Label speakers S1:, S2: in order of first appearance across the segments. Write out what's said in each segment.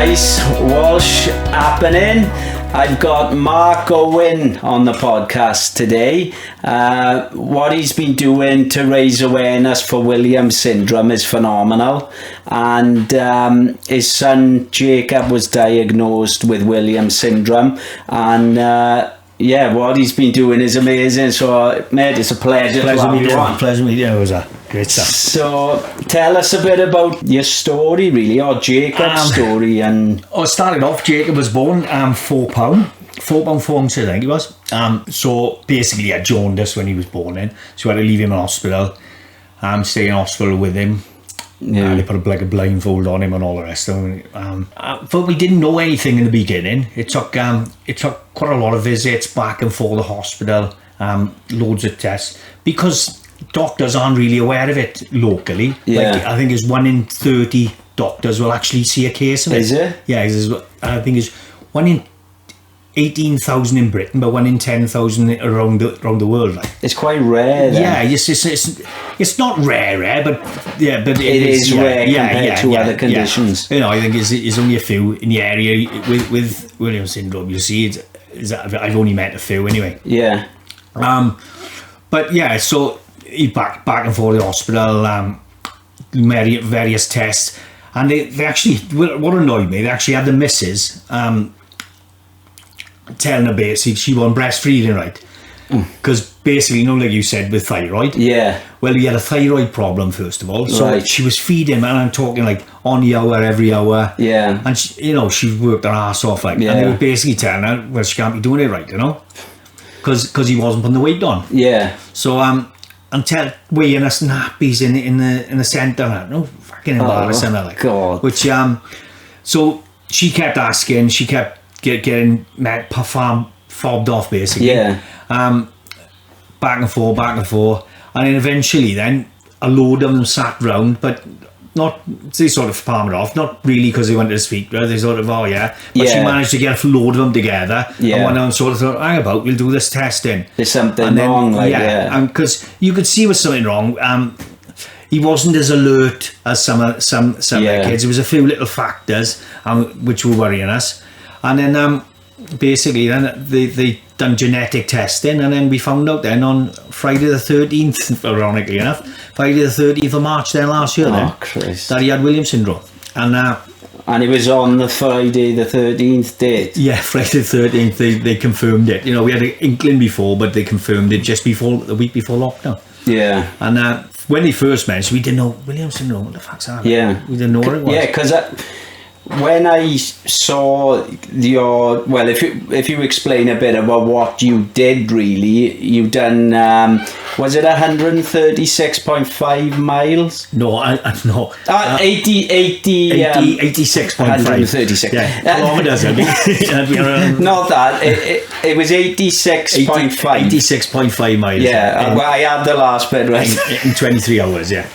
S1: guys, Walsh Appening. I've got Mark Owen on the podcast today. What he's been doing to raise awareness for Williams syndrome is phenomenal. And his son Jacob was diagnosed with Williams syndrome. And what he's been doing is amazing. So, mate, it's a pleasure to have you on.
S2: Pleasure to meet you. It was a great stuff.
S1: So, tell us a bit about your story, really, or Jacob's story. And
S2: started off, Jacob was born £4 ounces, I think he was. So, basically, he had jaundice when he was born in. So, we had to leave him in hospital, stay in hospital with him. Yeah. They put a blindfold on him and all the rest of him. But we didn't know anything in the beginning. It took quite a lot of visits back and forth to the hospital, loads of tests, because doctors aren't really aware of it locally.
S1: Yeah.
S2: Like, I think it's 1 in 30 doctors will actually see a case of it.
S1: Is it?
S2: Yeah, I think it's 1 in 18,000 in Britain, but 1 in 10,000 around the world. Like.
S1: It's quite rare then.
S2: Yeah, it's not rare, but it
S1: is rare compared to other conditions.
S2: Yeah. You know, I think there's only a few in the area with Williams syndrome. You see, I've only met a few anyway.
S1: Yeah.
S2: But yeah, so he back and forth to the hospital, various tests, and they actually, what annoyed me, they actually had the missus telling her basically she wasn't breastfeeding right, because basically, you know, like you said with thyroid.
S1: Yeah.
S2: Well, he had a thyroid problem first of all, so
S1: right.
S2: She was feeding him, and I'm talking like on the hour, every hour.
S1: Yeah.
S2: And she worked her ass off, like,
S1: yeah.
S2: And they were basically telling her, well, she can't be doing it right, you know, because he wasn't putting the weight on.
S1: Yeah.
S2: So until weighing us nappies in the centre, no fucking embarrassing, like.
S1: God.
S2: Which so she kept asking, she kept getting fobbed off basically.
S1: Yeah.
S2: Back and forth, and then eventually then a load of them sat round, but not, they sort of palmed it off, not really because they wanted to speak to her, they sort of, but she managed to get a load of them together, and one of them sort of thought, hang about, we'll do this testing.
S1: There's something wrong,
S2: and because you could see there was something wrong. He wasn't as alert as some of the kids. There was a few little factors which were worrying us, and then basically then they done genetic testing, and then we found out then on Friday the 13th, ironically enough, Friday the 13th of March then last year, that he had Williams syndrome,
S1: and it was on the Friday the 13th date.
S2: Yeah, Friday the 13th they confirmed it. You know, we had an inkling before, but they confirmed it just before the week before lockdown.
S1: Yeah.
S2: And when they first mentioned, we didn't know Williams syndrome. What the fuck's that?
S1: Yeah.
S2: We didn't know what it was.
S1: Yeah, because when I saw if you explain a bit about what you did, really, you done, was it 136.5 miles?
S2: No, no.
S1: 86.5.
S2: 136. Yeah, kilometres.
S1: Not that. It was 86.5.
S2: 86.5 miles.
S1: Yeah, well, I had the last bit right.
S2: In 23 hours, yeah.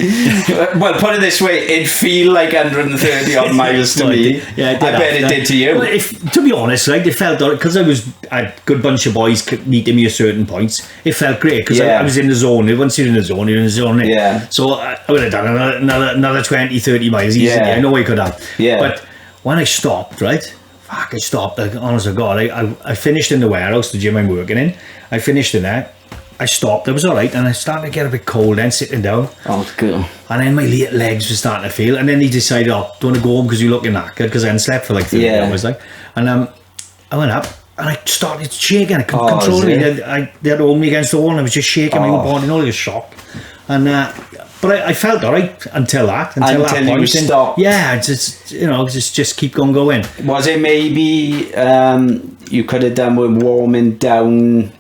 S1: Well, put it this way, it feel like 130 odd miles to me.
S2: Yeah,
S1: I bet it did to you.
S2: Well, to be honest, right, it felt, because I had a good bunch of boys meeting me at certain points, it felt great, because I was in the zone. Once you're in the zone, you're in the zone.
S1: Yeah.
S2: So I would have done another 20, 30 miles easily.
S1: Yeah.
S2: I know I could have.
S1: Yeah.
S2: But when I stopped, right, I stopped, like, honest to God, I finished in the warehouse, the gym I'm working in. I finished in there. I stopped, it was alright, and I started to get a bit cold then, sitting down.
S1: Oh, cool.
S2: And then my legs were starting to feel, and then he decided, don't want to go home because you're looking knackered, because I hadn't slept for like 30 hours, like. And I went up, and I started shaking, I couldn't control it. They had to hold me against the wall, and I was just shaking my whole body, like a shock. And but I felt alright until that point.
S1: You stopped.
S2: Yeah, just keep going.
S1: Was it maybe you could have done with warming down?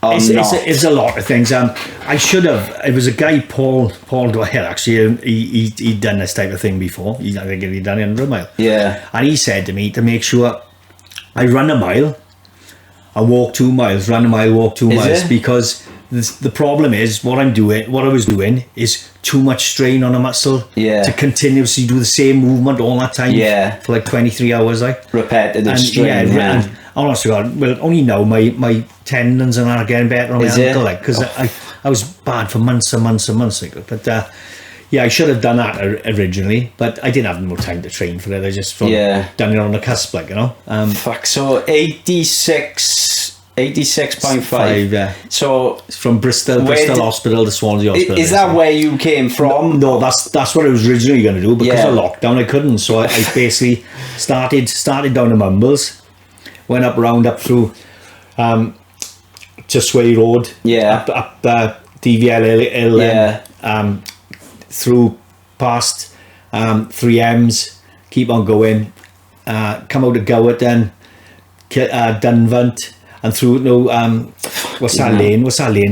S2: It's a lot of things. I should have. It was a guy, Paul Dwyer, actually. He'd done this type of thing before. I think he'd done it 100 mile.
S1: Yeah.
S2: And he said to me to make sure I run a mile, I walk 2 miles, run a mile, walk 2 miles, because the problem is what I was doing is too much strain on a muscle to continuously do the same movement all that time for like 23 hours, like
S1: repetitive strain.
S2: And honest to God, well, only now my tendons and that are getting better on my ankle, like, because I was bad for months and months and months, like, but Yeah, I should have done that originally, but I didn't have no time to train for it. I just done it on the cusp, like, you know.
S1: Fuck, so 86.5.
S2: Yeah.
S1: So
S2: it's from Bristol Hospital to Swansea Hospital.
S1: Is that where you came from?
S2: No, that's what I was originally going to do, because of lockdown I couldn't. So I basically started down the Mumbles, went up through to Sway Road, up DVL Hill, through past 3Ms, keep on going, come out of Gowart then, Dunvant, and through what's that lane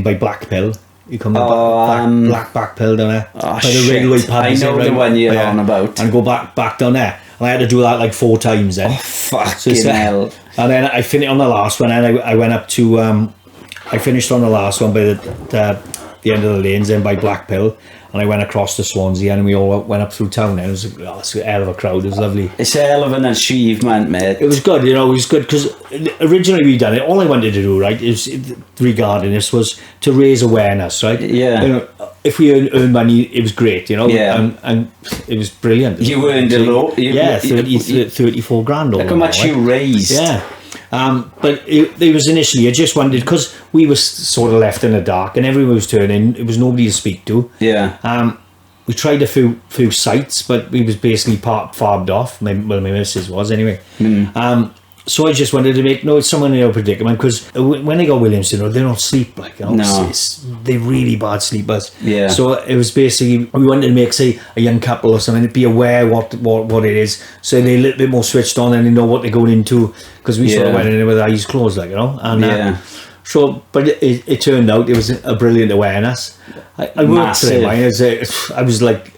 S2: by Blackpill. You come Blackpill down there, by the railway pad.
S1: I know the one you're on about,
S2: and go back down there, and I had to do that like 4 times then.
S1: Fucking hell.
S2: And then I finished on the last one, and I went up to I finished on the last one by the end of the lanes, then by Blackpill, and I went across to Swansea, and we all went up through town. And it was a hell of a crowd. It was lovely.
S1: It's a hell of an achievement, mate.
S2: It was good, you know. It was good because originally we done it. All I wanted to do, right, regarding this, was to raise awareness, right?
S1: Yeah.
S2: You know, if we earned money, it was great, you know. Yeah. And it was brilliant.
S1: You earned a lot.
S2: 34 grand.
S1: Look how much you raised.
S2: Yeah. But it was initially, I just wondered, because we were sort of left in the dark and everyone was turning, it was nobody to speak to.
S1: Yeah.
S2: We tried a few sites, but we was basically farbed off. My missus was anyway. So I just wanted to make someone in a predicament, because when they got Williams syndrome, they don't sleep, like, you know.
S1: No.
S2: They're really bad sleepers.
S1: Yeah.
S2: So it was basically, we wanted to make, say, a young couple or something, be aware what it is, so they're a little bit more switched on and they know what they're going into, because we sort of went in there with our eyes closed, like, you know. And so, but it turned out it was a brilliant awareness. I worked for it.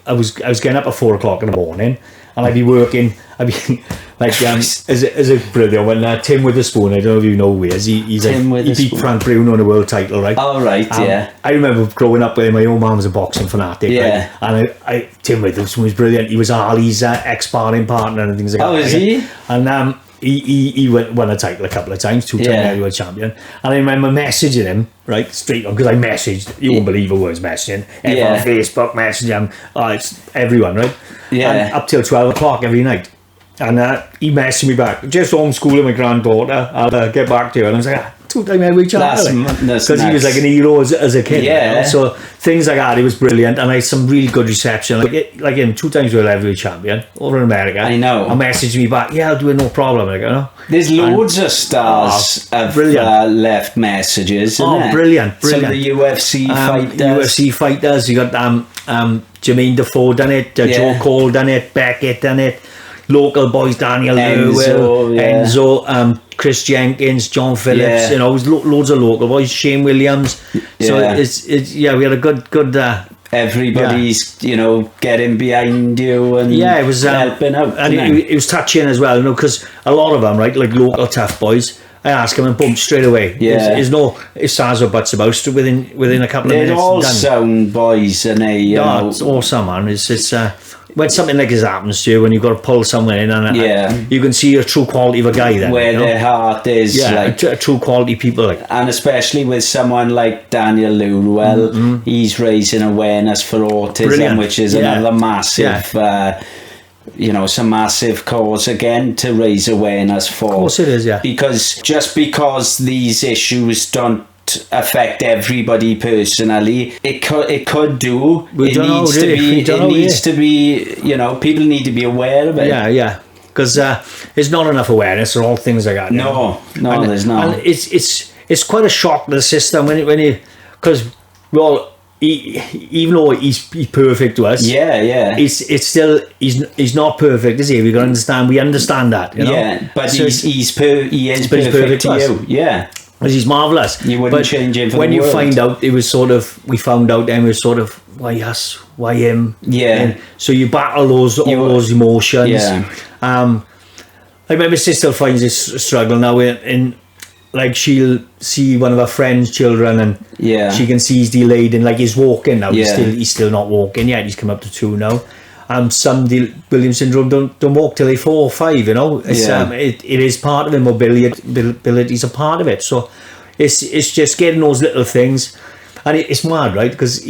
S2: I was getting up at 4 o'clock in the morning, and I'd be working. I'd be like, as a brother, when Tim Witherspoon, I don't know if you know who he is. He beat Frank Bruno on the world title, right?
S1: Oh, right, yeah.
S2: I remember growing up with him. My own mum was a boxing fanatic, right? And Tim Witherspoon was brilliant. He was Ali's ex-sparring partner and things like that.
S1: Oh, is he?
S2: And he won a title a couple of times, 2-time heavyweight champion. And I remember messaging him, right, straight on, because I messaged, you won't believe who I was messaging. Everyone on Facebook, messaging, it's everyone, right?
S1: Yeah.
S2: And up till 12 o'clock every night. And he messaged me back, just homeschooling my granddaughter, I'll get back to you. And I was like, 2-time heavyweight champion. Because he was like an hero as a kid.
S1: Yeah.
S2: You know? So things like that, it was brilliant. And I had some really good reception. Like him, 2 times world heavyweight champion over in America.
S1: I know.
S2: And messaged me back, I'll do it, no problem. Like, you know?
S1: There's loads of stars have left messages.
S2: Brilliant.
S1: Some of the UFC
S2: fighters. You got Jermaine Defoe done it, Joe Cole done it, Beckett done it. Local boys, Daniel Enzo, Chris Jenkins, John Phillips, you know, loads of local boys, Shane Williams. So it's we had a good
S1: everybody's you know, getting behind you and
S2: it was
S1: helping out,
S2: and it was touching as well, you know, because a lot of them, right, like local tough boys, I ask them and boom, straight away. There's no ifs, ands or buts about it. Within a couple of minutes,
S1: they're all sound boys, and
S2: it's awesome, man. It's when something like this happens to you, when you've got to pull someone in, and you can see a true quality of a guy then,
S1: where their heart is, like
S2: a true quality people, like. And
S1: especially with someone like Daniel Lurwell, he's raising awareness for autism, which is another massive you know, it's a massive cause again to raise awareness for.
S2: Of course it is,
S1: because these issues don't affect everybody personally, it could do. It needs to be, you know, people need to be aware of it.
S2: Because there's not enough awareness on all things like that.
S1: No, there's not.
S2: And it's quite a shock to the system when you, because even though he's perfect to us, it's still he's not perfect, is he? We understand that, you know.
S1: But so he is perfect to you.
S2: Because he's marvellous.
S1: You wouldn't change him for
S2: when
S1: the
S2: you
S1: world.
S2: find out, we found out then, it was sort of, why us, why him? And so you battle all those emotions. Like my sister finds this struggle now in like, she'll see one of her friend's children and she can see he's delayed and like he's walking now. He's still not walking yet. He's come up to 2 now. Some Williams syndrome don't walk till they're 4 or 5, you know. It is part of it. Mobility is a part of it. So it's just getting those little things, and it's mad, right? Because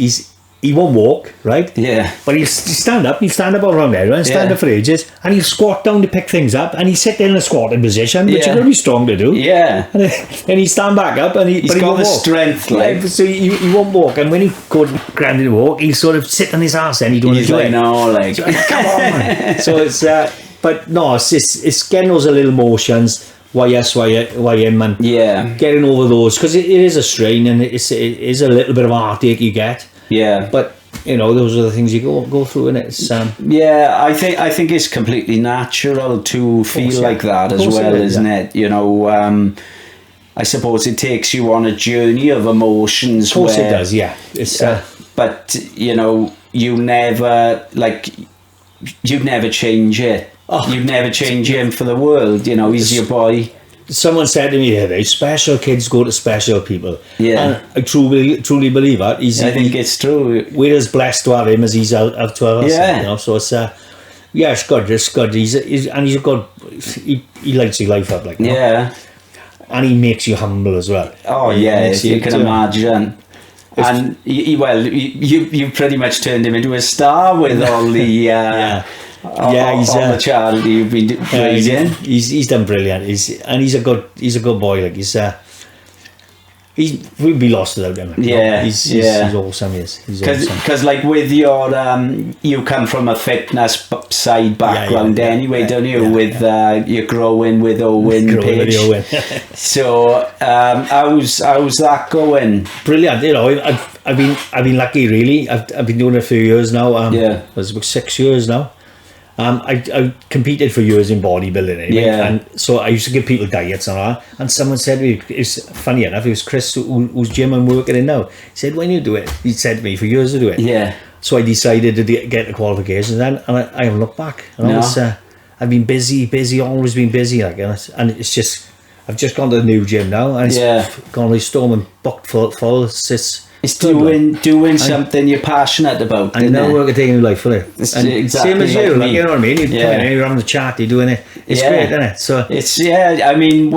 S2: he won't walk, right?
S1: Yeah.
S2: But he'll stand up around there, and stand up for ages, and he'll squat down to pick things up, and he'll sit in a squatted position, which is really strong to do.
S1: Yeah.
S2: And then he stand back up, and
S1: he's
S2: got
S1: the
S2: walk.
S1: strength, like.
S2: Yeah, so he won't walk, and when he goes grounded to walk, he'll sort of sit on his ass, and he don't
S1: He's
S2: do
S1: like,
S2: it.
S1: no, like.
S2: So, come on, man. So it's, but no, it's getting those little motions. Why him, and getting over those, because it is a strain, and it is a little bit of a heartache you get.
S1: Yeah,
S2: but those are the things you go through, and it's
S1: I think it's completely natural to feel like that as well, isn't it? I suppose it takes you on a journey of emotions. Of
S2: course it does, yeah. It's
S1: but you never you'd never change it. You'd never change him for the world. He's your boy.
S2: Someone said to me the other day, special kids go to special people.
S1: Yeah.
S2: And I truly believe that.
S1: I think it's true.
S2: We're as blessed to have him as he's out to have us.
S1: Yeah.
S2: So it's it's good. It's good. He's a good. He lights your life up like that.
S1: Yeah.
S2: And he makes you humble as well.
S1: Oh yeah, you can imagine. And you pretty much turned him into a star with all the all the charity you've been raising.
S2: He's done brilliant. He's a good boy. Like we'd be lost without him. He's awesome. He's awesome.
S1: Because like with your you come from a fitness side background anyway, don't you? With you're growing with Owen Page. So how's that going?
S2: Brilliant. I've been lucky really. I've been doing it for a few years now. It was about 6 years now. I competed for years in bodybuilding anyway, and so I used to give people diets and all that. And someone said to me, it's funny enough, it was Chris whose gym I'm working in now. He said, when you do it, he said to me, for years to do it.
S1: Yeah.
S2: So I decided to get the qualifications then, and I haven't looked back. And I've been busy, always been busy, like, and it's just, I've just gone to the new gym now, and it's gone really storm and booked full.
S1: It's doing something you're passionate about.
S2: I know work a day in life for it.
S1: Exactly
S2: same as you, like, you know what I mean? You're having a chat, you're doing it. It's great, isn't it? So
S1: it's I mean,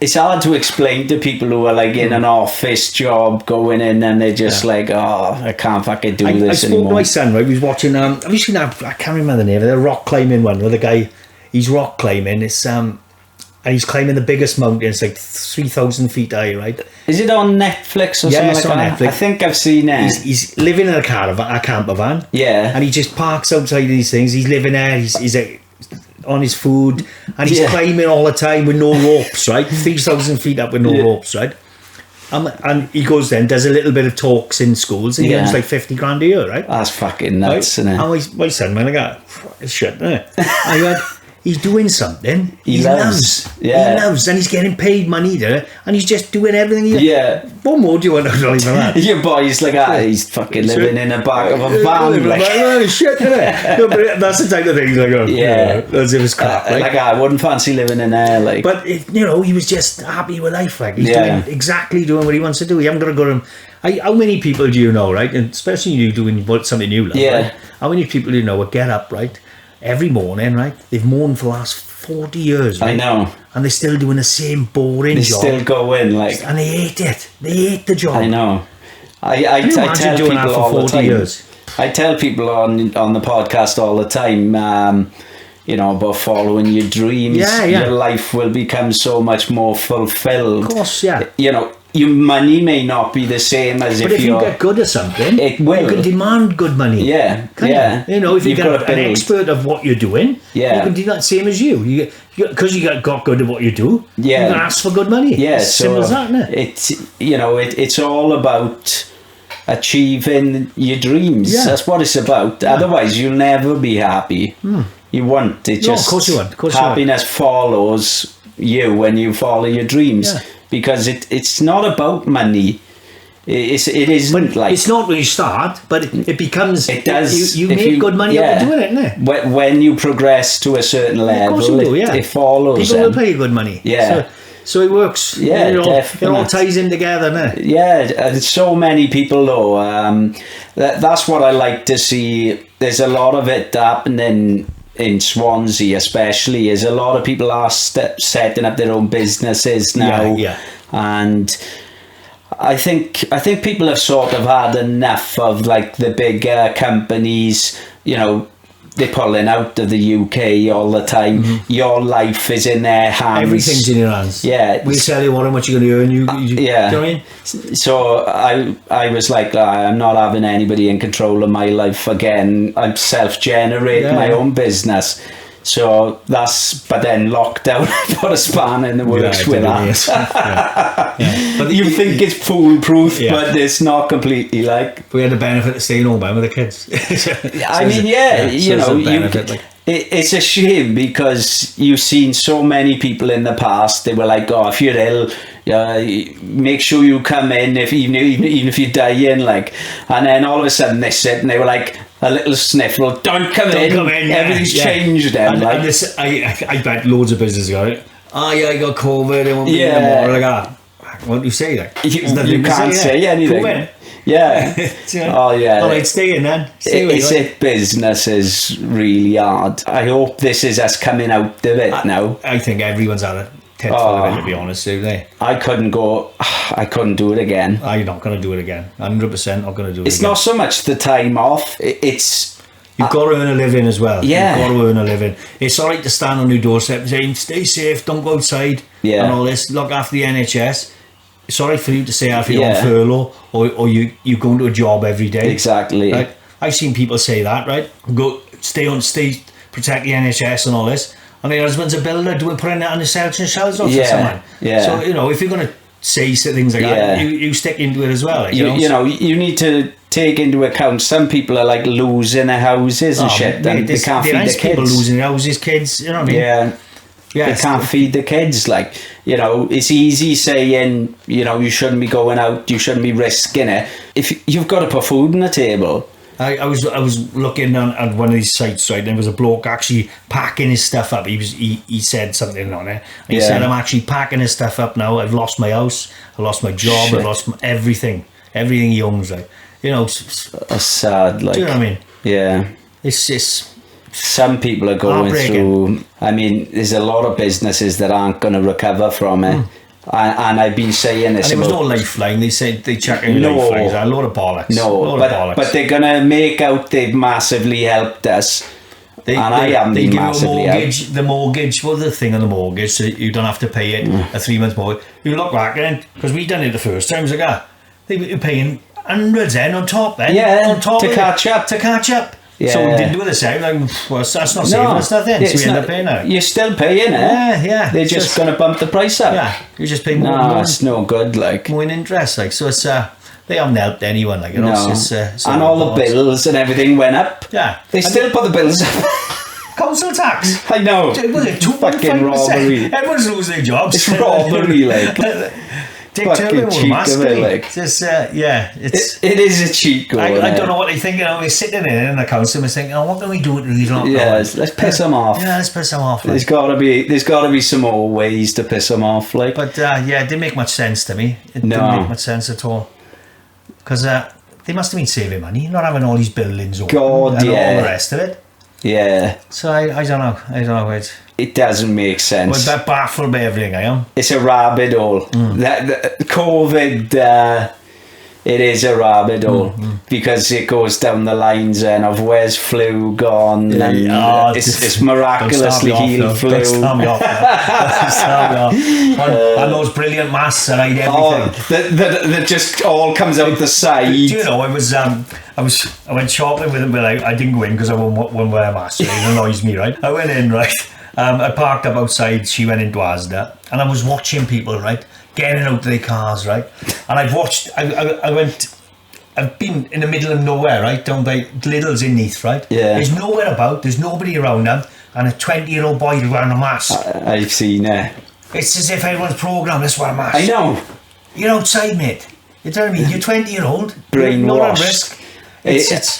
S1: it's hard to explain to people who are like in an office job going in and they're just like, I can't fucking do this anymore. I spoke
S2: to my son, right? He was watching have you seen that? I can't remember the name of the rock climbing one where the guy, he's rock climbing. It's and he's climbing the biggest mountain. It's like 3,000 feet high, right?
S1: Is it on Netflix or something like that? Netflix. I think I've seen it.
S2: He's living in a camper van.
S1: Yeah.
S2: And he just parks outside these things. He's living there. He's on his food. And he's climbing all the time with no ropes, right? 3,000 feet up with no ropes, right? And he goes then, does a little bit of talks in schools, and he earns like 50 grand a year, right?
S1: That's fucking nuts, isn't it?
S2: And my son, man, I got, it's shit, isn't it? I went, he's doing something he loves. Yeah. He loves, and he's getting paid money there, and he's just doing everything. What more do you want to do than that?
S1: Your boy's like, he's fucking living in the back of a van.
S2: Like, shit, isn't it? No, but that's the type of thing. Like, that's if it's crap.
S1: Like, I wouldn't fancy living in there. Like,
S2: but he was just happy with life. Like, he's doing what he wants to do. He haven't got to go to him. How many people do you know, right? And especially you doing something new, like, right? How many people do you know would get up, right? Every morning, right? They've mourned for the last 40 years, right?
S1: I know.
S2: And they're still doing the same boring job.
S1: They still go in, like...
S2: And they hate it. They hate the job.
S1: I know. I tell people all the time. Years? I tell people on the podcast all the time, about following your dreams. Your life will become so much more fulfilled.
S2: Of course, yeah.
S1: Your money may not be the same as
S2: but if you get good at something,
S1: it will.
S2: You can demand good money.
S1: Yeah,
S2: if you get an expert of what you're doing, you can do that same as you. Because you got good at what you do, you can ask for good money.
S1: Yeah,
S2: it's simple as that, isn't
S1: it? It's all about achieving your dreams. Yeah. That's what it's about. Yeah. Otherwise, you'll never be happy. You won't. Of
S2: course you won't.
S1: Happiness follows you when you follow your dreams. Yeah. Because it's not about money. It isn't like...
S2: It's not when you start, but it becomes...
S1: It does.
S2: You make good money out of doing it, isn't it?
S1: When you progress to a certain level,
S2: of course you do, it follows. People will pay you good money.
S1: Yeah.
S2: So it works.
S1: Yeah, definitely.
S2: It all ties in together, doesn't it?
S1: Yeah, so many people though. That's what I like to see. There's a lot of it happening in Swansea, especially, is a lot of people are setting up their own businesses now.
S2: Yeah.
S1: And I think people have sort of had enough of like the bigger companies, you know, they're pulling out of the UK all the time. Mm-hmm. Your life is in their hands.
S2: Everything's in your hands.
S1: Yeah.
S2: We tell you how much you're going to earn. Yeah.
S1: Do you know what I mean? So I was like, I'm not having anybody in control of my life again. I'm self-generate my own business. So but then lockdown put a span in the works with that. But you think it's foolproof, but it's not completely like.
S2: We had the benefit of staying home with the kids.
S1: I mean, you know, it's a shame because you've seen so many people in the past. They were like, "Oh, if you're ill, make sure you come in. Even if you're dying, like." And then all of a sudden they sit and they were like a little sniffle. Don't come in. Everything's changed. Then,
S2: and this, I bet loads of businesses got it. Oh yeah, I got COVID. I won't be in tomorrow. Like, what do you say? Like,
S1: you can't say anything.
S2: COVID.
S1: Yeah. Oh yeah.
S2: All right, stay in then.
S1: Business is really hard. I hope this is us coming out of it now.
S2: I think everyone's had a tit full of it, to be honest, do they?
S1: I couldn't do it again.
S2: I'm not going to do it again. 100% not going to do it
S1: It's
S2: again.
S1: not so much the time off. It's...
S2: You've got to earn a living as well.
S1: Yeah.
S2: You've got to earn a living. It's all right to stand on your doorstep and say, stay safe, don't go outside, and all this. Look after the NHS. It's all right for you to say if you're on furlough or you go into a job every day.
S1: Exactly.
S2: Right? I've seen people say that, right? Protect the NHS and all this. And their husband's a builder, putting that on the shelves for someone.
S1: Yeah.
S2: So, you know, if you're going to say things like that, you stick into it as well. Like,
S1: you know, you need to take into account some people are like losing their houses and shit. And they can't feed their kids.
S2: People losing their houses, kids, you know what I mean?
S1: Yeah. They can't feed the kids. Like, you know, it's easy saying, you know, you shouldn't be going out, you shouldn't be risking it. If you've got to put food on the table.
S2: I was looking on one of these sites, right, and there was a bloke actually packing his stuff up. He said something on it. And he said, I'm actually packing his stuff up now. I've lost my house, I lost my job, I lost everything he owns. Like, you know,
S1: it's sad. Like,
S2: do you know what I mean?
S1: Yeah.
S2: It's just.
S1: Some people are going through. I mean, there's a lot of businesses that aren't going to recover from it. And I've been saying this.
S2: And there was no lifeline. They said they check in lifelines. A load of bollocks.
S1: No, but they're going to make out they've massively helped us. I haven't been massively helped.
S2: The mortgage, well, the thing on the mortgage, so you don't have to pay it a 3-month mortgage. You look back then, because we done it the first time, like that. They were paying hundreds then on top then.
S1: Yeah,
S2: on top
S1: to catch up.
S2: Yeah. So we didn't do the same. Like, well, that's not saving us nothing. So we end up paying it.
S1: You're still paying it.
S2: Yeah.
S1: They're just going to bump the price up.
S2: Yeah, you're just paying more.
S1: No, it's no good. Like,
S2: more in interest. Like, so it's they haven't helped anyone. Like, you know, it's
S1: and all the bills and everything went up.
S2: Yeah,
S1: they still put the bills up.
S2: Council tax.
S1: I know.
S2: Was it 2.5%?
S1: Fucking robbery.
S2: Everyone's losing their jobs.
S1: It's robbery, like.
S2: Fucking cheek of it,
S1: like.
S2: Just, it
S1: is a cheat.
S2: I don't know what they think. You know, we're sitting in the council and thinking, what can we do with these lot?
S1: Let's piss them off.
S2: Yeah, let's piss them off.
S1: Like. There's got to be some more ways to piss them off, like.
S2: But it didn't make much sense to me. It didn't make much sense at all. Because they must have been saving money, not having all these buildings open and all the rest of it.
S1: Yeah.
S2: So I don't know.
S1: It doesn't make sense.
S2: Well, that baffled by everything I am.
S1: It's a rabbit hole. That COVID, it is a rabbit hole because it goes down the lines then of where's flu gone and it's miraculously healed flu.
S2: And those brilliant masks and everything.
S1: That just all comes out the side.
S2: Do you know, I went shopping with him, but I didn't go in because I won't wear a mask. It annoys me, right? I went in, right? I parked up outside. She went into Asda, and I was watching people, right, getting out of their cars, right. And I've been in the middle of nowhere, right, down by Lidl's in Neath, right.
S1: Yeah.
S2: There's nowhere about. There's nobody around them, and a 20-year-old boy wearing a mask.
S1: I've seen it.
S2: It's as if everyone's programmed. Let's wear a mask.
S1: I know.
S2: You're outside, mate. You're telling me you're 20-year-old.
S1: Brainwashed.
S2: You're not at risk.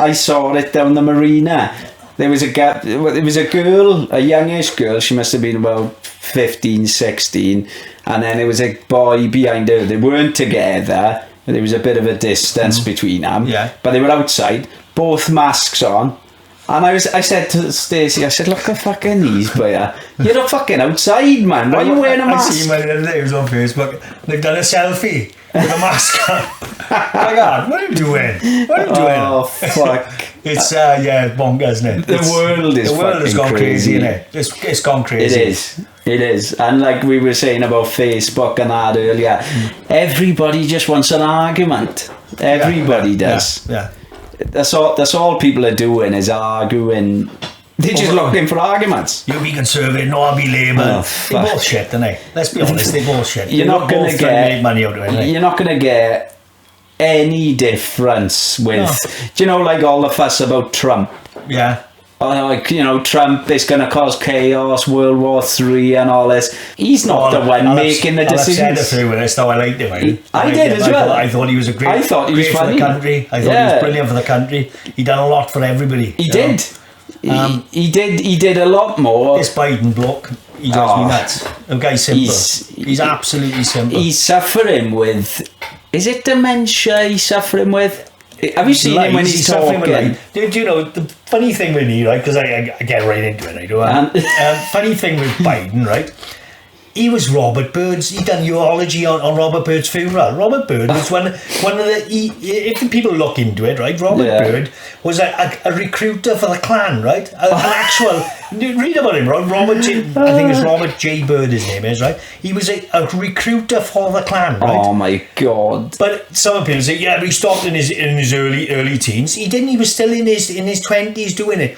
S1: I saw it down the marina. There was a girl, a youngish girl, she must have been about 15, 16, and then there was a boy behind her. They weren't together, there was a bit of a distance between them, but they were outside, both masks on, And I said to Stacey, I said, look at fucking these, but you're a fucking outside, man. Why are you wearing a mask?
S2: I seen one the other day, it was on Facebook. They've done a selfie with a mask on. My God, what are you doing? What are you doing?
S1: Oh, fuck.
S2: It's, bonkers, isn't it?
S1: The world
S2: has gone crazy, isn't it? It's gone crazy.
S1: It is. And like we were saying about Facebook and that earlier, everybody just wants an argument. Everybody does.
S2: Yeah.
S1: That's all people are doing is arguing. They're just looking for arguments.
S2: You'll be Conservative, no, I'll be Labour. They're both shit, aren't they? Let's be honest, they're both shit. You're not going to make money out of it.
S1: You're not going to get any difference with, do you know, like all the fuss about Trump?
S2: Yeah.
S1: Like, you know, Trump is going to cause chaos, World War III and all this. He's not the one making the decisions.
S2: I've said it through with this, though. I liked him.
S1: I did as well.
S2: I thought he was great for the country. I thought he was brilliant for the country. He done a lot for everybody.
S1: He did. He did a lot more.
S2: This Biden bloke, he drives me nuts. The guy's simple. He's absolutely simple.
S1: He's suffering with... Is it dementia he's suffering with? Have you seen him when he's talking?
S2: Do you know, the funny thing with me, right, because I get right into it, I do. Funny thing with Biden, right, he was Robert Byrd's, he done eulogy on Robert Byrd's funeral. Robert Byrd was one of the, if the people look into it, right, Robert Byrd was a recruiter for the Klan, right, an actual, read about him, right, I think it's Robert J. Byrd his name is, right, he was a recruiter for the Klan, right.
S1: Oh my God.
S2: But some people say, but he stopped in his early teens. He didn't, he was still in his 20s doing it.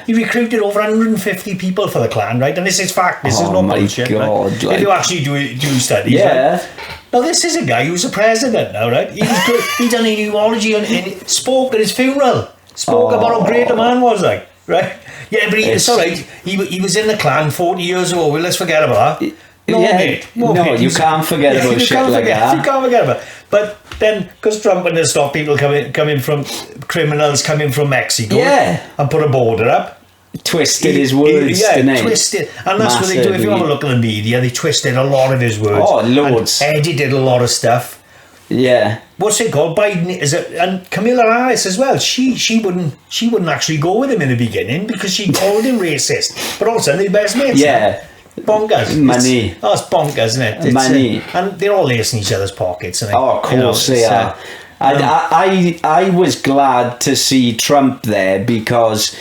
S2: He recruited over 150 people for the Klan, right, and this is fact, this is not bullshit, right? If you actually do studies, right? Now this is a guy who's a president now, right? He was good. He done a eulogy and spoke at his funeral. Spoke about how great a man was, like, right? Yeah, but it's all right. He was in the Klan 40 years ago. Well, let's forget about that. Mate.
S1: You can't forget about shit like that.
S2: You can't forget about it. But then, because Trump wanted to stop people coming from criminals coming from Mexico, and put a border up.
S1: Twisted his words, didn't he?
S2: Twisted, and that's what they do. If you have a look at the media, they twisted a lot of his words.
S1: Oh, loads.
S2: And edited a lot of stuff.
S1: Yeah.
S2: What's it called? Biden is it, and Kamala Harris as well. She wouldn't actually go with him in the beginning because she called him racist. But all of a sudden, they're best mates.
S1: Yeah.
S2: Bonkers.
S1: Money.
S2: It's bonkers, isn't it? It's,
S1: money.
S2: And they're all lacing each other's pockets. Isn't it?
S1: Oh, of course they are. I was glad to see Trump there because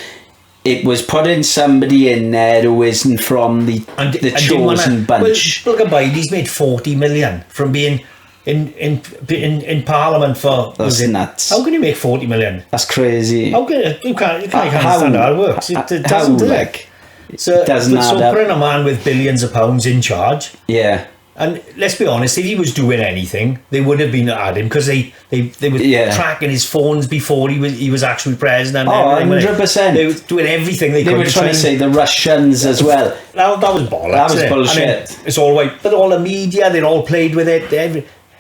S1: it was putting somebody in there who isn't from the chosen bunch.
S2: Well, look at Biden. He's made 40 million from being in Parliament for.
S1: That's nuts.
S2: How can you make 40 million?
S1: That's crazy.
S2: How can you can't understand how it works? It doesn't work. So putting a man with billions of pounds in charge.
S1: Yeah.
S2: And let's be honest, if he was doing anything, they would have been at him because they were tracking his phones before he was actually president.
S1: 100%.
S2: They were doing everything they could.
S1: They were trying to say the Russians as well.
S2: That was bollocks.
S1: That was bullshit.
S2: I mean, it's all right, but all the media, they all played with it.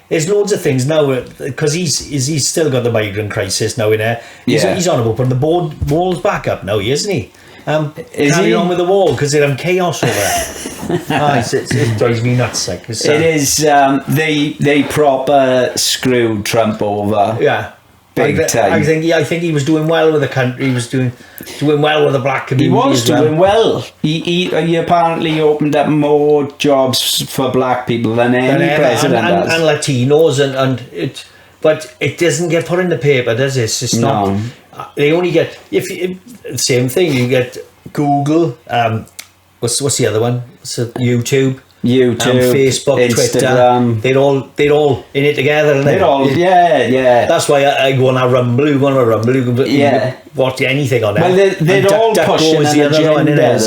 S2: There's loads of things now because he's still got the migrant crisis now in there. He's on about putting the walls back up now, isn't he? Carrying on with the wall because they're having chaos over there. It drives me nuts. Like,
S1: it is. They proper screwed Trump over.
S2: Yeah,
S1: big time.
S2: I think he was doing well with the country. He was doing well with the black community.
S1: He was doing well. He apparently opened up more jobs for black people than any president does.
S2: And Latinos but it doesn't get put in the paper, does it? It's just not. They only get same thing. You get Google. What's the other one? So YouTube, Facebook,
S1: Instagram.
S2: Twitter. They're all in it together.
S1: They're all That's
S2: why I go on a Rumble. You go on a Rumble. You can watch anything on there.
S1: Well, they're all pushing an agenda,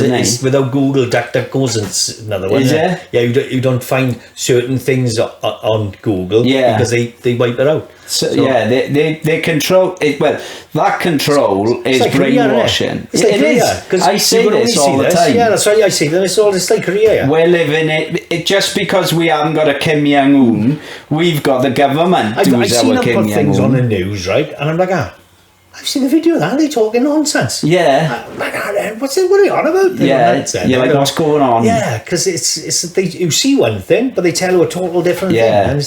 S2: without Google, DuckDuckGo's another one.
S1: Is it?
S2: Yeah, you don't find certain things on Google because they wipe it out.
S1: So they control it. Well, that control is like brainwashing.
S2: It's like Korea.
S1: I say this all the time.
S2: Yeah, that's right. I see them. It's like Korea. Yeah.
S1: We're living it just because we haven't got a Kim Jong-un, we've got the government.
S2: I've seen them put things on the news, right? And I'm like, I've seen the video of that. They're talking nonsense.
S1: Yeah.
S2: What are they on about?
S1: You're like, what's going on?
S2: Yeah, because you see one thing, but they tell you a total different thing. And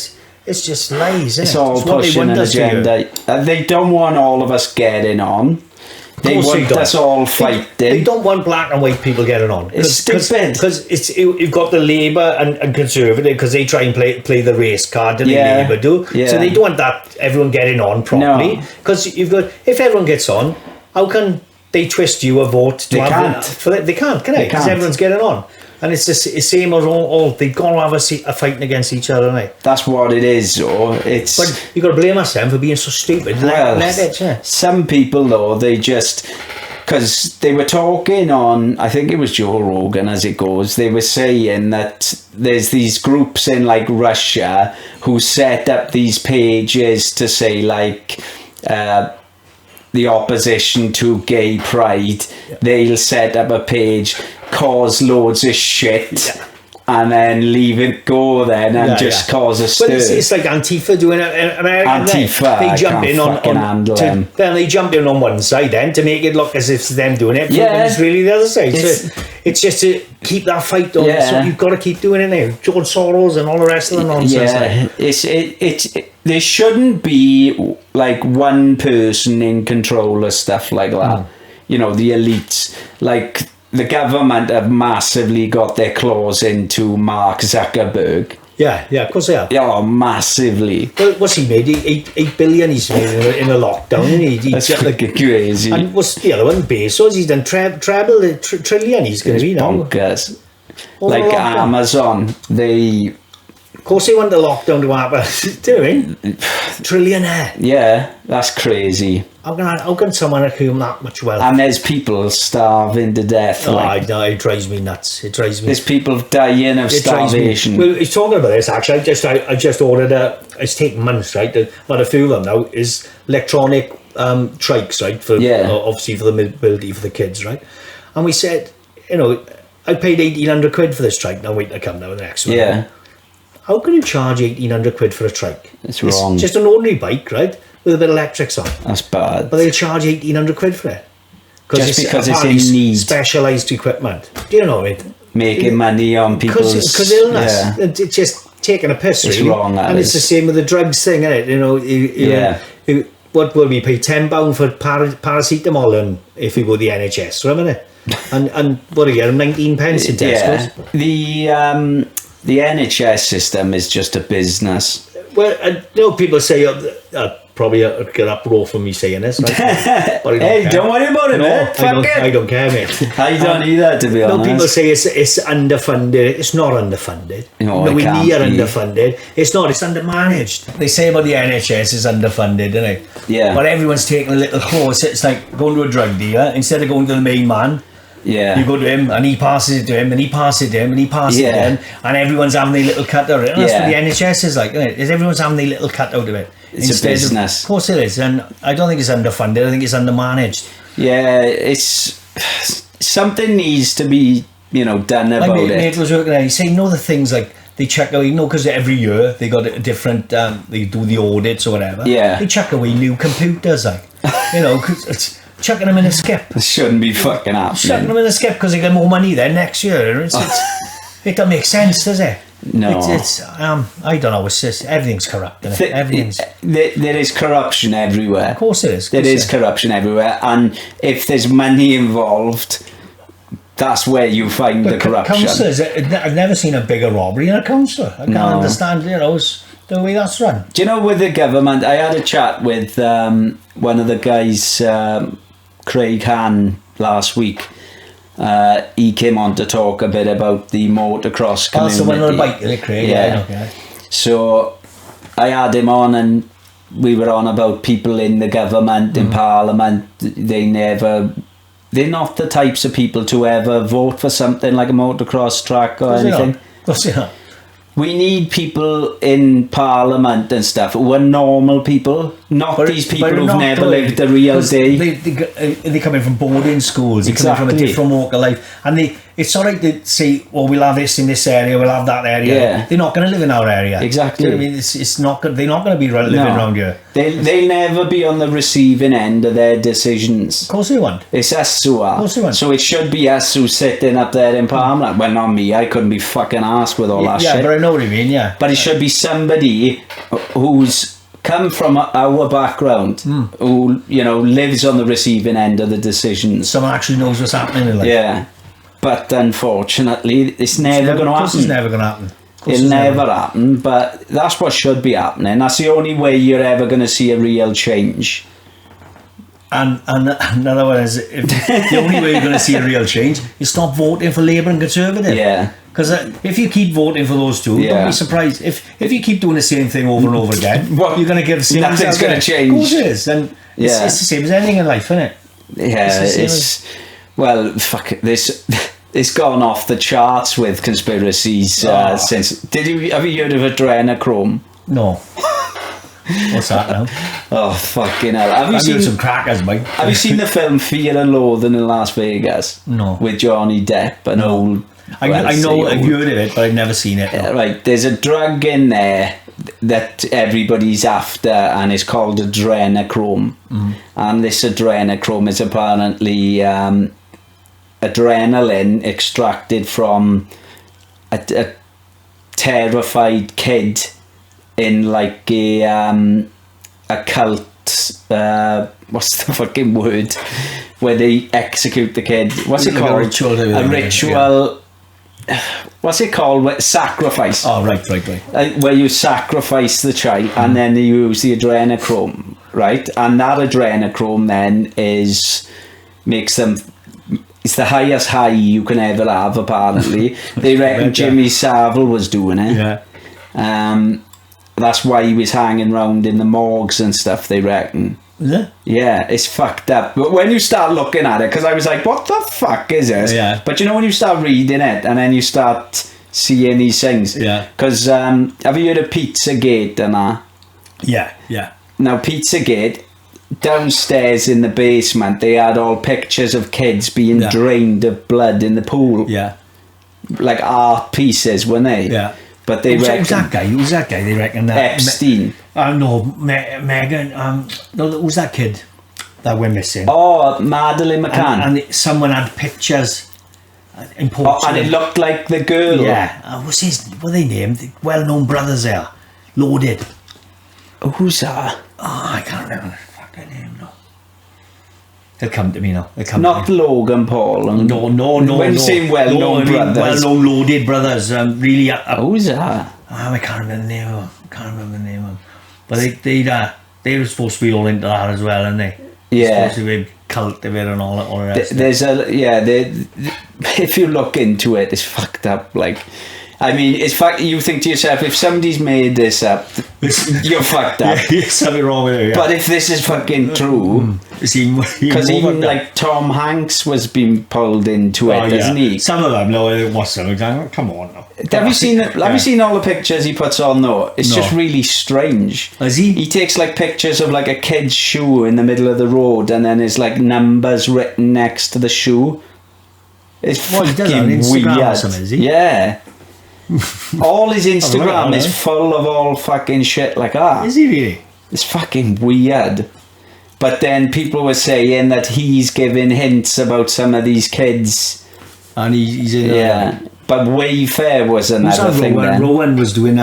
S2: it's just lies, isn't
S1: it's all pushing an agenda. They don't want all of us getting on. They want us all fighting.
S2: They don't want black and white people getting on.
S1: It's stupid.
S2: Because you've got the Labour and Conservative, because they try and play the race card, and the Labour do.
S1: Yeah.
S2: So they don't want that everyone getting on properly. Because you've got, if everyone gets on, how can they twist you a vote to they can't, can they? Because everyone's getting on. And it's the same as all they've got to have a fighting against each other, haven't they?
S1: That's what it is, though.
S2: But you've got to blame us then for being so stupid.
S1: Some people, though, they just... Because they were talking on, I think it was Joe Rogan as it goes, they were saying that there's these groups in like Russia who set up these pages to say like the opposition to gay pride. They'll set up a page, cause loads of shit, and then leave it go then and just cause a stir.
S2: But it's like Antifa doing it in America.
S1: Antifa,
S2: they jump in on
S1: them.
S2: Then they jump in on one side then to make it look as if it's them doing it, but it's really the other side. It's just to keep that fight going. So you've got to keep doing it now. George Soros and all the rest of the nonsense.
S1: There shouldn't be like one person in control of stuff like that. You know, the elites, like the government have massively got their claws into Mark Zuckerberg.
S2: Yeah, of course they have.
S1: Yeah, massively.
S2: Well, what's he made? 8 billion he's made in a lockdown.
S1: That's fucking crazy.
S2: And what's the other one? Bezos, he's done treble the trillion he's going to be now.
S1: Bonkers. Like Amazon, they...
S2: Of course they want the lockdown to happen. Do you know what I mean? Trillionaire.
S1: Yeah, that's crazy.
S2: How can someone accumulate that much wealth?
S1: And there's people starving to death.
S2: It drives me nuts. It drives me.
S1: There's people dying of starvation.
S2: Well, he's talking about this actually. I just ordered it's taken months, right? But a few of them now is electronic trikes, right? For obviously for the mobility for the kids, right? And we said, I paid 1,800 quid for this trike. Now waiting to come now the next one.
S1: Yeah.
S2: How can you charge 1,800 quid for a trike?
S1: It's wrong.
S2: It's just an ordinary bike, right? With a bit of electrics on.
S1: That's bad.
S2: But they'll charge 1,800 quid for it.
S1: Just because it's in need.
S2: Specialised equipment. Do you know it?
S1: Making money on people's...
S2: Because illness. Yeah. It's just taking a piss, really.
S1: It's wrong, that
S2: And
S1: is.
S2: It's the same with the drugs thing, isn't it? What will we pay? £10 for paracetamol and if you go to the NHS, remember it? and what do you get? 19 pence in Tesco's?
S1: The NHS system is just a business.
S2: Well, people say, probably get uproar for me saying this. Right?
S1: Hey, don't worry about it, mate.
S2: I don't care, mate.
S1: I don't either, to be honest.
S2: People say it's underfunded. It's not underfunded. We near underfunded. It's not. It's undermanaged. They say about the NHS is underfunded, don't they?
S1: Yeah.
S2: But everyone's taking a little course. It's like going to a drug dealer. Instead of going to the main man, you go to him and he passes it to him and he passes it to him and he passes it to him, and everyone's having their little cut out of it. And that's what the NHS is like, isn't it? Everyone's having their little cut out of it.
S1: It's a business.
S2: Of course it is, and I don't think it's underfunded. I think it's undermanaged.
S1: Yeah, it's something needs to be done about it.
S2: Mate was working there. He said, the things like they check away, because every year they got a different, they do the audits or whatever.
S1: Yeah.
S2: They check away new computers, like, because it's chucking them in a skip.
S1: It shouldn't be fucking happening.
S2: Chucking them in a skip because they get more money then next year. It don't make sense, does it?
S1: No.
S2: It's I don't know. It's just everything's corrupt. Everything's.
S1: There is corruption everywhere.
S2: Of course it is.
S1: There is corruption everywhere, and if there's money involved, that's where you find the corruption.
S2: Councillors, I've never seen a bigger robbery in a councillor. I can't understand. The way that's run.
S1: Do you know, with the government, I had a chat with one of the guys, Craig Han, last week. He came on to talk a bit about the motocross community.
S2: So when on a bike, is it, Craig? Yeah.
S1: So I had him on, and we were on about people in the government, in Parliament. They're not the types of people to ever vote for something like a motocross track or anything. We need people in Parliament and stuff who are normal people, not these people who've never lived the real day.
S2: They come in from boarding schools, they come in from a different walk of life, and it's alright to say, we'll have this in this area, we'll have that area.
S1: Yeah.
S2: They're not going to live in our area.
S1: Exactly.
S2: Do you know what I mean? It's not. They're not going to be living around here.
S1: They'll never be on the receiving end of their decisions.
S2: Of course they won't.
S1: It's us who are.
S2: Of course they won't.
S1: So it should be us who's sitting up there in Parliament. Well, not me. I couldn't be fucking arsed with all that shit.
S2: Yeah, but I know what you mean. Yeah.
S1: But it should be somebody who's come from our background, who, you know, lives on the receiving end of the decisions.
S2: Someone actually knows what's happening in life.
S1: Yeah. But unfortunately, it's never going to happen.
S2: It's never going to happen.
S1: It'll never happen, but that's what should be happening. That's the only way you're ever going to see a real change.
S2: And another one is, if the only way you're going to see a real change is stop voting for Labour and Conservative.
S1: Yeah.
S2: Because if you keep voting for those two, don't be surprised. If you keep doing the same thing over and over again,
S1: well,
S2: you're going to get the same result.
S1: Nothing's going to change.
S2: Of course it is. And it's the same as anything in life, isn't it?
S1: Yeah, well, fuck it. It's gone off the charts with conspiracies since. Have you heard of adrenochrome?
S2: No. What's that now?
S1: Oh, fucking hell. Have you seen
S2: some crackers, mate?
S1: Have you seen the film Fear and Loathing in Las Vegas?
S2: No.
S1: With Johnny Depp and old...
S2: I know, I've heard of it, but I've never seen it. No.
S1: Right, there's a drug in there that everybody's after, and it's called adrenochrome. And this adrenochrome is apparently adrenaline extracted from a terrified kid in like a cult, what's the fucking word, where they execute the kid, what's it called? A ritual. What's it called? Sacrifice.
S2: Oh, right.
S1: Where you sacrifice the child and then they use the adrenochrome, right? And that adrenochrome then makes them... It's the highest high you can ever have, apparently. They reckon Jimmy Savile was doing it.
S2: Yeah.
S1: That's why he was hanging around in the morgues and stuff, they reckon.
S2: Is it?
S1: Yeah, it's fucked up. But when you start looking at it, because I was like, what the fuck is this?
S2: Yeah.
S1: But you know when you start reading it and then you start seeing these things?
S2: Yeah.
S1: Because have you heard of Pizzagate and that?
S2: Yeah.
S1: Now, Pizzagate, downstairs in the basement, they had all pictures of kids being drained of blood in the pool.
S2: Yeah.
S1: Like art pieces, weren't they?
S2: Yeah.
S1: But they reckon...
S2: Who's that guy? They reckon that...
S1: Epstein.
S2: No, Megan. No, who's that kid that went missing?
S1: Oh, Madeleine McCann.
S2: And someone had pictures in Portugal.
S1: Oh, and it looked like the girl.
S2: Yeah. What are they named? Well-known brothers there. Loaded.
S1: Who's that?
S2: Oh, I can't remember the fucking name, no. They'll come to me now.
S1: Not Logan Paul.
S2: No.
S1: When you say well-known brothers.
S2: Well-known loaded brothers. Really.
S1: Who's that?
S2: I can't remember the name of them. But they were supposed to be all into that as well, aren't they?
S1: Yeah.
S2: Supposed to be cultivated and all the rest.
S1: If you look into it, it's fucked up. Like, I mean, it's you think to yourself, if somebody's made this up, you're fucked up.
S2: Yeah, there's something wrong with it. Yeah.
S1: But if this is fucking true, because even like Tom Hanks was being pulled into it, doesn't he?
S2: Some of them, no, I didn't watch some. Come on, no.
S1: Have you seen all the pictures he puts on though? It's just really strange.
S2: Is he?
S1: He takes like pictures of like a kid's shoe in the middle of the road, and then there's like numbers written next to the shoe. It's fucking weird.
S2: Or something, is he?
S1: Yeah. All his Instagram is full of all fucking shit like that.
S2: Is he really?
S1: It's fucking weird. But then people were saying that he's giving hints about some of these kids.
S2: And he's in...
S1: Yeah. But Wayfair was another thing then.
S2: Rowan was doing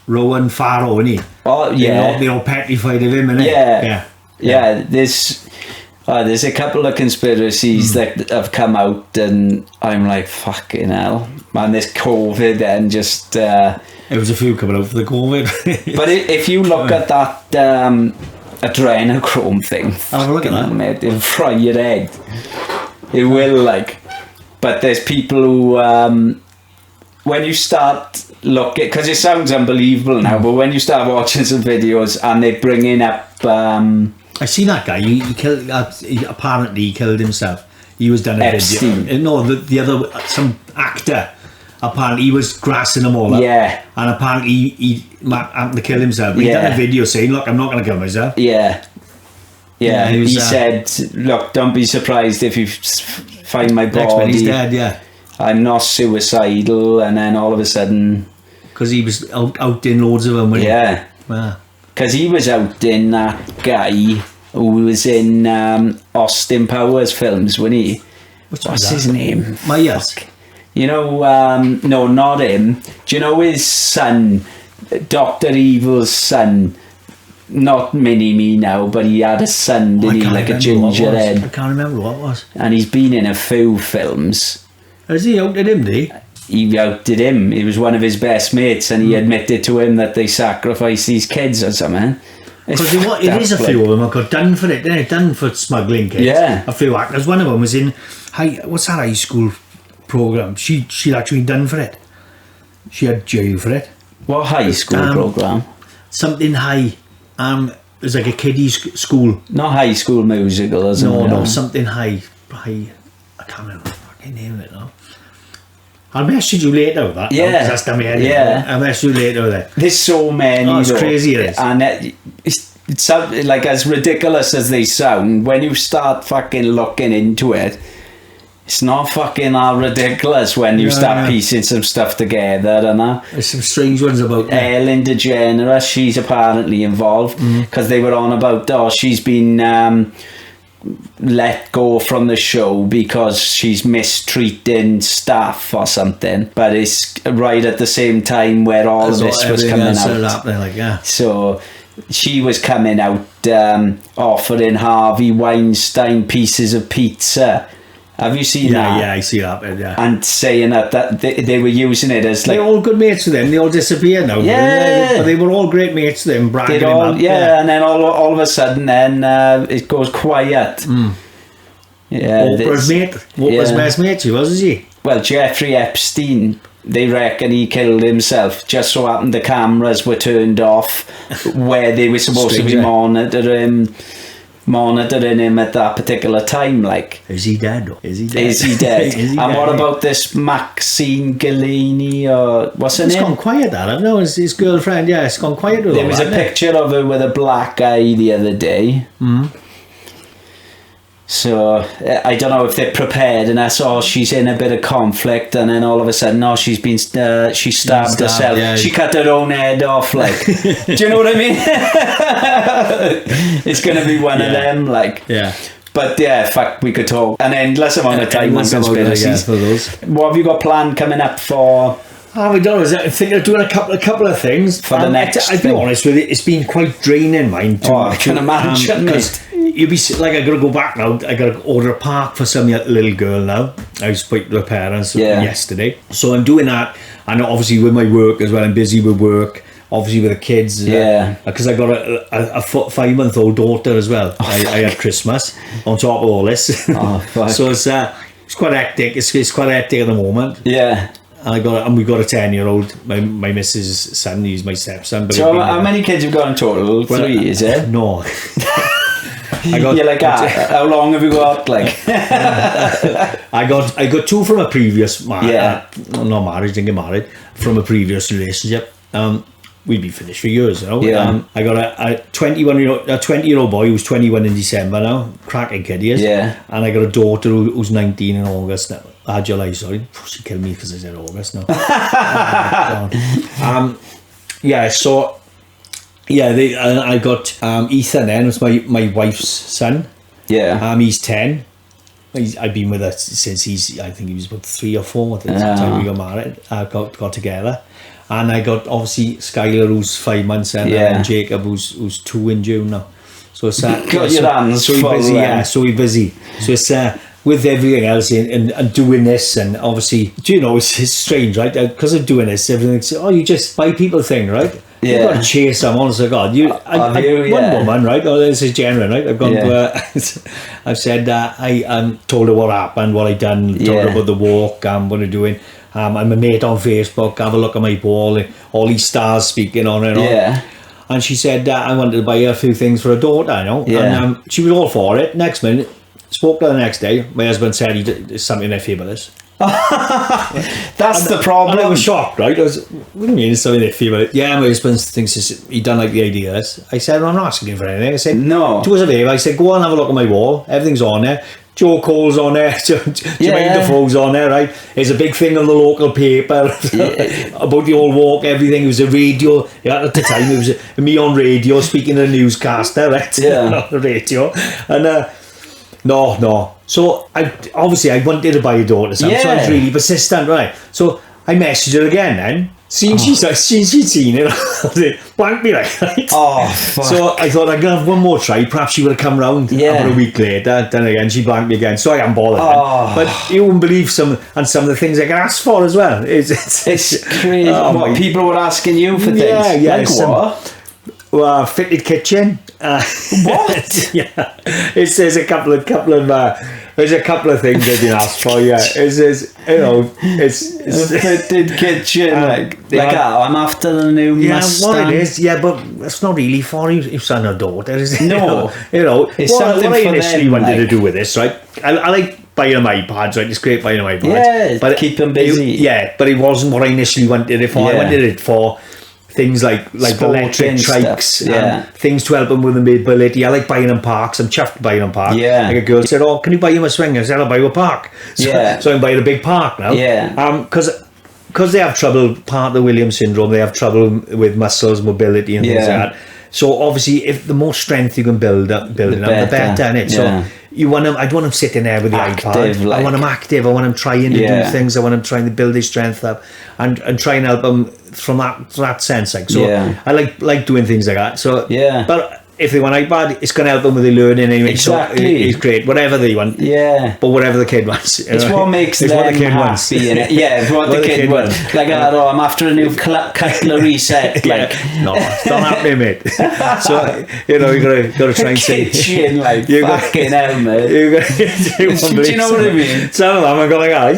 S2: Rowan Farrow, wasn't he?
S1: Oh, yeah.
S2: They all petrified of him, innit?
S1: Yeah. There's a couple of conspiracies that have come out, and I'm like, fucking hell, man. This COVID and just
S2: there was a few coming out for the COVID.
S1: But if you look at that adrenochrome thing,
S2: have a look at that,
S1: mate, it'll fry your head. It will, like. But there's people who when you start looking, because it sounds unbelievable now, but when you start watching some videos and they're bringing up
S2: I seen that guy. He killed. Apparently, he killed himself. He was done a
S1: Epstein.
S2: video. No, the other, some actor. Apparently, he was grassing them all up.
S1: Yeah.
S2: And apparently, he happened to kill himself. He done a video saying, "Look, I'm not going to kill myself."
S1: Yeah. Yeah.
S2: He
S1: said, "Look, don't be surprised if you find my body.
S2: Next minute he's dead. Yeah.
S1: I'm not suicidal." And then all of a sudden,
S2: because he was out in loads of them.
S1: Yeah. Because he was out in that guy who was in Austin Powers films, wasn't he? What's his name?
S2: Myers.
S1: You know, no, not him. Do you know his son, Dr. Evil's son? not mini-me now, but he had a son, didn't he? Like a ginger head.
S2: I can't remember what it was.
S1: And he's been in a few films.
S2: Has he outdid him, did he?
S1: He outdid him. He was one of his best mates, and he admitted to him that they sacrificed these kids or something.
S2: Because it is a few of them that got done for it, didn't it? Done for smuggling kids.
S1: Yeah.
S2: A few actors. One of them was in what's that high school programme? She'd actually done for it. She had jail for it.
S1: What high school programme?
S2: Something high. It was like a kiddies school.
S1: Not High School Musical, is it?
S2: No, something high. I can't remember the fucking name of it now. I'll message you later with that.
S1: Yeah.
S2: Because that's done me head.
S1: Yeah.
S2: I'll message you later with it.
S1: There's so many.
S2: Oh, it's crazy, it is.
S1: And it's like, as ridiculous as they sound, when you start fucking looking into it, it's not fucking all ridiculous when you start piecing some stuff together and that.
S2: There's some strange ones about that.
S1: Ellen DeGeneres, she's apparently involved because they were on about, she's been let go from the show because she's mistreating staff or something. But it's right at the same time where all of this was coming out. So she was coming out offering Harvey Weinstein pieces of pizza. Have you seen that?
S2: Yeah, I see that. Yeah.
S1: And saying that they were using it as like...
S2: They're all good mates with them. They all disappeared now.
S1: Yeah.
S2: But they were all great mates with them, bragging him up.
S1: Yeah, and then all of a sudden then it goes quiet. Yeah,
S2: Oprah's mate. Oprah's best mate, wasn't she?
S1: Well, Jeffrey Epstein, they reckon he killed himself. Just so happened the cameras were turned off where they were supposed to be monitoring him at that particular time. Like,
S2: is he dead?
S1: Is he dead? And what about this Maxine Galini, or what's her name?
S2: It's gone quiet, that. I know his girlfriend. Yeah, it's gone quiet.
S1: There was a picture of her with a black eye the other day. So I don't know if they're prepared, and that's all. She's in a bit of conflict, and then all of a sudden, she's been she stabbed herself. Yeah. She cut her own head off. Like, do you know what I mean? It's going to be one of them. Like,
S2: yeah.
S1: But yeah, fuck, we could talk an endless amount of time on conspiracies. What have you got planned coming up for?
S2: We don't know. I think they're doing a couple of things
S1: for the next.
S2: I'll be honest with you, it's been quite draining, mine.
S1: I can imagine.
S2: You'll be like, I gotta go back now. I gotta order a park for some little girl now. I spoke to her parents yesterday, so I'm doing that. And obviously with my work as well, I'm busy with work. Obviously with the kids, because I got a 5-month-old daughter as well. I had Christmas on top of all this, so it's quite hectic. It's quite hectic at the moment.
S1: Yeah.
S2: And we got a 10-year-old. My missus' son. He's my stepson. But
S1: so how many kids have you got in total? 3, is it?
S2: No.
S1: You're like, how long have you got? Like,
S2: I got 2 from a previous not marriage, didn't get married, from a previous relationship. We'd been finished for years, you know.
S1: Yeah.
S2: I got a 20-year-old boy who's 21 in December now, cracking kid he is.
S1: Yeah.
S2: And I got a daughter who's 19 in August now. July, sorry. She killed me because I said August now. I got Ethan then, was my wife's son.
S1: Yeah.
S2: He's 10. I've been with her since I think he was about 3 or 4 at the time we got married, got together. And I got obviously Skylar, who's 5 months, and Jacob, who's 2 in June now. So it's
S1: got your hands
S2: so
S1: full.
S2: Busy, so we're busy. So it's with everything else and doing this, and obviously, it's strange, right? Because of doing this, everything's you just buy people thing, right?
S1: Yeah.
S2: You've got to chase them, honest to God. One woman, right? This is genuine, right? I've gone to her, I've said I told her what happened, what I done, told her about the walk, what I'm doing. I'm a mate on Facebook, have a look at my wall, all these stars speaking on it.
S1: Yeah.
S2: And she said I wanted to buy her a few things for her daughter,
S1: Yeah.
S2: And she was all for it. Next minute, spoke to her the next day. My husband said there's something I feel about this.
S1: That's the problem.
S2: And I was shocked, right? What do you mean there's something I feel about it? Yeah, my husband thinks he don't like the idea of this. I said, well, I'm not asking you for anything. I said,
S1: no.
S2: Do us a favour. I said, go on, have a look at my wall. Everything's on there. Joe Cole's on there, Jermaine Defoe's on there, right? There's a big thing on the local paper about the old walk, everything. It was a radio, at the time it was me on radio speaking to a newscaster, right? On the radio. And no. So I wanted to buy a daughter something, so I was really persistent, right? So I messaged her again then, She'd seen it, blanked me like, right?
S1: Oh, fuck.
S2: So I thought I'd have one more try. Perhaps she would have come round about a week later. Then again, she blanked me again. So I am bothered. But you wouldn't believe some of the things I get asked for as well. It's
S1: crazy. What people were asking you for things?
S2: Yeah.
S1: Like what?
S2: Well, fitted kitchen.
S1: What?
S2: Yeah. There's a couple of things they've been asked for. Yeah. It's
S1: a fitted kitchen. I'm after the new Mustang.
S2: What it is. Yeah, but it's not really for your son or daughter, is it?
S1: No.
S2: It's what I initially wanted to do with this, right? I like buying them iPads, right? It's great buying them iPads.
S1: Yeah, but keep them busy.
S2: But it wasn't what I initially wanted it for. I wanted it for things like electric trikes, things to help them with the mobility. I like buying them parks. I'm chuffed buying them parks.
S1: Yeah.
S2: Like a girl said, "Oh, can you buy him a swing?" I said, "I'll buy you a park." So I'm buying a big park now.
S1: Yeah.
S2: Because they have trouble, part of the Williams syndrome, they have trouble with muscles, mobility, and things like that. So obviously, if the more strength you can build up, the better, innit? So you want them. I don't want them sitting there with the iPad. I want them active. I want them trying to do things. I want them trying to build their strength up and try and help them from that sense. Like so, I like doing things like that. So but if they want iPad, it's going to help them with their learning anyway.
S1: Exactly.
S2: So it's great. Whatever they want.
S1: Yeah.
S2: But whatever the kid wants.
S1: It's what makes them happy. Yeah, it's what the kid wants. Like, I'm after a new cutlery set. Like,
S2: no, it's not happening, mate. So, you got to try and say.
S1: Kitchen, like, fucking hell, mate.
S2: Do you know what I mean? Some of them are going,
S1: are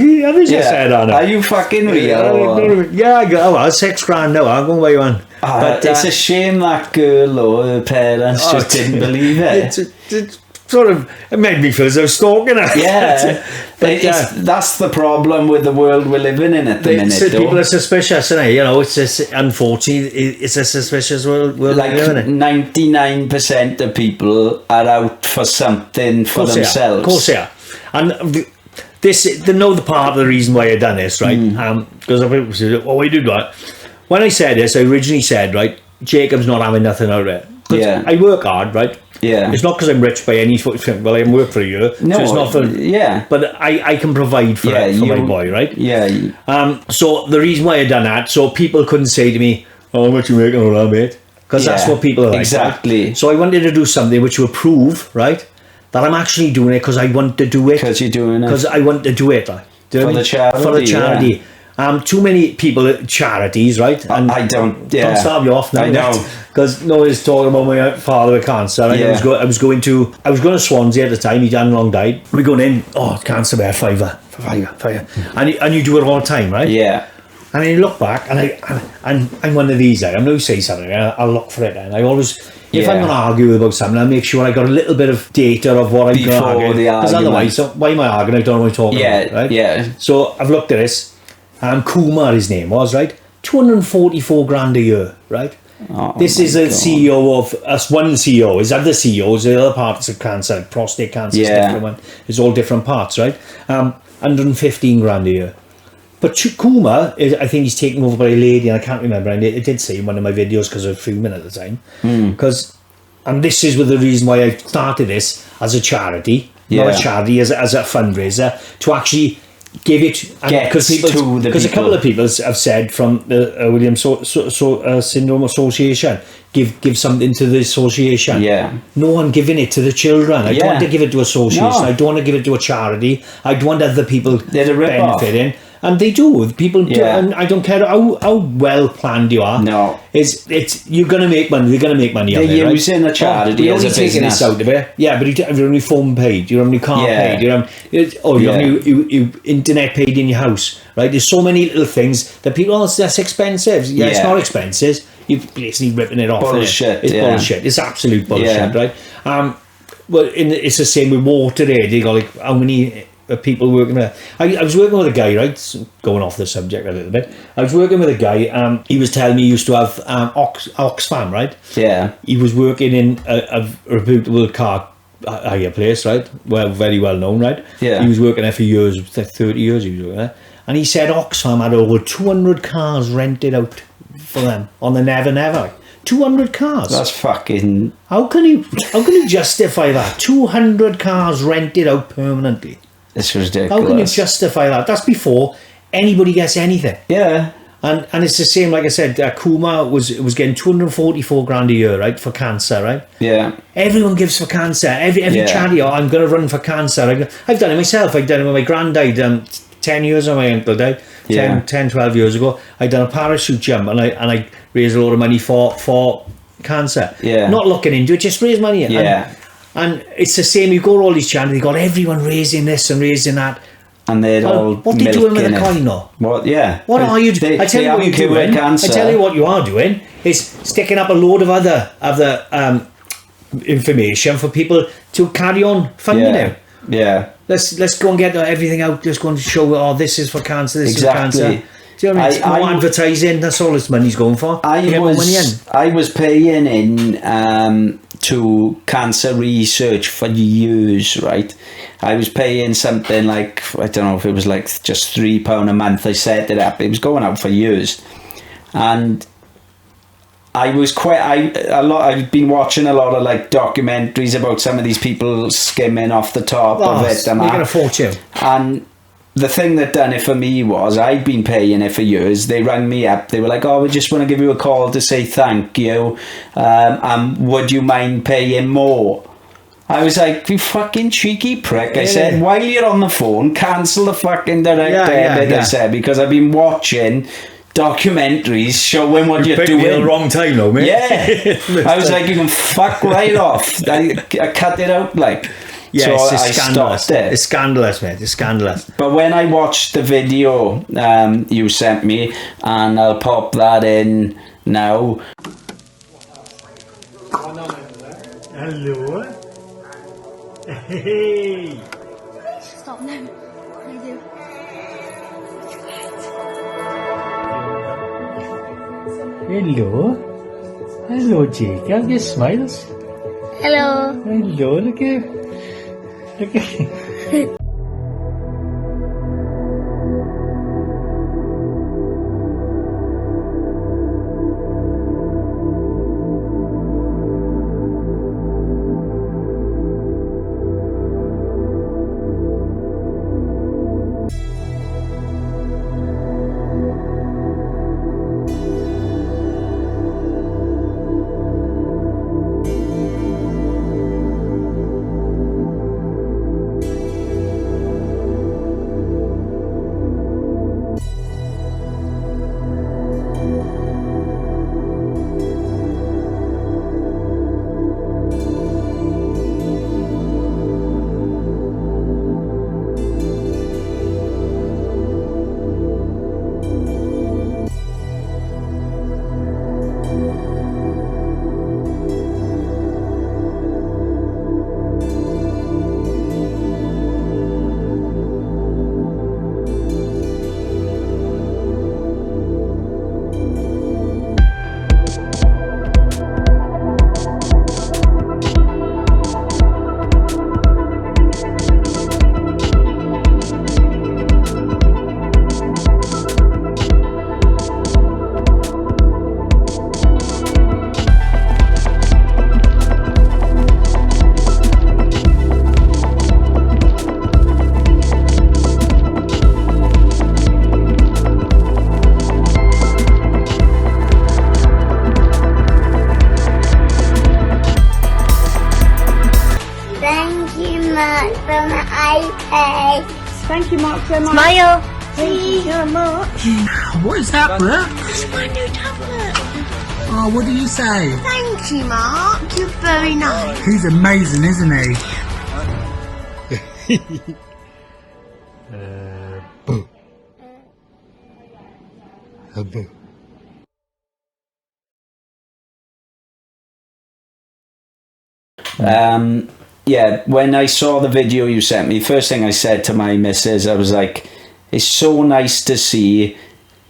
S1: you fucking real?
S2: Yeah, I got $6,000 now. I'm going to buy one.
S1: But it's a shame that girl or her parents just didn't believe it.
S2: It sort of made me feel as though stalking her.
S1: Yeah, that's the problem with the world we're living in at the minute.
S2: People are suspicious, isn't it? It's just, unfortunately, it's a suspicious world.
S1: Like 99% of people are out for something for themselves.
S2: Of course they are. And they know the part of the reason why I done this, right? Because people say, "Oh, why did that?" When I said this, I originally said, right, Jacob's not having nothing out of it. I work hard, right? Yeah. It's not because I'm rich by any foot. Well, I haven't worked for a year. No. So it's not for... Yeah. But I can provide for my boy, right? Yeah. So the reason why I done that, so people couldn't say to me, "Oh, how much you making on that, mate?" Because that's what people are like. Exactly. Right? So I wanted to do something which would prove, right, that I'm actually doing it because I want to do it.
S1: Because you're doing it.
S2: Because I want to do it, right?
S1: For the charity.
S2: Yeah. Too many people at charities, right? And don't start me off now. I know, because no one's talking about my father with cancer. Right? I was going to Swansea at the time. He had long died. We're going in. Oh, cancer there, fiver, and you do it all the time, right? Yeah. And I look back, and I'm one of these. I'm going to say something. I'll look for it, and I always. If I'm going to argue about something, I'll make sure I got a little bit of data of what I'm going to argue. Because otherwise, why am I arguing? I don't know what I'm talking about, right? Yeah. So I've looked at this. Kumar, his name was, right? 244 grand a year, right? This is a CEO of us. One CEO is other CEOs. The other parts of cancer, like prostate cancer, is different one. It's all different parts, right? 115 grand a year. But Kumar, I think he's taken over by a lady, and I can't remember. And it did say in one of my videos because I was filming at the time. And this is the reason why I started this as a charity, not a charity, as a fundraiser to actually. Give it because a couple of people have said from the Williams Syndrome Association, give something to the association. Yeah, no one giving it to the children. I don't want to give it to association. No. I don't want to give it to a charity. I don't want other people benefiting. And they do. People do, and I don't care how well planned you are. No, it's you're gonna make money. They're gonna make money. They're using a charity as a business out of it. Yeah, but you're only phone paid. You're only car paid. You have you internet paid in your house. Right? There's so many little things that people. That's expensive. Yeah, it's not expensive. You're basically ripping it off. Bullshit. It's bullshit. It's absolute bullshit. Right? Well, it's the same with water. They got like how many. People working there. I was working with a guy, right? Going off the subject a little bit. I was working with a guy. He was telling me he used to have Oxfam, right? Yeah. He was working in a reputable car hire place, right? Well, very well known, right? Yeah. He was working there for years, 30 years. He was working there, and he said Oxfam had over 200 cars rented out for them on the Never Never. 200 cars.
S1: That's fucking.
S2: How can you justify that? 200 cars rented out permanently.
S1: It's ridiculous.
S2: How can you justify that? That's before anybody gets anything.
S1: Yeah.
S2: And it's the same, like I said, Kuma was getting 244 grand a year, right, for cancer, right?
S1: Yeah.
S2: Everyone gives for cancer. Every charity, I'm going to run for cancer. I've done it myself. I've done it when my gran died. 10 years ago, my uncle died. 10, 12 years ago. I'd done a parachute jump, and I raised a lot of money for cancer.
S1: Yeah.
S2: Not looking into it, just raise money.
S1: Yeah.
S2: And it's the same. You go to all these charities, you got everyone raising this and raising that.
S1: And they're all
S2: what are you doing with the coin, though?
S1: What? Yeah.
S2: What are you doing? I tell you what you're doing. I tell you what you are doing is sticking up a load of other information for people to carry on funding now.
S1: Yeah.
S2: Let's go and get everything out. Let's go and show. This is for cancer. This is for cancer. Do you know what I mean? It's more advertising. That's all this money's going for.
S1: I was paying in to cancer research for years, right? I was paying something like, I don't know if it was like just £3 a month. I set it up. It was going out for years, and I've been watching a lot of like documentaries about some of these people skimming off the top of it and
S2: making a fortune.
S1: And the thing that done it for me was, I'd been paying it for years. They rang me up. They were like, we just want to give you a call to say thank you. Would you mind paying more? I was like, you fucking cheeky prick. I said, while you're on the phone, cancel the fucking direct debit. I said, because I've been watching documentaries showing what you're doing.
S2: At the wrong time, though, mate.
S1: Yeah. I was like, you can fuck right off. I cut it out, like.
S2: Yeah,
S1: so
S2: it's scandalous.
S1: Stopped it.
S2: It's scandalous, mate. It's scandalous.
S1: But when I watched the video you sent me, and I'll pop that in now.
S2: Hello. Hey.
S3: Stop now. What do you do?
S2: Hello. Hello, Jacob. Your smiles.
S3: Hello.
S2: Hello. Look at
S3: from iPad.
S4: Thank you, Mark, so much.
S3: Smile.
S4: Thank you so much.
S5: What is that, Brooke?
S3: It's my new tablet.
S5: Oh, what do you say?
S3: Thank you, Mark. You're very nice.
S5: He's amazing, isn't he? Boo. Boo.
S1: Yeah, when I saw the video you sent me, first thing I said to my missus, I was like, it's so nice to see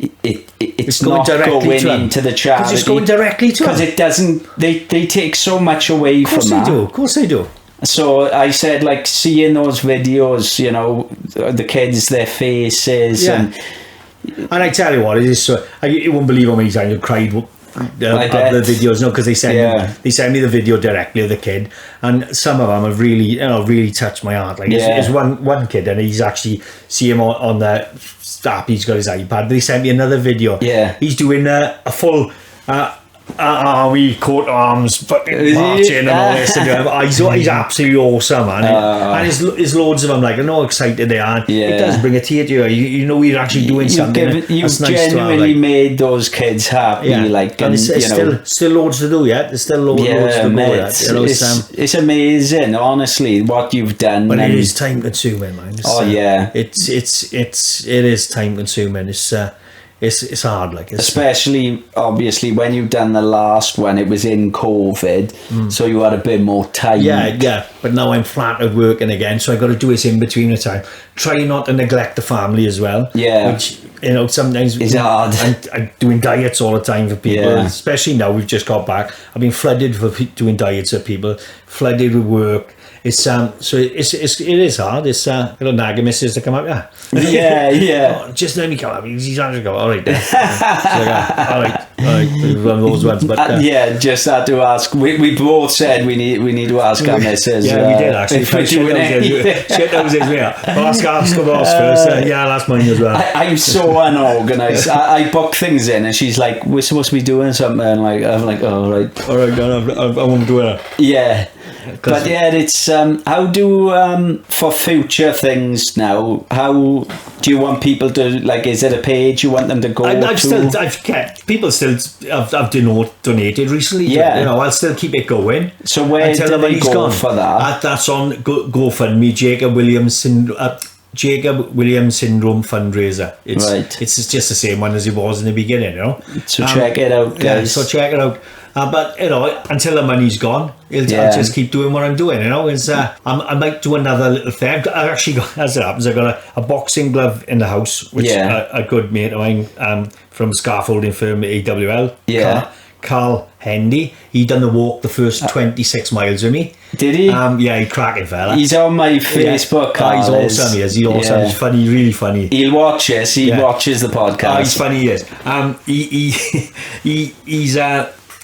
S1: it's not going into the charity.
S2: Because it's going directly to
S1: because it doesn't, they take so much away from that.
S2: Of course they do.
S1: So I said, like, seeing those videos, you know, the kids, their faces,
S2: and I tell you what, it is so, you won't believe how many times I cried
S1: bet.
S2: the videos, no, because they send me the video directly of the kid, and some of them have really touched my heart. Like there's one kid, and he's actually see him on the app. He's got his iPad. They sent me another video.
S1: Yeah,
S2: he's doing a full. Army coat arms fucking marching and all this and he's absolutely awesome, man. And there's loads of them, like, I know how excited they are. It does bring a tear to you. You know you're actually doing something.
S1: You've genuinely made those kids happy, like,
S2: and it's still loads to do yet. There's still loads to go yet. You know,
S1: it's amazing, honestly, what you've done.
S2: But it is time consuming, man. It is time consuming. It's hard, like,
S1: especially obviously when you've done the last one, it was in COVID, so you had a bit more time.
S2: But now I'm flat at working again, so I got to do this in between the time. Try not to neglect the family as well, which, you know, sometimes
S1: is hard.
S2: I'm doing diets all the time for people, especially now we've just got back. I've been flooded for doing diets for people, flooded with work. It's so it is hard. It's got a nag of misses to come up. Oh, just let me come up. He's actually go, all right then. All right, one of those ones. But
S1: just had to ask. We both said we need to ask our missus.
S2: We did actually. Shit, that was his way. Well, ask the boss first. That's mine as well.
S1: I'm so unorganised. I book things in, and she's like, "We're supposed to be doing something." And like, I'm like, "All right,
S2: I won't do it."
S1: Yeah. But it's how do for future things now, how do you want people to, like, is it a page you want them to go to?
S2: I've kept people still I've donated recently. You know, I'll still keep it going.
S1: So where do they go for that?
S2: That's on GoFundMe, Jacob Williams Syndrome Fundraiser. It's just the same one as it was in the beginning, you know.
S1: So check it out, guys.
S2: So check it out. But, you know, until the money's gone, I'll just keep doing what I'm doing, you know. I might do another little thing. I actually got, as it happens, I got a boxing glove in the house, which a good mate of mine from scaffolding firm AWL, Carl Hendy, he done the walk the first 26 miles with me.
S1: Did he?
S2: He's cracking fella.
S1: He's on my Facebook.
S2: He's awesome. He's awesome. He's funny, really funny.
S1: He'll watch us. He watches the podcast.
S2: He's funny. He is.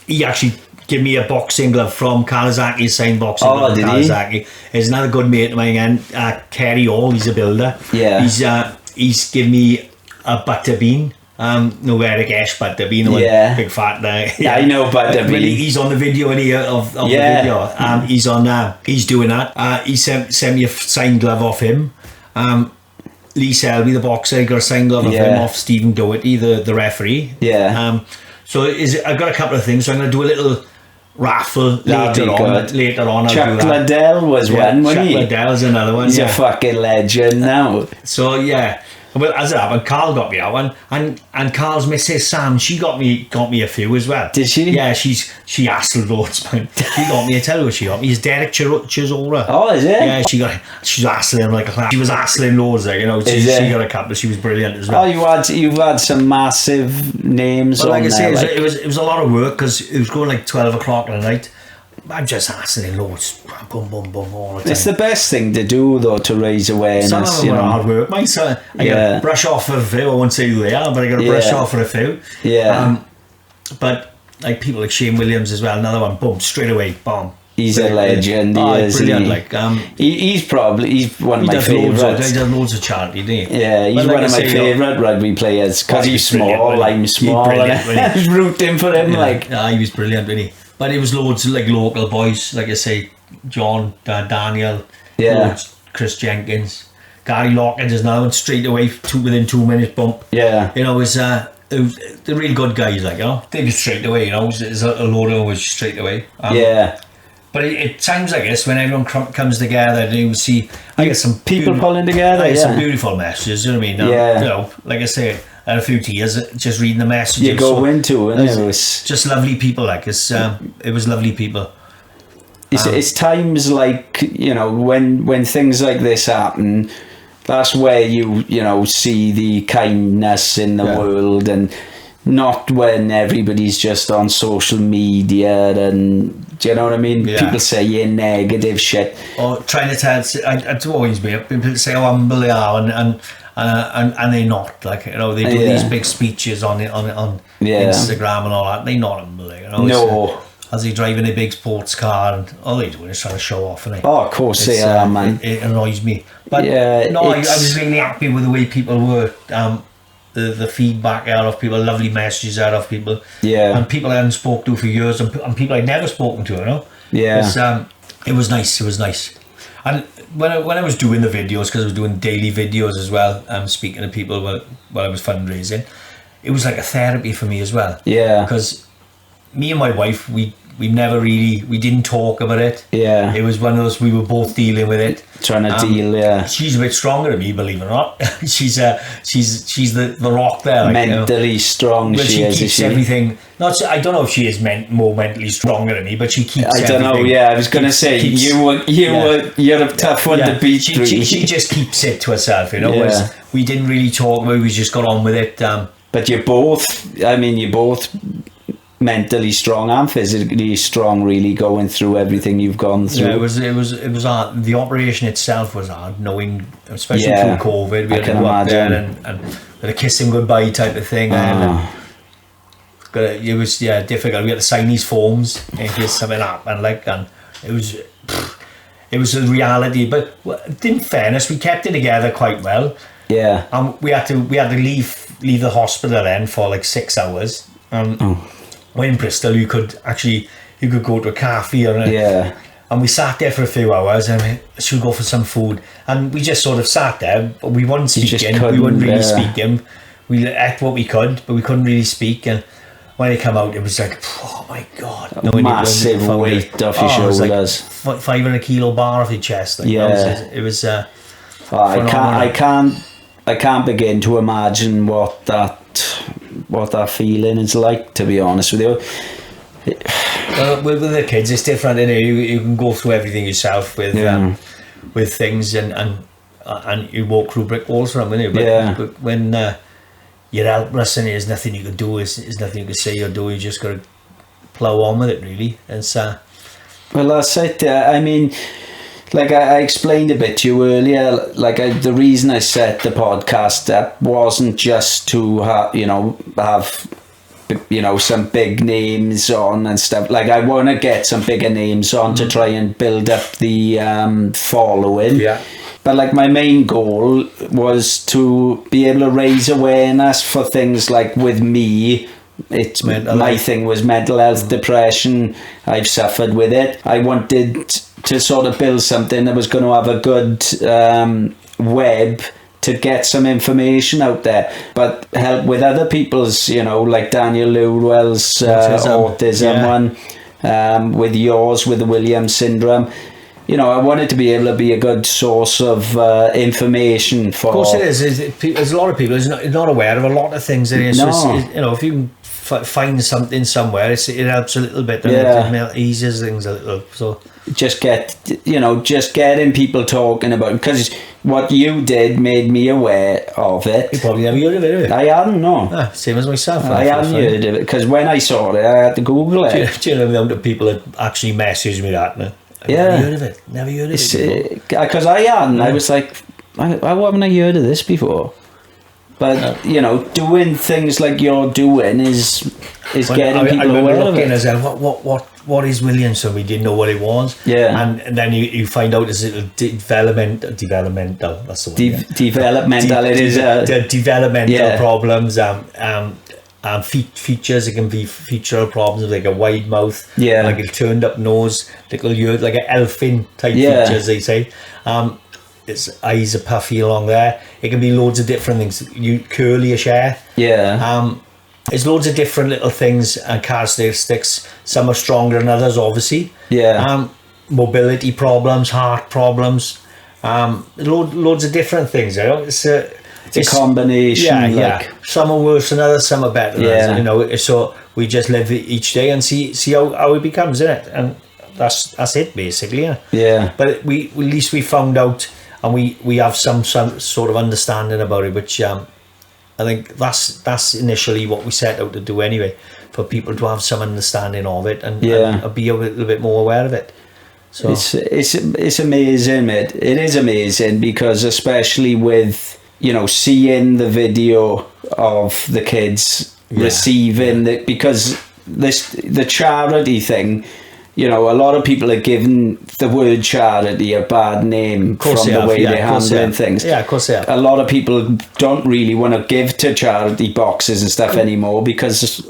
S2: He actually gave me a boxing glove from Kawasaki, signed boxing glove from Kawasaki. There's another good mate of mine, and Kerry Hall, he's a builder. He's given me a butterbean. No, Eric Ash butterbean, big fat there.
S1: I know butterbean.
S2: He's on the video of the video. He's on. He's doing that. He sent me a signed glove off him. Lee Selby, the boxer, he got a signed glove of him off Stephen Doherty, the referee. So I've got a couple of things. So I'm going to do a little raffle later on.
S1: Chuck Liddell was one, wasn't he?
S2: Chuck Liddell's another one.
S1: He's a fucking legend now.
S2: So well, as it happened, Carl got me that one, and Carl's missus Sam, she got me a few as well.
S1: Did she?
S2: Yeah, she hustled loads, man. She got me. I tell you what she got me. It's Derek Chisora.
S1: Oh, is it?
S2: Yeah, she's hustling like a class. She was hustling loads, like, you know. She got a couple. She was brilliant as well.
S1: Oh, you've had some massive names.
S2: Well,
S1: like
S2: I say,
S1: there,
S2: it was a lot of work because it was going like 12 o'clock in the night. I'm just hustling loads, boom, boom, boom, all the time.
S1: It's the best thing to do, though, to raise awareness.
S2: Some of them are hard work. I got to brush off for a few. I won't say who they are, but I got to brush off for a few. But like people like Shane Williams as well, another one, boom, straight away, boom.
S1: He's a legend.
S2: He's brilliant.
S1: He's one of my favourites.
S2: He does loads of charity, doesn't he?
S1: Yeah, he's one of my favourite rugby players because he's small. I'm small. I was rooting for him.
S2: He was brilliant, wasn't he? But it was loads of like local boys, like I say, John, Daniel, Chris Jenkins, Gary Lockett is now straight away within 2 minutes bump. Yeah, you know, they're really good guys, like, you know, they just straight away, you know, there's a load of them was straight away. But it sounds like this when everyone comes together and you see, I get some
S1: people pulling together.
S2: Some beautiful messages, you know what I mean? You know, like I say, I had a few tears just reading the messages.
S1: You go into it, and it was
S2: just lovely people. Like it was lovely people.
S1: It's times like, you know, when things like this happen, that's where you know see the kindness in the world, and not when everybody's just on social media and, do you know what I mean? People saying negative shit.
S2: Or trying to tell, I'd always be, people say how humble they are, and and they're not, like, you know, they do these big speeches on Instagram and all that. They're not humble, like, you know.
S1: No.
S2: As they drive in a big sports car, and all they're doing is trying to show off, and
S1: Oh, of course they are, man.
S2: It annoys me. But
S1: Yeah,
S2: no, I was really happy with the way people were. The feedback out of people, lovely messages out of people.
S1: Yeah.
S2: And people I hadn't spoken to for years, and people I'd never spoken to, you know.
S1: Yeah.
S2: It was nice. It was nice. And when I was doing the videos, because I was doing daily videos as well, speaking to people while I was fundraising, it was like a therapy for me as well.
S1: Yeah.
S2: Because me and my wife, we never really, we didn't talk about it.
S1: Yeah.
S2: It was one of those, we were both dealing with it.
S1: Trying to deal, yeah.
S2: She's a bit stronger than me, believe it or not. she's the rock there. Like,
S1: Mentally strong,
S2: but
S1: she is.
S2: keeps everything. I don't know if she is more mentally stronger than me, but she keeps.
S1: I don't know. Yeah, I was going to say you're a tough one to beat.
S2: She just keeps it to herself, you know.
S1: Yeah.
S2: Whereas we didn't really talk about it, we just got on with it.
S1: But you're both mentally strong and physically strong, really, going through everything you've gone through.
S2: Yeah, it was hard. The operation itself was hard, knowing, especially through COVID, we had to go up there and with a kiss him goodbye type of thing. It was difficult. We had to sign these forms in case something happened, like, and it was a reality. But in fairness, we kept it together quite well.
S1: Yeah.
S2: We had to leave the hospital then for like 6 hours. When in Bristol, you could go to a cafe and we sat there for a few hours and should go for some food, and we just sort of sat there, but we weren't speaking. We weren't really speaking. We ate what we could, but we couldn't really speak. And when they come out, it was like, oh my god,
S1: massive weight off your shoulders,
S2: like 500 kilo bar off your chest. Like, it was.
S1: I can't begin to imagine what that feeling is like, to be honest with you.
S2: With the kids, it's different, isn't it? You can go through everything yourself with things, and you walk through brick walls from them, but when you're helpless and there's nothing you can do, there's nothing you can say or do, you just got to plough on with it, really.
S1: Well, that's it. I mean, like I explained a bit to you earlier, like the reason I set the podcast up wasn't just to have some big names on and stuff. Like, I want to get some bigger names on to try and build up the following. Yeah. But like, my main goal was to be able to raise awareness for things like, with me, my thing was mental health, depression. I've suffered with it. I wanted to sort of build something that was going to have a good web to get some information out there, but help with other people's, like Daniel Lewell's autism one, with yours, with the Williams syndrome. I wanted to be able to be a good source of information for. Of
S2: course, it is. There's a lot of people who's not aware of a lot of things. That is, if you can find something somewhere, it helps a little bit. It eases things a little. So
S1: just getting people talking about it, because what you did made me aware of it.
S2: You probably never heard of it, have you?
S1: I hadn't, no.
S2: Same as myself.
S1: I hadn't heard of it, because when I saw it, I had to Google it.
S2: Do you know the amount of people that actually messaged me that? Never heard of it. Never heard of it.
S1: Because I hadn't. I was like, why haven't I heard of this before? But doing things like you're doing is getting people aware of it.
S2: As what is Williams? So we didn't know what it was.
S1: Yeah.
S2: And then you find out it's a developmental. That's the one.
S1: Developmental. It is
S2: developmental problems. Features. It can be feature problems, like a wide mouth, like a turned up nose, little ear, like an elfin type features, they say. Its eyes are puffy along there. It can be loads of different things. Curlyish hair. There's loads of different little things and characteristics. Some are stronger than others, obviously. Mobility problems, heart problems, loads of different things. It's a
S1: combination.
S2: Some are worse than others, some are better than others. So we just live each day and see how it becomes, isn't it? And that's it, basically. But at least we found out, and we have some sort of understanding about it, which I think that's initially what we set out to do anyway, for people to have some understanding of it and be a little bit more aware of it. So
S1: it's amazing, mate. It is amazing, because especially with seeing the video of the kids receiving it, because the charity thing, a lot of people are giving the word charity a bad name from the way they're handling things.
S2: Yeah, of course they are.
S1: A lot of people don't really want to give to charity boxes and stuff anymore because
S2: it's,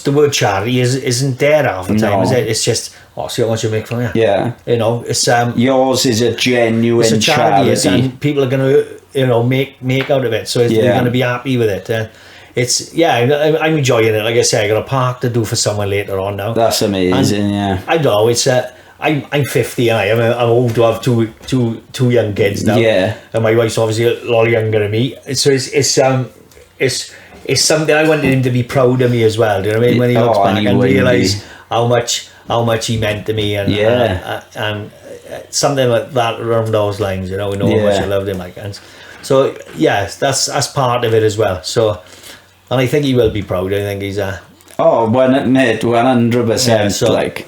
S2: the word charity isn't there half the time, is it? It's just, see how much you make from you.
S1: Yeah.
S2: It's
S1: yours is a genuine
S2: it's a charity.
S1: charity.
S2: And people are going to, make out of it. So they're going to be happy with it. I'm enjoying it. Like I say, I got a park to do for someone later on now.
S1: That's amazing.
S2: And I don't know. It's I'm 50 and I'm old to have two young kids now.
S1: Yeah. And
S2: my wife's obviously a lot younger than me. So it's something I wanted him to be proud of me as well. Do you know what I mean? When he looks back and realise how much he meant to me and something like that around those lines. We know how much I loved him like. And so that's part of it as well. So. And I think he will be proud. I think he's
S1: 100%.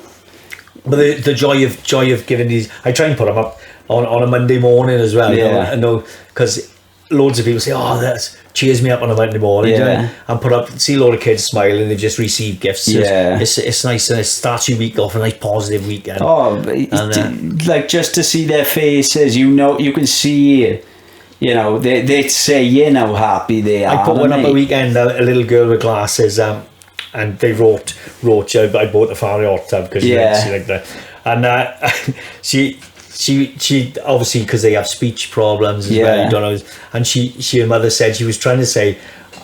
S2: But the joy of giving these, I try and put them up on a Monday morning as well. I know, because loads of people say, that cheers me up on a Monday morning. And see a lot of kids smiling. They've just received gifts. It's nice, and it starts your week off a nice positive weekend. Just
S1: to see their faces, you can see. They'd say, how happy they are.
S2: I put one up a weekend, a little girl with glasses, and they wrote, I bought the family hot tub because she liked that. And she obviously, because they have speech problems as well, you don't know. And her mother said she was trying to say,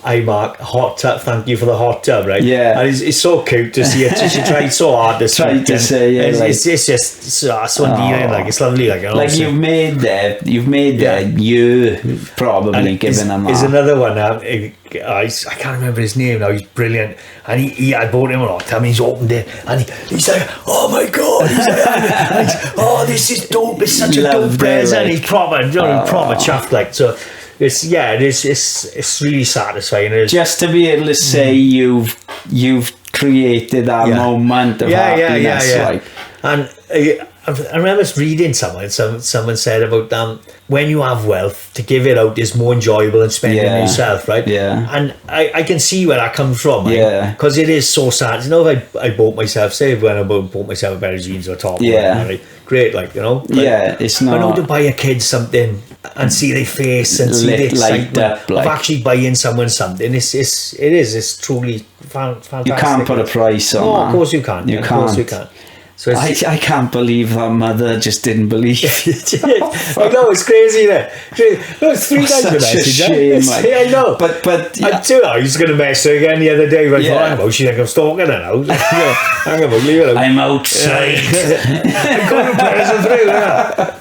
S2: "Hi Mark, hot tub, thank you for the hot tub," right?
S1: Yeah.
S2: And it's so cute to see it. She tried so hard to say, it's just so endearing, it's lovely,
S1: you've made that you probably giving them that.
S2: There's another one. I can't remember his name now. He's brilliant, and I bought him a hot tub. And he's opened it, and he's like, "Oh my god!" He's like, "This is dope. It's such a dope present." He's proper, proper chuffed, so. It's really satisfying.
S1: Just to be able to say you've created that moment of happiness. And
S2: I remember reading someone said about when you have wealth, to give it out is more enjoyable than spending it yourself, right?
S1: Yeah.
S2: And I can see where that comes from, because it is so sad. If I bought myself, when I bought myself a pair of jeans or top, great,
S1: it's not.
S2: I know, to buy a kid something and see their face and see the excitement of actually buying someone something. It's truly fantastic.
S1: You can't put a price on that.
S2: Of course you can't. Of course you can't. So
S1: I can't believe that mother just didn't believe.
S2: I know, it's crazy, isn't it? No, it's 3 times the message. I know. But I was going to mess her again the other day. Right? Hang about, she think I'm stalking her now. Hang about, leave her.
S1: I'm outside.
S2: I'm going to present through.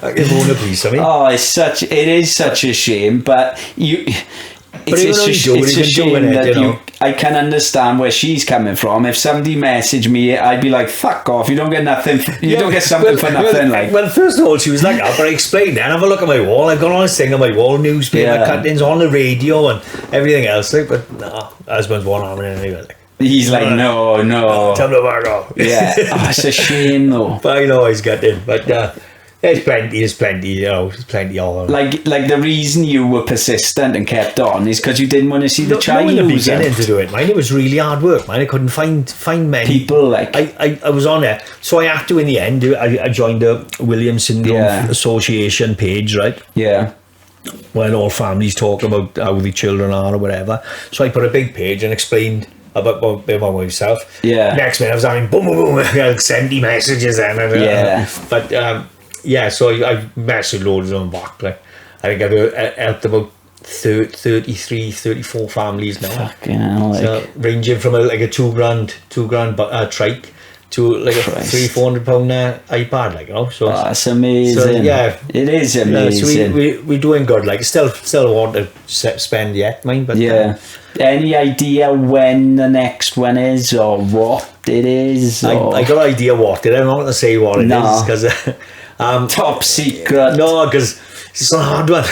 S2: I can own a piece of me.
S1: It is such a shame, but it's a shame that I can understand where she's coming from. If somebody messaged me, I'd be like, "Fuck off! You don't get nothing. You don't get something for nothing."
S2: Well, first of all, she was like that, but I explained it. Have a look at my wall. I've got all this thing on my wall, newspaper cuttings on the radio and everything else. But no, husband's one arm in anyway.
S1: He's like, no.
S2: Tell him to back off.
S1: Yeah, it's a shame though.
S2: But I know he's got in. But there's plenty, there's plenty of them.
S1: Like the reason you were persistent and kept on is because you didn't want to see the child lose out.
S2: To do it, mine. It was really hard work, man. I couldn't find many
S1: people.
S2: I was on there, so I had to. In the end, I joined the Williams Syndrome Association page, right?
S1: Yeah.
S2: When all families talk about how the children are or whatever. So I put a big page and explained about myself.
S1: Yeah.
S2: Next minute I was having boom, like 70 messages and so I messaged loads of them back. I think I've helped about 33, 34 families now.
S1: Fucking hell,
S2: so ranging from a $2,000 trike to like a £300-400 iPad, So
S1: that's amazing. So, it is amazing.
S2: So we're doing good. Still want to spend yet, mine. But
S1: any idea when the next one is or what it is?
S2: I got an idea what it is. I'm not going to say what it is because.
S1: Top secret.
S2: No, because it's a hard one.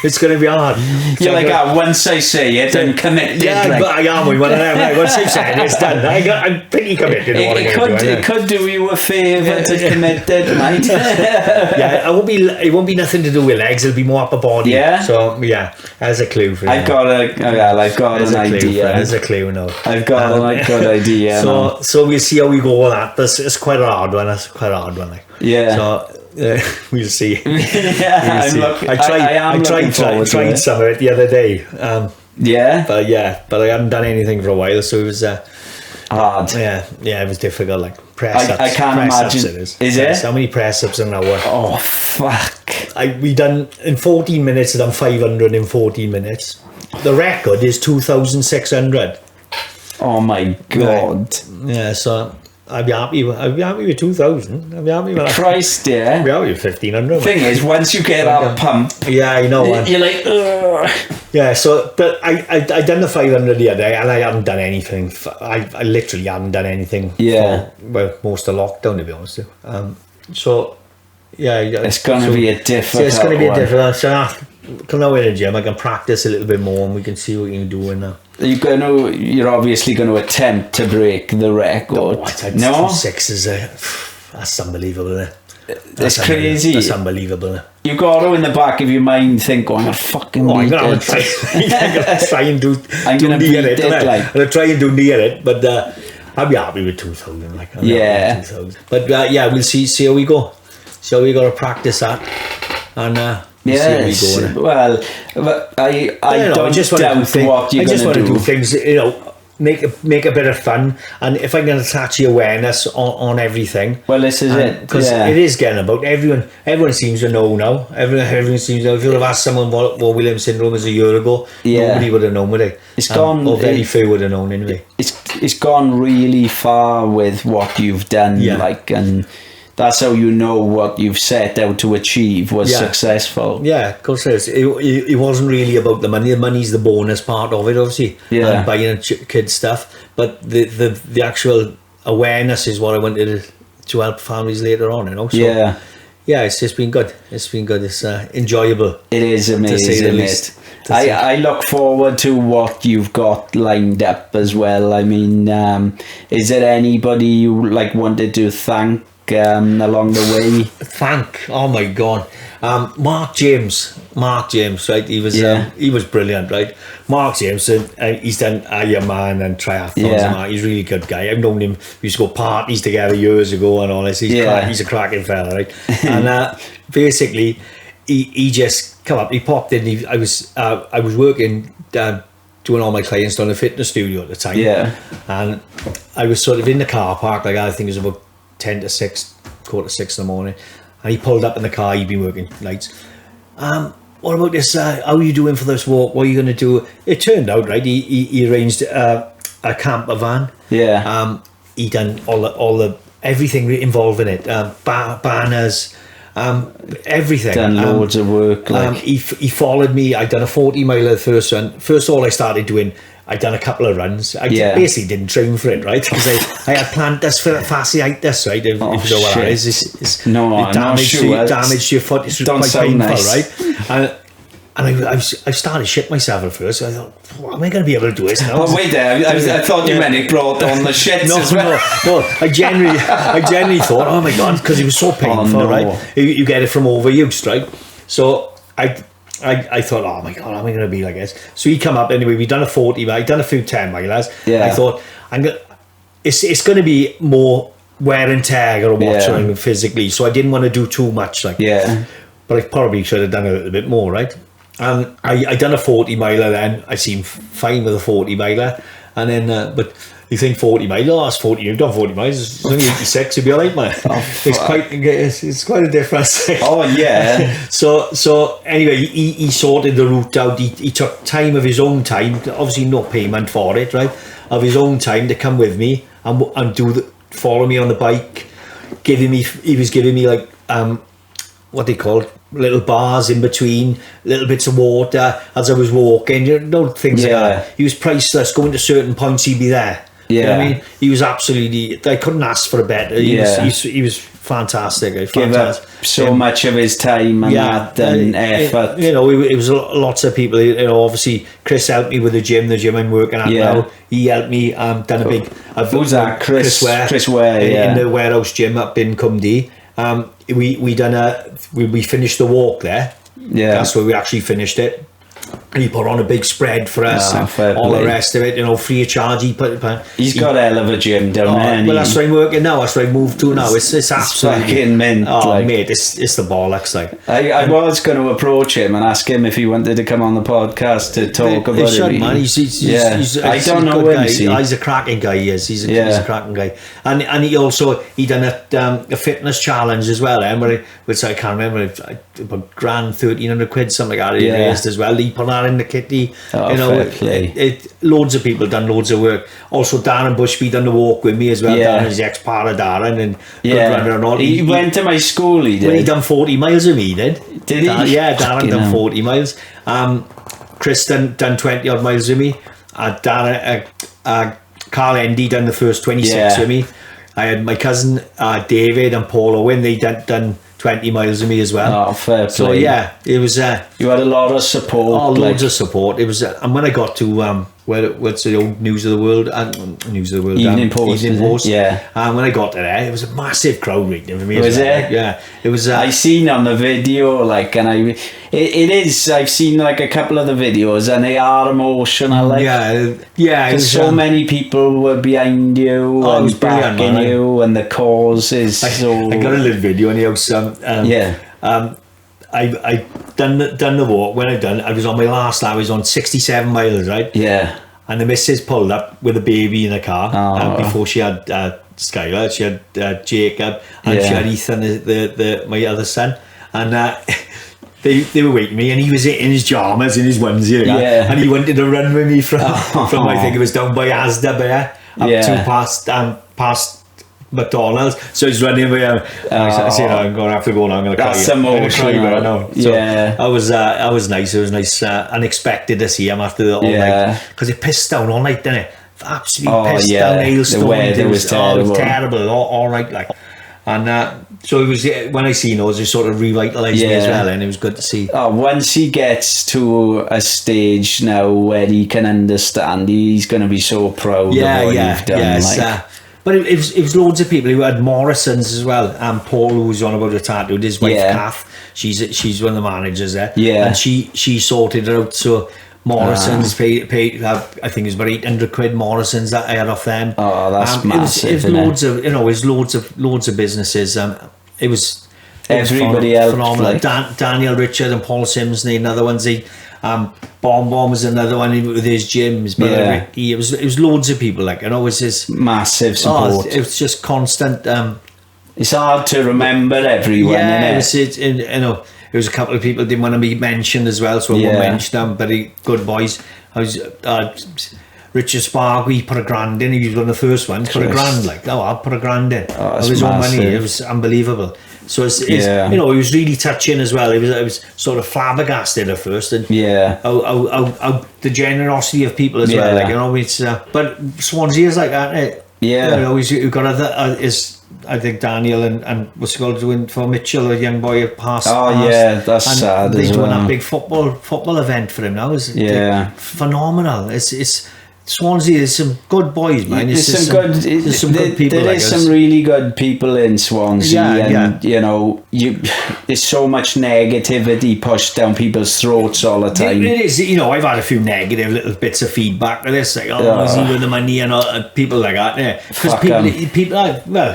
S2: It's going to be hard.
S1: You're like, once I say it, I'm committed.
S2: Yeah,
S1: like,
S2: but I am with one of them. Like, once I say it, it's done. I'm pretty committed to what I'm going to do.
S1: It could do you a favour to commit it, mate.
S2: Yeah, it won't be nothing to do with legs. It'll be more upper body.
S1: Yeah.
S2: So yeah, there's a clue for you.
S1: I've got an idea.
S2: There's a clue now.
S1: I've got a good idea.
S2: So we'll see how we go with that. It's quite a hard one. That's quite a hard one. Like.
S1: Yeah.
S2: So we'll see.
S1: Yeah,
S2: we'll see.
S1: I tried
S2: some of it the other day.
S1: Yeah.
S2: But I hadn't done anything for a while, so it was
S1: hard.
S2: Yeah, it was difficult. Like press ups.
S1: I can't imagine.
S2: Is it? How many press ups an hour?
S1: Oh fuck!
S2: We done in 14 minutes. I done 500 in 14 minutes. The record is 2,600.
S1: Oh my god!
S2: Yeah, so I'd be happy with 2,000. I'd be happy with that.
S1: Christ, yeah.
S2: I'd be happy with 1,500.
S1: Thing is, once you get that pump,
S2: yeah, I know.
S1: You're like, ugh.
S2: Yeah. So, but I done the 500 the other day, and I haven't done anything. I literally haven't done anything.
S1: Yeah.
S2: For, most of lockdown, to be honest. So, yeah.
S1: It's going to be a difficult.
S2: It's going to be a difficult. So, come down in the gym. I can practice a little bit more, and we can see what we can do in there.
S1: You're obviously going to attempt to break the record.
S2: No, 2.6 is that's unbelievable.
S1: It's crazy.
S2: That's unbelievable.
S1: You got to in the back of your mind think, I'm gonna fucking beat it.
S2: I'm gonna try and do.
S1: I'm gonna beat it.
S2: I'm gonna try and do near it, but I'll be happy with 2,000. Like,
S1: yeah.
S2: 2,000. But yeah, we'll see how we go. So we got to practice that, and.
S1: Yes, well, I don't
S2: just
S1: doubt what you're going to do. I just want to do
S2: things, make a bit of fun, and if I can attach the awareness on everything.
S1: Well, this is it,
S2: because it is getting about everyone seems to know now. Everyone seems to know. If you would have asked someone what Williams syndrome is a year ago, nobody would have known, would they?
S1: It's gone,
S2: or very few would have known anyway.
S1: It's gone really far with what you've done, and. That's how you know what you've set out to achieve was successful.
S2: Yeah, of course it is. It wasn't really about the money. The money's the bonus part of it, obviously.
S1: Yeah.
S2: And buying kids stuff. But the actual awareness is what I wanted to help families later on, So, yeah, it's just been good. It's been good. It's enjoyable.
S1: It is amazing,
S2: to say the least.
S1: I look forward to what you've got lined up as well. I mean, is there anybody you wanted to thank along the way?
S2: Oh my god, Mark James, right? He was brilliant, right? Mark James, he's done Ironman and triathlons. He's a really good guy. I've known him. We used to go parties together years ago and all this. He's a cracking fella, right? And basically he just come up, he popped in. I was working doing all my clients down in the fitness studio at the time, and I was sort of in the car park, I think it was about 10 to 6, quarter to 6 in the morning, and he pulled up in the car. He'd been working nights. What about this? How are you doing for this walk? What are you going to do? It turned out, right, he arranged a camper van.
S1: Yeah.
S2: He done all the everything involved in it. Banners, everything.
S1: Done loads of work.
S2: He followed me. I'd done a 40 miler first run. First of all, I started doing. I'd done a couple of runs. I basically didn't train for it, right? Because I had planned this for fasciitis, right? If you know what that is. It's damage to your foot. It's quite painful, right? And I started shit myself at first. So I thought, what am I going to be able to do this now?
S1: Well, wait there. I thought you meant it brought on the shits as well.
S2: No. I genuinely thought, oh my god, because it was so painful, right? You get it from overuse, right? So I thought, oh my god, how am I going to be like this? So he come up anyway. We done a 40 mile, done a few 10 milers.
S1: Yeah.
S2: I thought it's going to be more wear and tear or watching physically. So I didn't want to do too much, but I probably should have done a little bit more, right? And I done a 40 miler then. I seemed fine with a 40 miler, and then but you think 40 miles? Oh, that's 40. You've done 40 miles. It's only 86. You'll be alright, man. It's quite a difference.
S1: Oh yeah.
S2: So anyway, he sorted the route out. He took time of his own time. Obviously, no payment for it, right? Of his own time to come with me and follow me on the bike. He was giving me what they call little bars in between, little bits of water as I was walking. Things like that. He was priceless. Going to certain points, he'd be there.
S1: Yeah,
S2: you know what I mean, he was absolutely. I couldn't ask for a better. He was fantastic.
S1: Give up so much of his time and that and effort.
S2: It was lots of people. Obviously Chris helped me with the gym I'm working at now. He helped me. Done a big.
S1: Who's that? Chris Ware.
S2: In the warehouse gym up in Cumdee. We finished the walk there. Yeah, that's where we actually finished it. And he put on a big spread for us, and all the rest of it, free of charge. He's
S1: got a hell of a gym down there.
S2: Well, that's where I'm working now. That's where I moved to now. It's absolutely
S1: fucking mint.
S2: Oh, mate, it's the bollocks.
S1: I was going to approach him and ask him if he wanted to come on the podcast to talk about it.
S2: Man. He's
S1: I don't know him.
S2: He's a cracking guy. He is. He's a cracking guy. And he done a fitness challenge as well. Which I can't remember. About £1,300, something like that. He raised as well. He put that in the kitty. Loads of people done loads of work. Also Darren Bushby done the walk with me as well. Darren's the ex-par of Darren and good runner and all.
S1: He went to my school. He did.
S2: Well, he done 40 miles with me. He did he? Darren done 40 miles. Chris done 20 odd miles with me. Carl Endy done the first 26 with me. I had my cousin David and Paul Owen. They done 20 miles with me as well.
S1: Oh, fair play.
S2: So it was.
S1: You had a lot of support.
S2: Oh, loads of support. It was, and when I got to what's the old News of the World?
S1: Evening Post. Yeah.
S2: And when I got to there, it was a massive crowd waiting for me.
S1: Was it?
S2: Yeah. It was.
S1: I seen on the video, and it is. I've seen a couple of the videos, and they are emotional. Yeah. Because so many people were behind you and backing you, and the cause is so.
S2: I got a little video on the house. I done the walk. When I was on my last lap. I was on 67 miles, right?
S1: Yeah.
S2: And the missus pulled up with a baby in the car before she had Skylar. She had Jacob and she had Ethan, my other son, and they were waiting me, and he was in his pyjamas in his onesie, and he wanted to run with me from I think it was down by Asda there up to past McDonald's. So he's running with him. I said, I'm going to have to go now. I'm going to cry.
S1: That's emotional.
S2: So that was nice. It was nice. Unexpected to see him after the all night, because it pissed down all night, didn't it? Absolutely pissed down. Hailstorm.
S1: The weather was terrible.
S2: It was terrible all night. And so it was, when I seen those, it sort of revitalised me as well, and it was good to see.
S1: Once he gets to a stage now where he can understand, he's going to be so proud of what you've done.
S2: But it was loads of people who had Morrison's as well. Paul, who was on about the tattoo, his wife Kath, she's one of the managers there. Yeah. And she sorted it out. So Morrison's paid I think it was about £800 Morrison's that I had off them.
S1: Oh, that's massive.
S2: It was loads of businesses. It was
S1: everybody else
S2: phenomenal. Daniel Richard and Paul Sims, the other ones. Bomb was another one with his gym, his brother Ricky. It was loads of people. It was just
S1: massive support.
S2: It was just constant.
S1: It's hard to remember everyone.
S2: It was a couple of people didn't want to be mentioned as well, so I won't mention them. But good boys. I was Richard Spargo. He put $1,000 in. He was one of the first ones. Put $1,000. I'll put $1,000 in. Of his own money. It was unbelievable. So it was really touching as well. I was sort of flabbergasted at first, and how the generosity of people as well. It's but Swansea is like that. We've got I think Daniel and what's it called doing for Mitchell, a young boy passed.
S1: That's sad.
S2: They're doing that big football event for him now. Phenomenal. It's Swansea. There's some good boys, man.
S1: There's some good people. There is some really good people in Swansea, and there's so much negativity pushed down people's throats all the time.
S2: It is. I've had a few negative little bits of feedback to this, is he with the money and all, people like that. Because people,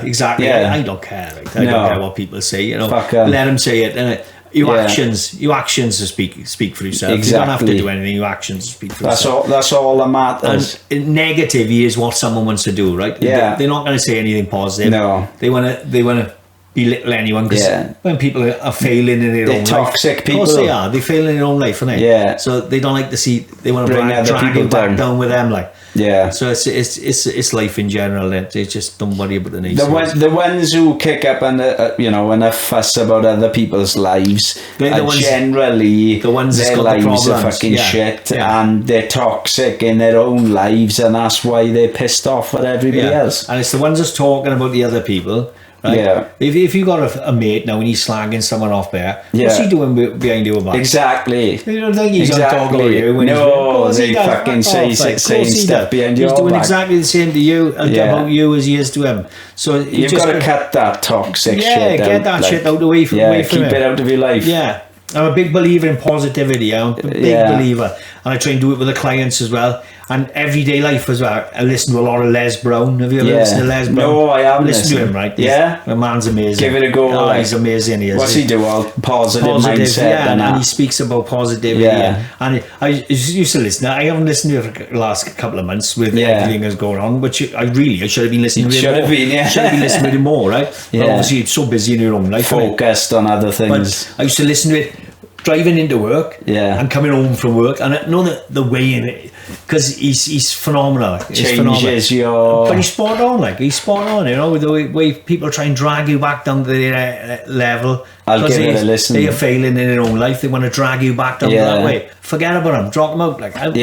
S2: exactly. I don't care. I don't care what people say. Let them say it. And Your actions speak for yourself. Exactly. You don't have to do anything. Your actions speak for yourself.
S1: That's all that matters.
S2: And negative is what someone wants to do, right?
S1: Yeah.
S2: They're not going to say anything positive. No. They want to belittle anyone, because when people are failing in their own life,
S1: toxic people.
S2: Of course they are. They fail in their own life, aren't they? Yeah. So they don't like to see. They want to drag it back down with them, like. Yeah. So it's life in general. They just don't worry about the needs.
S1: The ones who kick up and and fuss about other people's lives are generally
S2: the ones
S1: their lives are fucking shit, and they're toxic in their own lives, and that's why they're pissed off at everybody else.
S2: And it's the ones that's talking about the other people Right?
S1: Yeah.
S2: If you got a mate now and he's slagging someone off there,
S1: Yeah.
S2: what's he doing behind your back?
S1: Exactly.
S2: You don't think he's on top of you when
S1: No,
S2: he's
S1: they fucking say saying stuff behind your
S2: He's doing
S1: back.
S2: exactly the same to you about you as he is to him. So
S1: You've got to cut that toxic shit out.
S2: get that shit out away from
S1: keep
S2: him.
S1: it out of your life.
S2: Yeah. I'm a big believer in positivity. I'm a big believer. And I try and do it with the clients as well. And everyday life as well. I listen to a lot of Les Brown. Have you ever listened to Les Brown?
S1: No, I haven't
S2: listened to him, right?
S1: The
S2: man's amazing.
S1: Give it a go.
S2: Oh, he's amazing. He is.
S1: What's he do? All positive mindset.
S2: Yeah,
S1: and
S2: and he speaks about positivity.
S1: Yeah.
S2: And I used to listen. I haven't listened to it for the last couple of months with everything that's going on, which I should have been listening to it more. Should have been listening to it more, right?
S1: Yeah.
S2: But obviously, it's so busy in your own life.
S1: Focused on other things.
S2: But I used to listen to it driving into work and coming home from work, and I know that the way in it, because he's phenomenal.
S1: Changes your...
S2: But he's spot on, he's spot on, you know, with the way people try and drag you back down to their level.
S1: I'll give it a listen.
S2: They are failing in their own life, they want to drag you back down to that way. Forget about them, drop them out.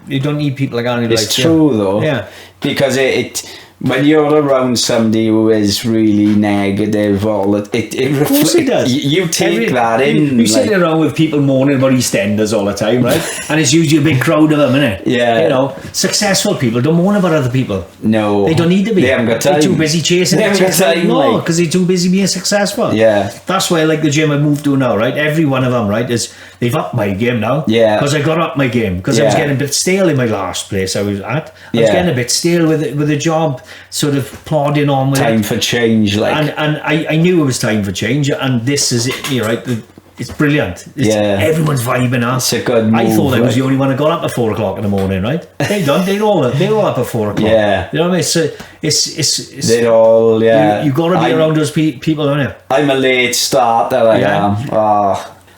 S2: You don't need people like that in your life.
S1: It's true though.
S2: Yeah.
S1: Because it when you're around somebody who is really negative, it
S2: Of course it does.
S1: You take that in.
S2: You sit around with people moaning about EastEnders all the time, right? And it's usually a big crowd of them, isn't it?
S1: Yeah.
S2: You know, successful people don't moan about other people.
S1: No.
S2: They don't need to be.
S1: They haven't got time.
S2: They're too busy chasing
S1: They haven't got time,
S2: No, because they're too busy being successful.
S1: Yeah.
S2: That's why I like the gym I moved to now, right? Every one of them, right, they've upped my game now.
S1: Yeah.
S2: Because I got up my game. Because I was getting a bit stale in my last place I was at. I was getting a bit stale with the job, sort of plodding on with
S1: time
S2: it.
S1: for change,
S2: And I knew it was time for change, and this is it, you know, right? It's brilliant. Everyone's vibing up.
S1: It's a good move.
S2: I thought I was the only one that got up at 4 o'clock in the morning, right? They're all up at 4 o'clock.
S1: Yeah.
S2: You know what I mean? So it's
S1: they're all,
S2: you got to be around those people, don't you?
S1: I'm a late starter, I am.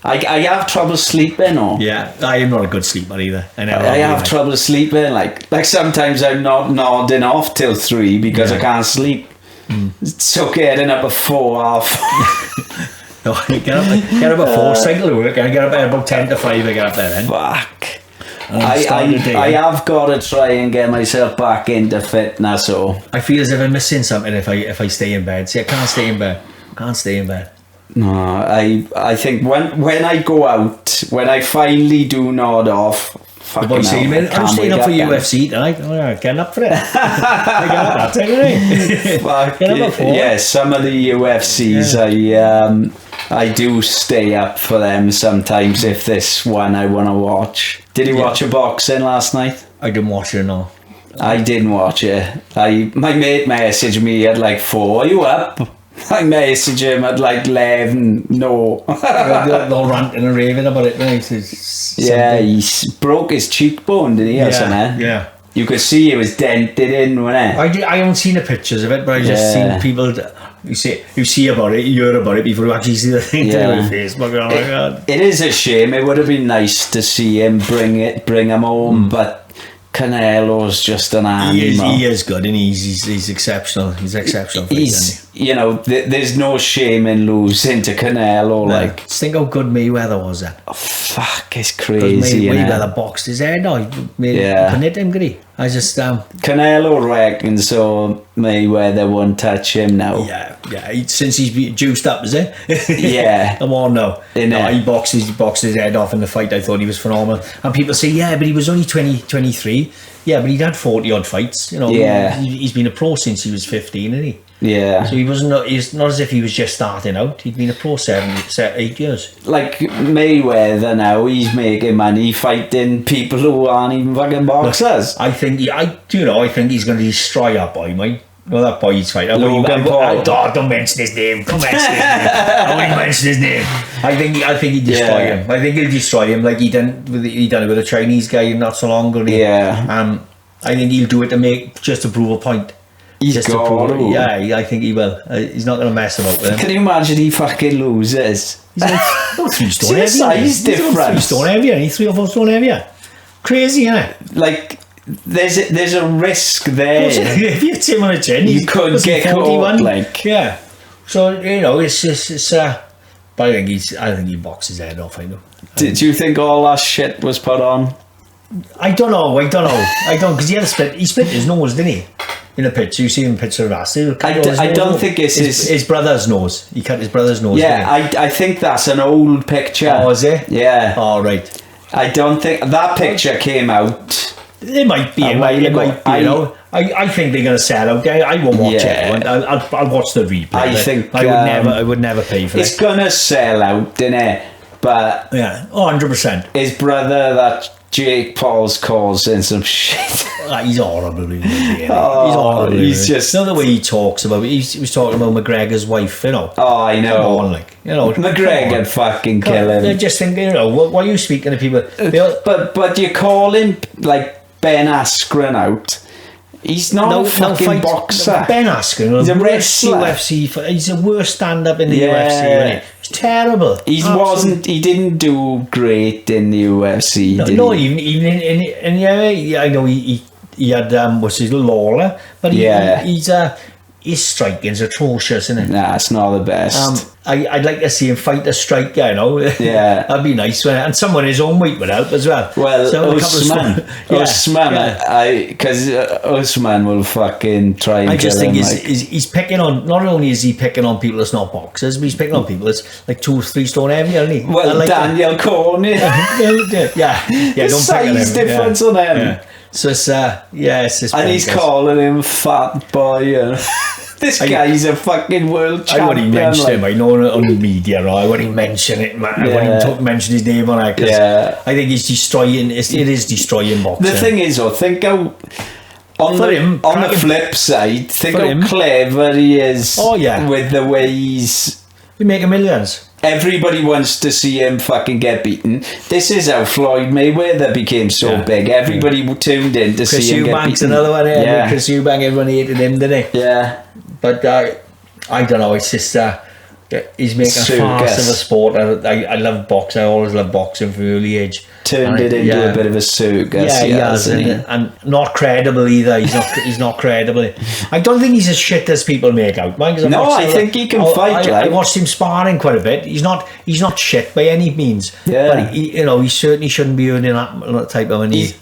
S1: I have trouble sleeping, or
S2: Yeah, I am not a good sleeper either. I
S1: have trouble sleeping. Like sometimes I'm not nodding off till 3 because I can't sleep. So getting up at 4 half.
S2: No, I get up at 4, cycle to work, and I get up at about 10 to 5. I get up there then.
S1: Fuck. I have got to try and get myself back into fitness. So
S2: I feel as if I'm missing something if I stay in bed. See, I can't stay in bed.
S1: No, I think when I go out, when I finally do nod off, fucking hell,
S2: I'm staying up for UFC tonight. Getting up for it. I get up that time, Get up at 4.
S1: Yeah, some of the UFCs I do stay up for them sometimes if this one I want to watch. Did you watch a boxing last night?
S2: I didn't watch it, no.
S1: I didn't watch it. My mate messaged me at like 4. Are you up? I messaged him at like 11. No.
S2: They're all ranting and raving about it, right?
S1: He broke his cheekbone, didn't he? Or something?
S2: Yeah.
S1: You could see it was dented in, wasn't it?
S2: I haven't seen the pictures of it, but I just seen people you see about it, you hear about it before you actually see the thing on Facebook. Oh my God. It is a shame. It would have been nice to see him bring him home, but Canelo's just an animal. He is good, and he's exceptional. He's exceptional. You know, there's no shame in losing to Canelo. No. Like, just think how good Mayweather was then. Oh, fuck, it's crazy. Mayweather boxed his head out. Couldn't hit him, could he? I just Canelo reckons so. Mayweather won't touch him now. Yeah. Since he's been juiced up, is it? Yeah. Come on now. He boxed his head off in the fight. I thought he was phenomenal. And people say, but he was only 23. Yeah, but he'd had 40 odd fights. You know. Yeah. He's been a pro since he was 15, isn't he? Yeah. So he's not as if he was just starting out. He'd been a pro 8 years. Like Mayweather now, he's making money fighting people who aren't even fucking boxers. I think he's going to destroy that boy, mate. Well, that boy he's fighting. Logan Paul. Don't mention his name. Don't mention his name. I think he'd destroy him. I think he'll destroy him like he done it with a Chinese guy not so long ago. Yeah. I think he'll do it to prove a point. I think he will. He's not going to mess about with him. Can you imagine he fucking loses? He's like 3 stone heavier. Size difference. 3 stone heavier. He's 3 or 4 stone heavier. Crazy, isn't it? Like, there's a risk there. If you hit him on a chin, you could get caught. Like, yeah. So it's but I think he boxed his head off. I know. Did you think all that shit was put on? I don't know because he split his nose, didn't he? in a picture. You see him picture of us.
S1: I don't think it's
S2: his brother's nose. He cut his brother's nose.
S1: Yeah, I think that's an old picture.
S2: Oh, is it?
S1: Yeah.
S2: Oh, right.
S1: I don't think that picture came out.
S2: It might be.
S1: A while
S2: It
S1: ago.
S2: might be. You know, I think they're going to sell out. I won't watch it. I'll watch the replay.
S1: I think
S2: I would never pay for it.
S1: It's gonna sell out, innit? But
S2: yeah, 100%.
S1: his brother, that Jake Paul's causing some shit.
S2: He's horrible. He's
S1: Oh,
S2: horrible.
S1: he's just-
S2: you know the way he talks about. He was talking about McGregor's wife. You know.
S1: Oh, I know.
S2: Come on, like, you know,
S1: McGregor fucking kill him.
S2: They're just thinking, you know, why are you speaking to people?
S1: But you call him like Ben Askren out. He's not a fucking boxer.
S2: Ben Askren,
S1: He's a wrestler.
S2: He's the worst stand-up in the UFC. Isn't he? It's terrible.
S1: He didn't do great in the UFC.
S2: Even in the I know he had what's his Lawler, but his striking's atrocious, isn't it?
S1: Nah, it's not the best.
S2: I'd like to see him fight a striker, you know.
S1: Yeah.
S2: That'd be nice. And someone his own weight would help as well.
S1: Well,
S2: So a couple of
S1: Usman, because Usman will fucking try and
S2: I just
S1: kill
S2: think
S1: him,
S2: he's picking on. Not only is he picking on people that's not boxers, but he's picking on people that's like 2 or 3 stone heavy, isn't he?
S1: Well,
S2: like
S1: Daniel Cormier.
S2: yeah.
S1: The
S2: Don't
S1: size
S2: pick on him.
S1: difference on him.
S2: Yeah. So it's it's just
S1: And he's
S2: bonkers.
S1: calling him fat boy. And this guy's a fucking world champion.
S2: I wouldn't mention him. I know on the media, right? I wouldn't mention it, man. I wouldn't mention his name on it. 'Cause I think he's destroying. It is destroying boxing.
S1: The thing is, though, think how on the flip side, think how clever he is.
S2: Oh, yeah.
S1: With the way he's.
S2: We making millions.
S1: Everybody wants to see him fucking get beaten. This is how Floyd Mayweather became so big. Everybody tuned in to see him get beaten.
S2: Chris Eubank's another one.
S1: Yeah.
S2: Chris Eubank, everyone hated him, didn't they?
S1: Yeah.
S2: But I don't know. It's just he's making a farce of a sport. I love boxing. I always loved boxing from an early age.
S1: Turned it into a bit of a circus.
S2: Yeah, he has, and not credible either. He's not credible. I don't think he's as shit as people make out.
S1: I think he can fight.
S2: I watched him sparring quite a bit. He's not shit by any means.
S1: Yeah.
S2: But he certainly shouldn't be earning that type of money.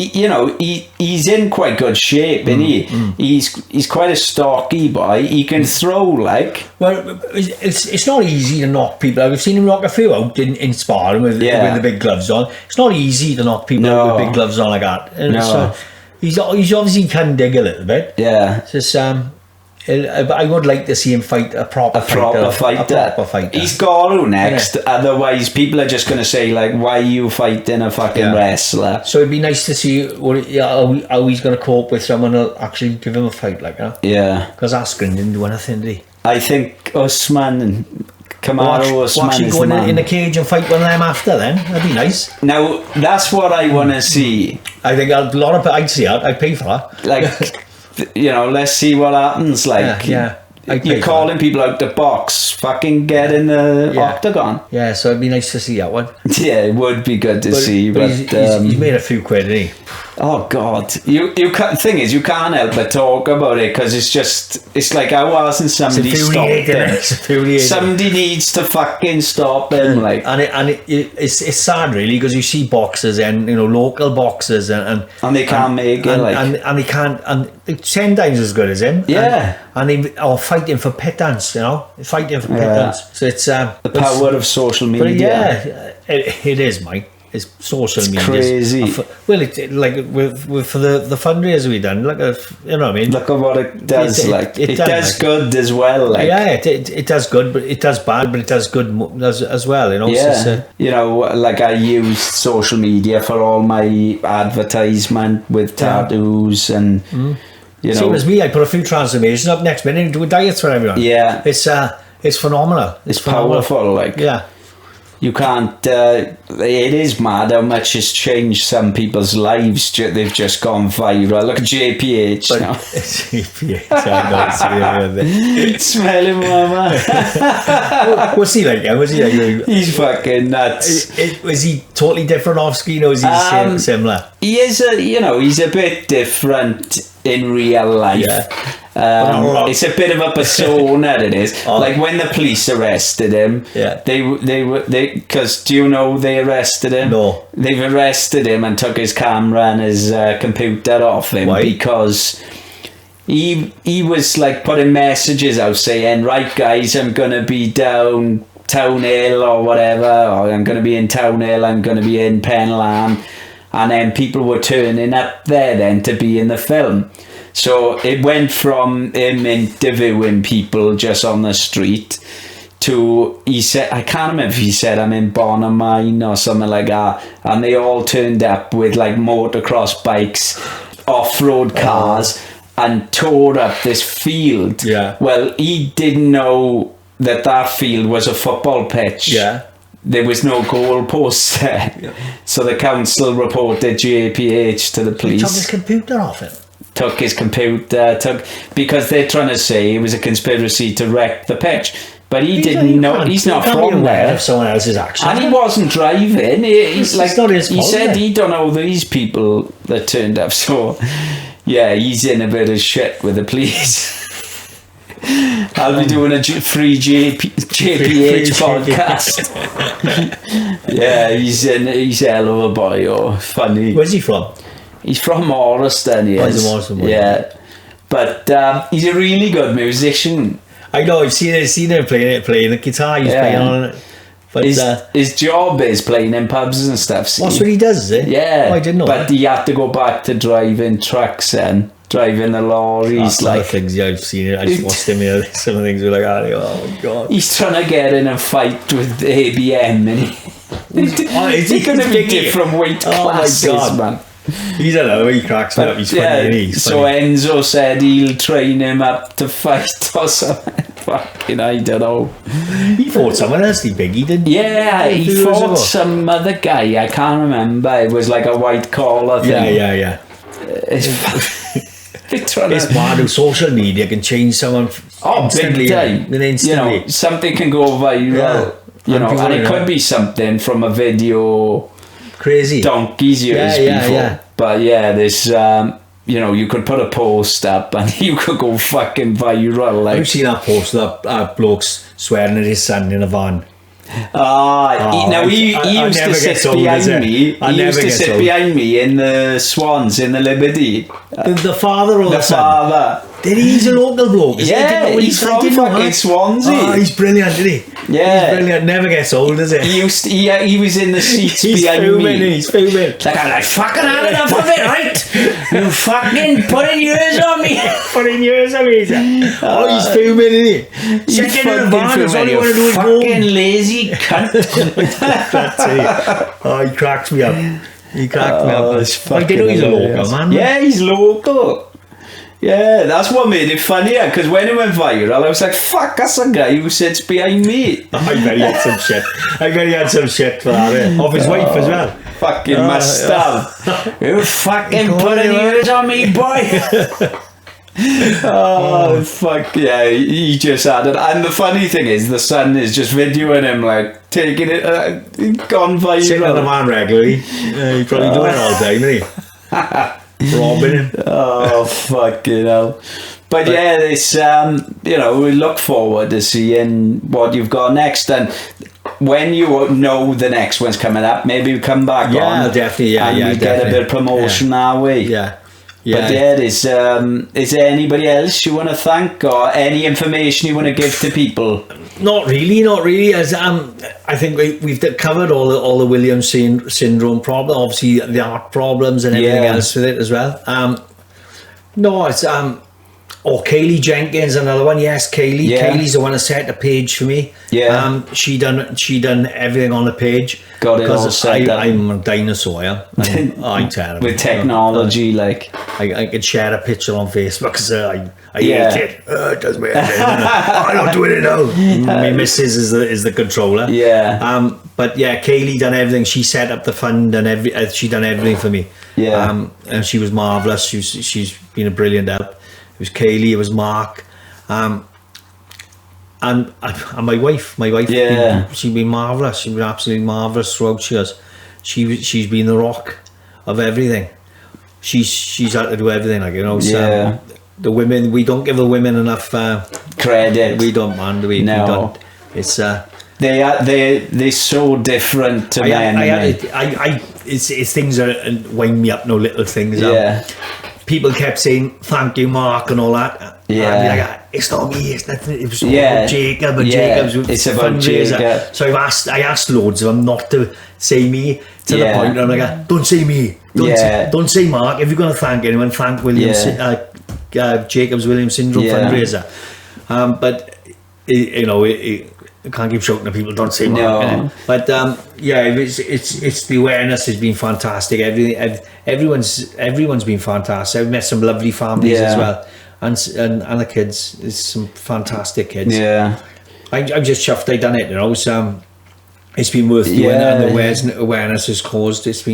S1: He's in quite good shape, isn't he? He's quite a stocky boy. He can throw like.
S2: Well, it's not easy to knock people out. We've seen him knock a few out in sparring with the big gloves on. It's not easy to knock people out with big gloves on like that. And so he's obviously can dig a little bit.
S1: Yeah.
S2: It's just, I would like to see him fight a proper fighter.
S1: He's got to next. Otherwise, people are just going to say like, "Why are you fighting a fucking wrestler?"
S2: So it'd be nice to see how he's going to cope with someone who'll actually give him a fight like that.
S1: Yeah.
S2: Because Askren didn't do anything, did he?
S1: I think Usman and Kamaru Usman
S2: actually
S1: is
S2: go
S1: the man.
S2: in a cage and fight one of them after then. That'd be nice.
S1: Now, that's what I want to see.
S2: I think a lot of I'd see that. I'd pay for that.
S1: Like, let's see what happens. Like,
S2: yeah.
S1: You're calling people out to box. Fucking get in the octagon.
S2: Yeah, so it'd be nice to see that one.
S1: Yeah, it would be good to see. But
S2: he's made a few quid, hasn't he?
S1: Oh God! You can't. Thing is, you can't help but talk about it because it's like I wasn't somebody stopped him. Somebody needs to fucking stop him, like.
S2: And it's sad really because you see boxers and local boxers and
S1: they can't make it, like,
S2: and they can't, and they're 10 times as good as him.
S1: Yeah.
S2: And they are fighting for pittance, fighting for pittance. So it's
S1: the power of social media.
S2: But yeah, it is, Mike. It's social media.
S1: Crazy.
S2: Well, like for the fundraiser we done, like you know what I mean.
S1: Look at what it does. It does good as well. Like,
S2: yeah, it does good, but it does bad, but it does good as well.
S1: Yeah. Like I use social media for all my advertisement with tattoos and.
S2: Same as me, I put a few transformations up next minute and do a diet for everyone.
S1: Yeah.
S2: It's phenomenal.
S1: It's powerful, like.
S2: Yeah.
S1: You can't. It is mad how much has changed some people's lives. They've just gone viral. Look at JPH now.
S2: JPH, I know.
S1: Smell him, mama.
S2: What's he like?
S1: He's fucking nuts.
S2: Was he totally different off screen, or is he similar?
S1: He is he's a bit different in real life. Yeah. It's a bit of a persona. It is. Like when the police arrested him.
S2: Yeah.
S1: They because do you know they arrested him?
S2: No.
S1: They've arrested him and took his camera and his computer off him.
S2: Why?
S1: Because he was like putting messages out saying, right guys, I'm gonna be down Town Hill or whatever, or I'm gonna be in Town Hill, I'm gonna be in Penlan, and then people were turning up there then to be in the film. So it went from him interviewing people just on the street to, he said, I can't remember if he said I'm in Bonamine or something like that, and they all turned up with like motocross bikes, off-road cars, and tore up this field.
S2: Yeah.
S1: Well, he didn't know that field was a football pitch.
S2: Yeah.
S1: There was no goal post there. Yeah. So the council reported JPH to the police.
S2: He took his computer off him.
S1: Took his computer, because they're trying to say it was a conspiracy to wreck the pitch. But he didn't know. He's not from there.
S2: Of someone else's action.
S1: And he wasn't driving. He's like,
S2: not his fault,
S1: he said he don't know these people that turned up. So, yeah, he's in a bit of shit with the police. I'll be doing a free JPH podcast. Yeah, he's a hell of a boy. Oh, funny.
S2: Where's he from?
S1: He's from Morriston. He is.
S2: He's a Morriston boy.
S1: Yeah, but he's a really good musician.
S2: I know. I've seen him playing the guitar. He's playing on it. But
S1: his job is playing in pubs and stuff. See?
S2: That's what he does, is it?
S1: Yeah.
S2: Oh, I didn't know.
S1: But he had to go back to driving trucks and driving the lorries.
S2: That's
S1: like
S2: things I've seen it. I just watched him here. Some of the things were like, oh god.
S1: He's trying to get in a fight with ABM, and he's going to be different weight classes, man.
S2: He's a know, he cracks me up. He's funny.
S1: So Enzo said he'll train him up to fight or something. Fucking, I don't know.
S2: He fought someone else, he didn't.
S1: Yeah, he fought some other guy. I can't remember. It was like a white collar thing.
S2: Yeah.
S1: It's
S2: mad how social media can change someone instantly.
S1: Big time.
S2: Instantly.
S1: You know, something can go viral. You know, and it could be something from a video.
S2: Crazy.
S1: Donkeys years before.
S2: Yeah.
S1: But yeah, there's you know, you could put a post up and you could go fucking viral. Like,
S2: I've seen that post that bloke's swearing at his son in a van.
S1: He used to sit behind me. He used to sit behind me in the Swans in the Liberty.
S2: The father or the son?
S1: Father.
S2: He's a local bloke.
S1: Yeah, he's from fucking Swansea.
S2: Oh, he's brilliant, isn't he?
S1: Yeah,
S2: he's brilliant. Never gets old, does he?
S1: He was in the seats behind me.
S2: He's fuming.
S1: Like, I'm like, fucking had enough of it, right? You fucking putting yours on me.
S2: Putting yours on me. He's fuming, isn't he? Second in the van, that's all you want to do is go.
S1: Fucking lazy cunt.
S2: That's it. Oh, he cracks me up. He cracks me up. I didn't know he's a local, man.
S1: Yeah, he's local. Yeah, that's what made it funnier, because when it went viral, I was like, fuck, that's a guy who sits behind me.
S2: I bet he had some shit. For that, off his wife as well.
S1: Fucking must have. You fucking putting yours on me, boy. Oh, fuck, yeah, he just had it. And the funny thing is, the son is just videoing him, like, taking it, gone viral.
S2: Sitting on the man regularly. He's probably doing it all day, isn't he? Robbing him.
S1: Oh, fucking hell. But yeah, this you know, we look forward to seeing what you've got next, and when you know the next one's coming up, maybe we come back on.
S2: Definitely,
S1: and we get a bit of promotion our way.
S2: Yeah.
S1: But yeah, is there anybody else you want to thank, or any information you want to give to people?
S2: Not really. As I think we've covered all the Williams syndrome problem, obviously the art problems and everything else with it as well. It's Kaylee Jenkins, another one. Yes, Kaylee.
S1: Yeah.
S2: Kaylee's the one that set the page for me. Yeah. She done everything on the page.
S1: Got it all set up.
S2: I'm a dinosaur, yeah. I'm terrible.
S1: With technology, like
S2: I could share a picture on Facebook because I hate it. It does me head in. I'm not doing it now. My missus is the controller.
S1: Yeah.
S2: But yeah, Kaylee done everything. She set up the fund and she done everything for me.
S1: Yeah.
S2: And she was marvelous. She's been a brilliant help. It was Kaylee. It was Mark. And my wife.
S1: Yeah.
S2: She's been marvelous. She's been absolutely marvelous throughout. She's been the rock of everything. She's had to do everything, like, you know. So the women, we don't give the women enough
S1: credit.
S2: We don't, man. We don't. It's
S1: they're so different to men.
S2: It's things that wind me up. No little things.
S1: Yeah.
S2: people kept saying thank you, Mark, and all that.
S1: Yeah.
S2: And I'd be like, it's not me, it's nothing. It was all
S1: Yeah.
S2: about Jacob, and
S1: Yeah.
S2: Jacob's
S1: It's about
S2: fundraiser.
S1: Jacob.
S2: So I asked loads of them not to say me, to the
S1: Yeah.
S2: point where I'm like, don't say me, don't say Mark. If you're going to thank anyone, thank Williams, Jacob's Williams Syndrome fundraiser. But I can't keep shouting at people, don't say Mark.
S1: No.
S2: But it's the awareness has been fantastic. Everyone's been fantastic. I've met some lovely families as well, and the kids. There's some fantastic kids.
S1: Yeah.
S2: I'm just chuffed I done it. It's been worth doing, and the awareness has caused. It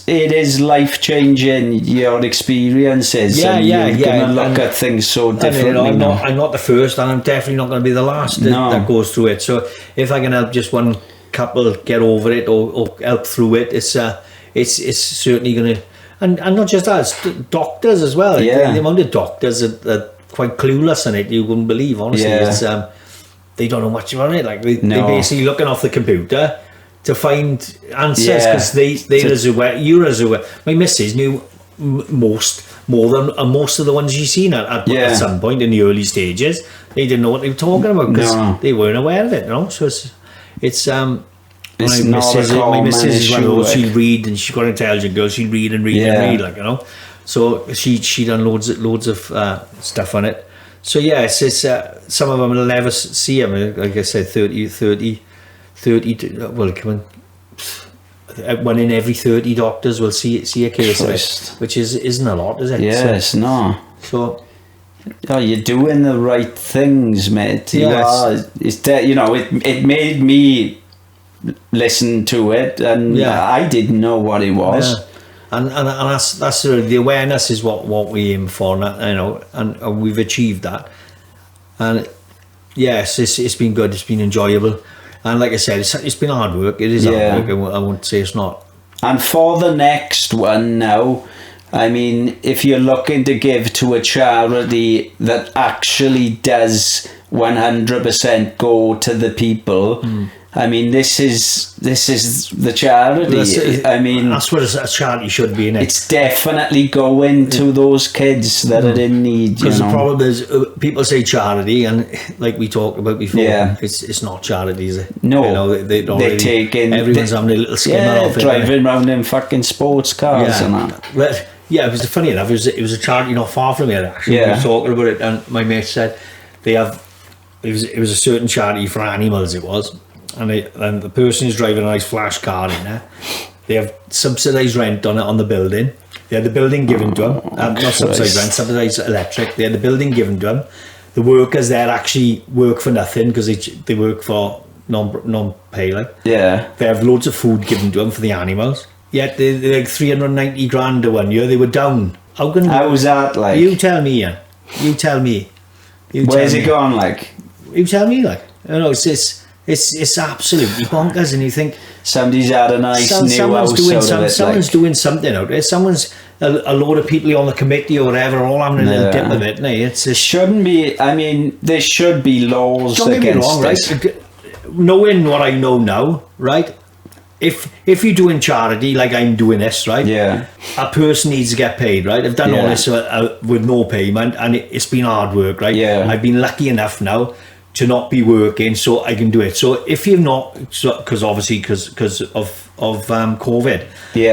S2: is life changing. Your experiences. Yeah.
S1: Gonna look at things so differently.
S2: I'm not the first, and I'm definitely not going to be the last that goes through it. So if I can help just one couple get over it or help through it, it's certainly going to. And not just that, it's doctors as well.
S1: Yeah.
S2: The amount of doctors are quite clueless in it, you wouldn't believe. Honestly, it's they don't know much about it. Like they're basically looking off the computer to find answers because they're as aware. You're as aware. My missus knew most of the ones she's seen at some point in the early stages. They didn't know what they were talking about because they weren't aware of it. So it's
S1: not
S2: my missus is one of those.
S1: issue,
S2: She'd read, and she's got an intelligent girl. She'd read and read, So she done loads of stuff on it. So it's some of them will never see them. Like I said, 30. Well, come on. One in every 30 doctors will see a case of it, which isn't a lot, is it?
S1: Yes, no.
S2: So.
S1: Oh, you're doing the right things, mate.
S2: Yes.
S1: It made me listen to it, and I didn't know what it was.
S2: Yeah. And that's the awareness is what we aim for, and we've achieved that. And yes, it's been good. It's been enjoyable, and like I said, it's been hard work. It is hard work. I won't say it's not.
S1: And for the next one now, I mean, if you're looking to give to a charity that actually does 100% go to the people. I mean, this is the charity. I mean,
S2: that's what a charity should be, innit?
S1: It's definitely going to those kids that are in need.
S2: Because the problem is, people say charity, and like we talked about before, it's not charity, is it?
S1: No,
S2: they're taking. Everyone's having a little skimmer off it,
S1: driving around in fucking sports cars and that.
S2: Well, it was funny enough. It was a charity not far from here. Actually, we were talking about it, and my mate said it was a certain charity for animals. It was. And the person who's driving a nice flash car in there, they have subsidised rent on the building. They had the building given to them. Not subsidised rent, subsidised electric. They had the building given to them. The workers there actually work for nothing because they work for non-pay. They have loads of food given to them for the animals. Yet they're like 390 grand a 1 year. They were down. How was
S1: that like?
S2: You tell me, Ian. You tell me.
S1: Where's it gone like?
S2: You tell me like. It's absolutely bonkers, and you think
S1: somebody's had a nice new house
S2: someone's doing something out there. Someone's a load of people on the committee or whatever all having a little dip of it. It
S1: shouldn't be. I mean, there should be laws against this.
S2: Right? Knowing what I know now, right? If you're doing charity like I'm doing this, right?
S1: Yeah.
S2: A person needs to get paid, right? I've done all this with no payment, and it's been hard work, right?
S1: Yeah.
S2: I've been lucky enough now to not be working, so I can do it. So if you're not, because of COVID,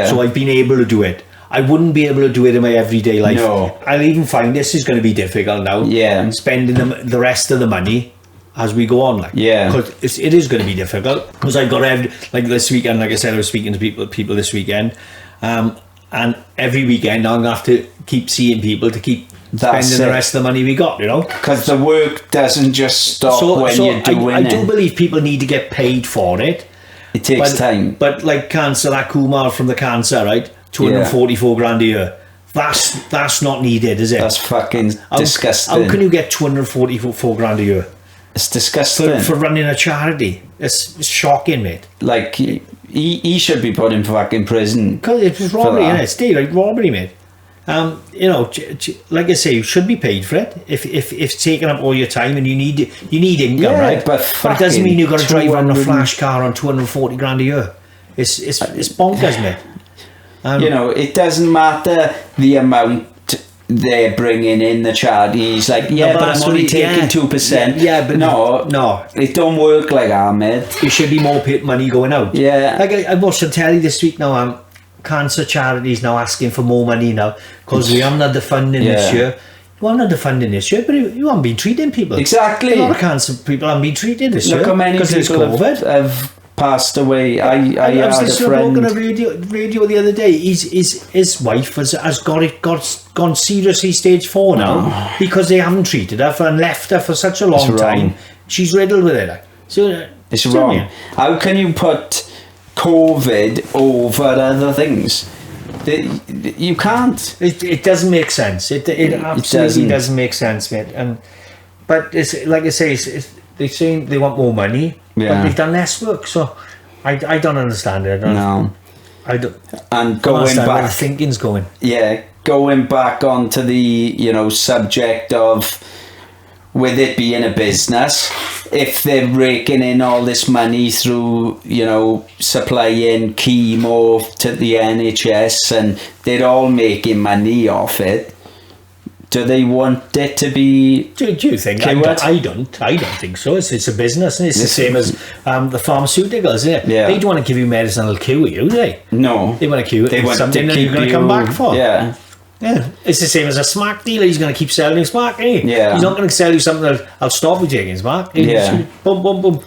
S2: so I've been able to do it. I wouldn't be able to do it in my everyday life.
S1: No.
S2: I'll even find this is going to be difficult now.
S1: Yeah.
S2: Spending the rest of the money as we go on, because it is going to be difficult. Because I got this weekend, like I said, I was speaking to people this weekend, and every weekend I'm going to have to keep seeing people to keep spending the rest of the money we got,
S1: because the work doesn't just stop when you're doing it.
S2: I do believe people need to get paid for it.
S1: It takes time.
S2: But like cancer, that Kumar from the cancer, right? 244 grand a year. That's not needed, is it?
S1: That's fucking disgusting.
S2: How can you get 244 grand a year?
S1: It's disgusting.
S2: For running a charity. It's shocking, mate.
S1: Like, he should be put in fucking prison.
S2: Because it was robbery, innit? It's daylight robbery, mate. Like I say, you should be paid for it if it's taking up all your time and you need income, right?
S1: But
S2: it doesn't mean you've got to drive around a flash car on 240 grand a year. It's bonkers, mate.
S1: You know, it doesn't matter the amount they're bringing in the charity. He's like, yeah, but I'm only taking 2%.
S2: Yeah, but
S1: no, it don't work like that, mate.
S2: There should be more money going out.
S1: Yeah.
S2: Like I watched on telly this week now, cancer charities now asking for more money now because we haven't had the funding this year. You haven't had the funding this year, but you haven't been treating people.
S1: Exactly.
S2: A lot of cancer people haven't been treated this year.
S1: Look how many people have passed away. I
S2: was
S1: had a friend
S2: on a radio the other day. His wife has gone seriously stage 4 now because they haven't treated her and left her for such a long time. She's riddled with it. So
S1: it's wrong. How can you put COVID over other things? You can't.
S2: It doesn't make sense. It absolutely doesn't make sense, mate. But it's like I say, they're saying they want more money, but they've done less work. So I don't understand it. I don't.
S1: And going back,
S2: where the thinking's going.
S1: Yeah, going back onto the subject of with it being a business, if they're raking in all this money through supplying chemo to the NHS and they're all making money off it, do they want it to be?
S2: Do you think? I don't think so. It's a business, and it's the same as the pharmaceuticals, isn't it?
S1: Yeah.
S2: They don't want to give you medicine that'll cure you, do they?
S1: No.
S2: They want to cure something that you're going to come back for.
S1: Yeah.
S2: Yeah, it's the same as a smack dealer. He's going to keep selling his smack, ain't he?
S1: Yeah.
S2: He's not going to sell you something that'll stop you taking smack.
S1: Yeah.
S2: Boom, boom, boom.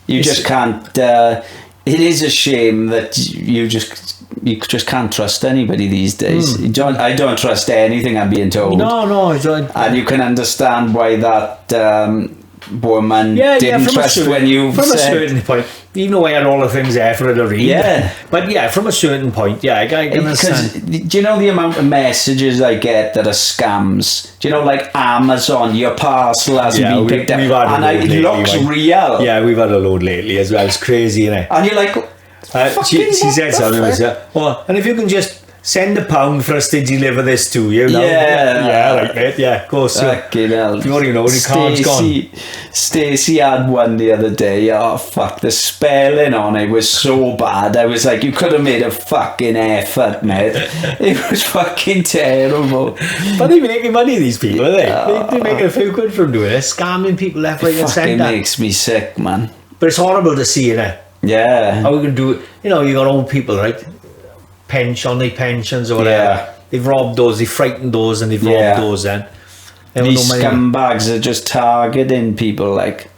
S1: You just can't. It is a shame that you just can't trust anybody these days. I don't trust anything I'm being told.
S2: No, I don't.
S1: And you can understand why that woman didn't trust when you
S2: from
S1: said.
S2: a certain point. Even though I had all the things there for her to read.
S1: Yeah.
S2: But yeah, from a certain point, I can understand.
S1: Do you know the amount of messages I get that are scams? Do you know, like Amazon, your parcel hasn't been picked up, and it looks real.
S2: Yeah, we've had a load lately as well. It's crazy, isn't it?
S1: And you're like,
S2: she said something like that. Oh, and if you can just send £1 for us to deliver this to you. No? Yeah, like that. Yeah, of course.
S1: Fucking hell.
S2: If you already know, the card's gone.
S1: Stacey had one the other day. Oh, fuck. The spelling on it was so bad. I was like, you could have made a fucking effort, mate. It was fucking terrible.
S2: But they're making money, these people, are they? They're making a few quid from doing it. Scamming people left, right, and centre.
S1: It fucking makes me sick, man.
S2: But it's horrible to see, innit?
S1: Yeah.
S2: How we can do it? You got old people, right? Pensions or whatever.
S1: Yeah.
S2: They've robbed those, they've frightened those, and they've robbed those then.
S1: These scumbags are just targeting people, like.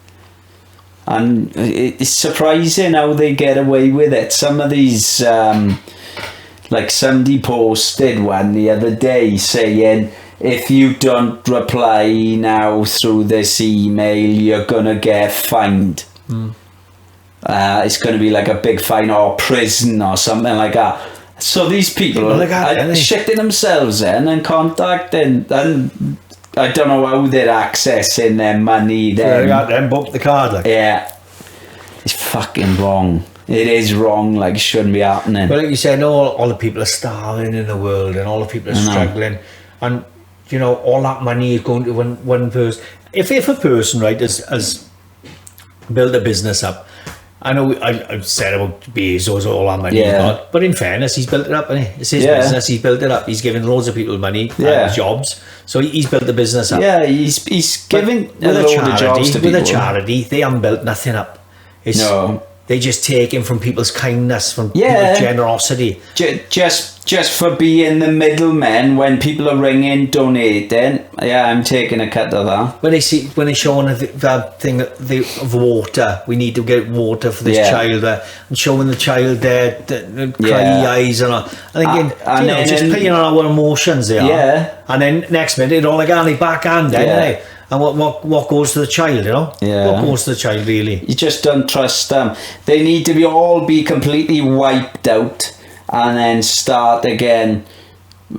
S1: And it's surprising how they get away with it. Some of these, like somebody posted one the other day saying, if you don't reply now through this email, you're gonna get fined. It's gonna be like a big fine or prison or something like that. So these people are shitting themselves in and contacting, and I don't know how they're accessing their money then.
S2: Then book the card. Like.
S1: Yeah. It's fucking wrong. It is wrong, like it shouldn't be happening.
S2: Well, like you said, all the people are starving in the world and all the people are struggling. And, all that money is going to one person. If a person, right, has built a business up, I know I've said about Bezos, all that money he got, but in fairness, he's built it up, hasn't he? It's his business, he's built it up. He's given loads of people money, jobs, so he's built the business up.
S1: Yeah, he's giving a load of jobs to people.
S2: With a charity, they haven't built nothing up. They just take in from people's kindness, from people's generosity.
S1: Just for being the middlemen when people are ringing, donating. Yeah, I'm taking a cut of that.
S2: When they showing that thing of water, we need to get water for this child, and showing the child there, the cry eyes and all. And thinking, just playing on our emotions there.
S1: Yeah.
S2: And then next minute, it all like on the backhand, isn't And what goes to the child,
S1: Yeah.
S2: What goes to the child, really?
S1: You just don't trust them. They need to all be completely wiped out and then start again.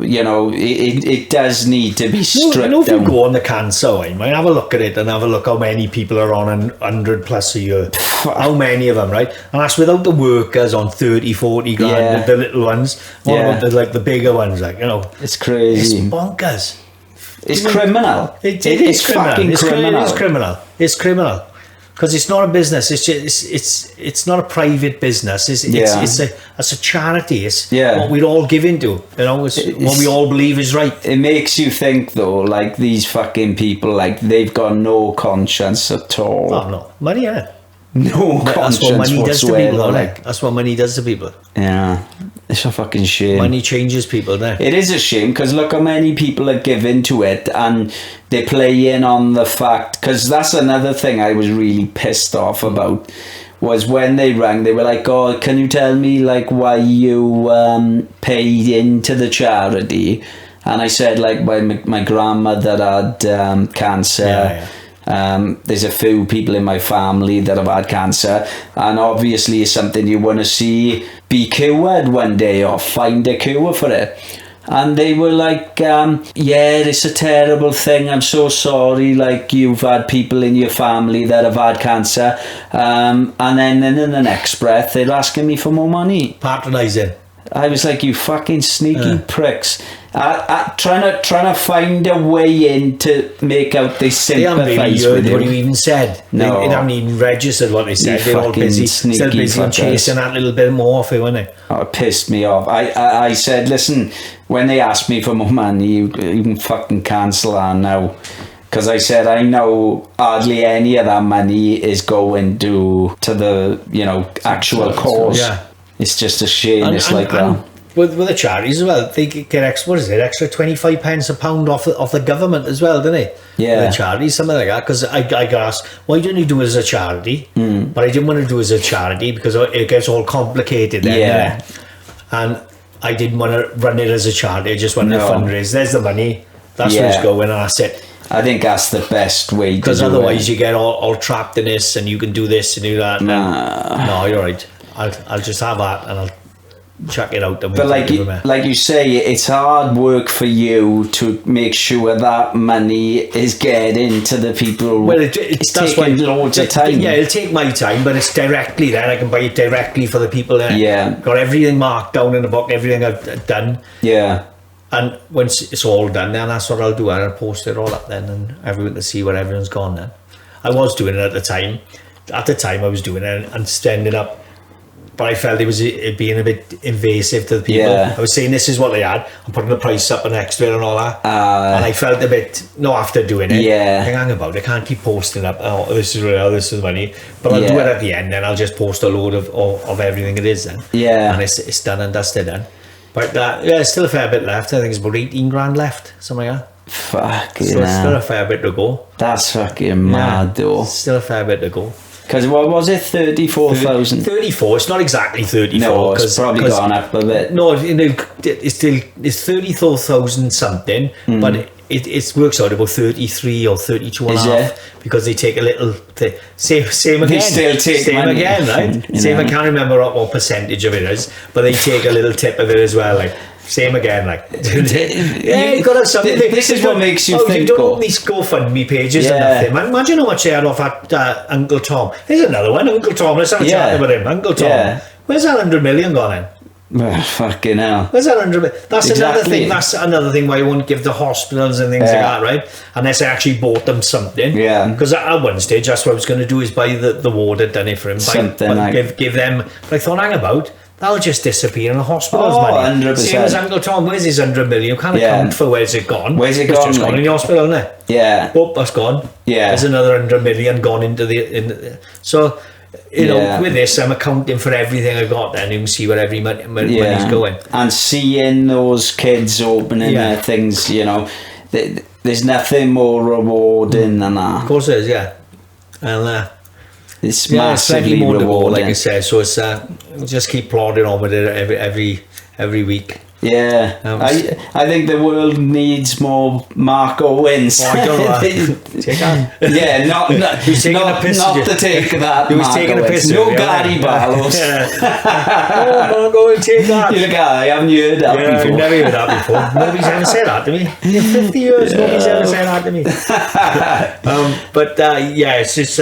S1: It does need to be stripped down.
S2: If you go on the cancer one, have a look at it and have a look how many people are on 100 plus a year. How many of them, right? And that's without the workers on 30, 40 grand, the little ones. What about the bigger ones, It's
S1: crazy.
S2: It's bonkers.
S1: It's criminal.
S2: It is criminal.
S1: Fucking criminal.
S2: It's criminal. It's criminal. Because it's not a business. It's not a private business. It's a charity. It's what we're all giving to. You know, it's what we all believe is right.
S1: It makes you think though, like these fucking people, like they've got no conscience at all.
S2: Oh no, money, yeah.
S1: No conscience
S2: That's what money does to people,
S1: whatsoever.
S2: like. That's what money does to people.
S1: Yeah, it's a fucking shame.
S2: Money changes people, there.
S1: It is a shame because look how many people are given to it, and they play in on the fact, because that's another thing I was really pissed off about, was when they rang, they were like, oh, can you tell me like why you paid into the charity? And I said like my grandmother had cancer. There's a few people in my family that have had cancer, and obviously it's something you want to see be cured one day or find a cure for it. And they were like, yeah, it's a terrible thing, I'm so sorry, like you've had people in your family that have had cancer, and then in the next breath they're asking me for more money.
S2: Patronising.
S1: I was like, you fucking sneaky pricks. Trying to find a way in to make out they sympathise with you.
S2: What you even said.
S1: No.
S2: They haven't even registered what they said. They're all busy. Still busy and chasing that little bit more off it, weren't they?
S1: Oh, it pissed me off. I said, listen, when they asked me for more money, you can fucking cancel that now. Because I said, I know hardly any of that money is going to the, you know, actual cause.
S2: Yeah.
S1: It's just a shame. It's like that.
S2: With the charities as well, they get extra 25 pence a pound off the government as well, don't they?
S1: Yeah.
S2: The charities, something like that. Because I got asked, why don't you do it as a charity? But I didn't want to do it as a charity because it gets all complicated then.
S1: Yeah.
S2: And I didn't want to run it as a charity. I just wanted to fundraise. There's the money. That's where it's going, and that's it.
S1: I think that's the best way to do it.
S2: Because otherwise you get all trapped in this, and you can do this and do that. No, you're right. I'll just have that, and I'll chuck it out.
S1: But like you say, it's hard work for you to make sure that money is getting to the people.
S2: Well, it's
S1: taking loads of time.
S2: Yeah, it'll take my time, but it's directly then. I can buy it directly for the people there.
S1: Yeah.
S2: Got everything marked down in the book, everything I've done.
S1: Yeah.
S2: And once it's all done, then that's what I'll do. I'll post it all up then, and everyone to see where everyone's gone then. I was doing it at the time. At the time I was doing it and standing up. But I felt it being a bit invasive to the people.
S1: Yeah.
S2: I was saying this is what they had. I'm putting the price up and extra and all that. And I felt a bit, after doing it.
S1: Yeah.
S2: Hang about, I can't keep posting up, oh, this is real, this is money. But I'll do it at the end, then I'll just post a load of everything it is then.
S1: Yeah.
S2: And it's done and dusted then. But there's still a fair bit left. I think it's about 18 grand left, something like that.
S1: Fucking
S2: So it's still a fair bit to go.
S1: That's fucking mad though.
S2: Still a fair bit to go.
S1: Because what was it, 34,000?
S2: 34. It's not exactly 34.
S1: No, it's probably gone up a bit.
S2: No, it's 34,000 something, but it works out about 33 or 32 and a half because they take a little same again.
S1: They still take
S2: same
S1: money.
S2: Again, right? Same. I can't remember what percentage of it is, but they take a little tip of it as well, like. Same again, like. Yeah, you got to have something.
S1: This is what makes you think.
S2: You don't open these GoFundMe pages and nothing. Man, imagine how much they had off at Uncle Tom. There's another one, Uncle Tom. Let's have a chat about him. Uncle Tom. Yeah. Where's that 100 million gone in?
S1: Well, fucking hell.
S2: Where's that 100 million? That's another thing. That's another thing why you won't give the hospitals and things like that, right? Unless I actually bought them something.
S1: Yeah.
S2: Because at one stage, that's what I was going to do is buy the ward had done it for him. Give them. But I thought, hang about. That'll just disappear in the hospital's money.
S1: 100%.
S2: Same as Uncle Tom, where's his 100 million? You can't account for where's it gone.
S1: Where's it
S2: it's
S1: gone?
S2: It's just gone in the hospital, isn't it?
S1: Yeah.
S2: Oh, that's gone.
S1: Yeah.
S2: There's another 100 million gone into the so, you know, with this, I'm accounting for everything I got then and see where every money's going.
S1: And seeing those kids opening their things, you know, there's nothing more rewarding than that.
S2: Of course there is, yeah. And
S1: it's massively
S2: more
S1: rewarding,
S2: like I said. So it's we'll just keep plodding on with it every week.
S1: Yeah, I think the world needs more Mark Owens.
S2: Oh, I don't know. Take that.
S1: Yeah, not to take that.
S2: He was taking a piss.
S1: No Gary Barlows.
S2: Oh, Mark Owen, take that.
S1: You're the guy. I haven't heard that before.
S2: I've never heard that before. Nobody's ever said that to me. In 50 years, nobody's ever said that to me. But it's just.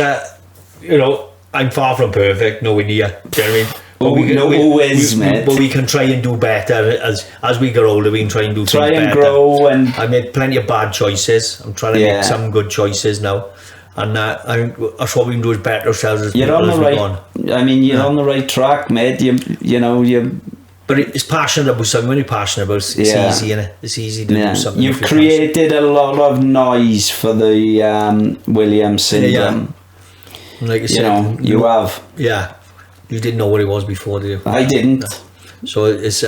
S2: You know, I'm far from perfect, nowhere near. Do you know what I mean? But we can try and do better as we get older. We can try and do things better.
S1: Grow. And
S2: I made plenty of bad choices. I'm trying to make some good choices now, And I think that's what we can do is better ourselves as
S1: You're
S2: people
S1: on the
S2: as we
S1: right.
S2: go on.
S1: I mean, you're on the right track, mate. You know you.
S2: But it's passionate about something. When you're passionate about it, it's
S1: Yeah.
S2: easy, innit? It's easy to do something.
S1: You've
S2: if you're
S1: created a lot of noise for the Williams syndrome.
S2: passionate. Like I
S1: You
S2: said,
S1: know, you have.
S2: Yeah. You didn't know what it was before, did you?
S1: I didn't.
S2: So it's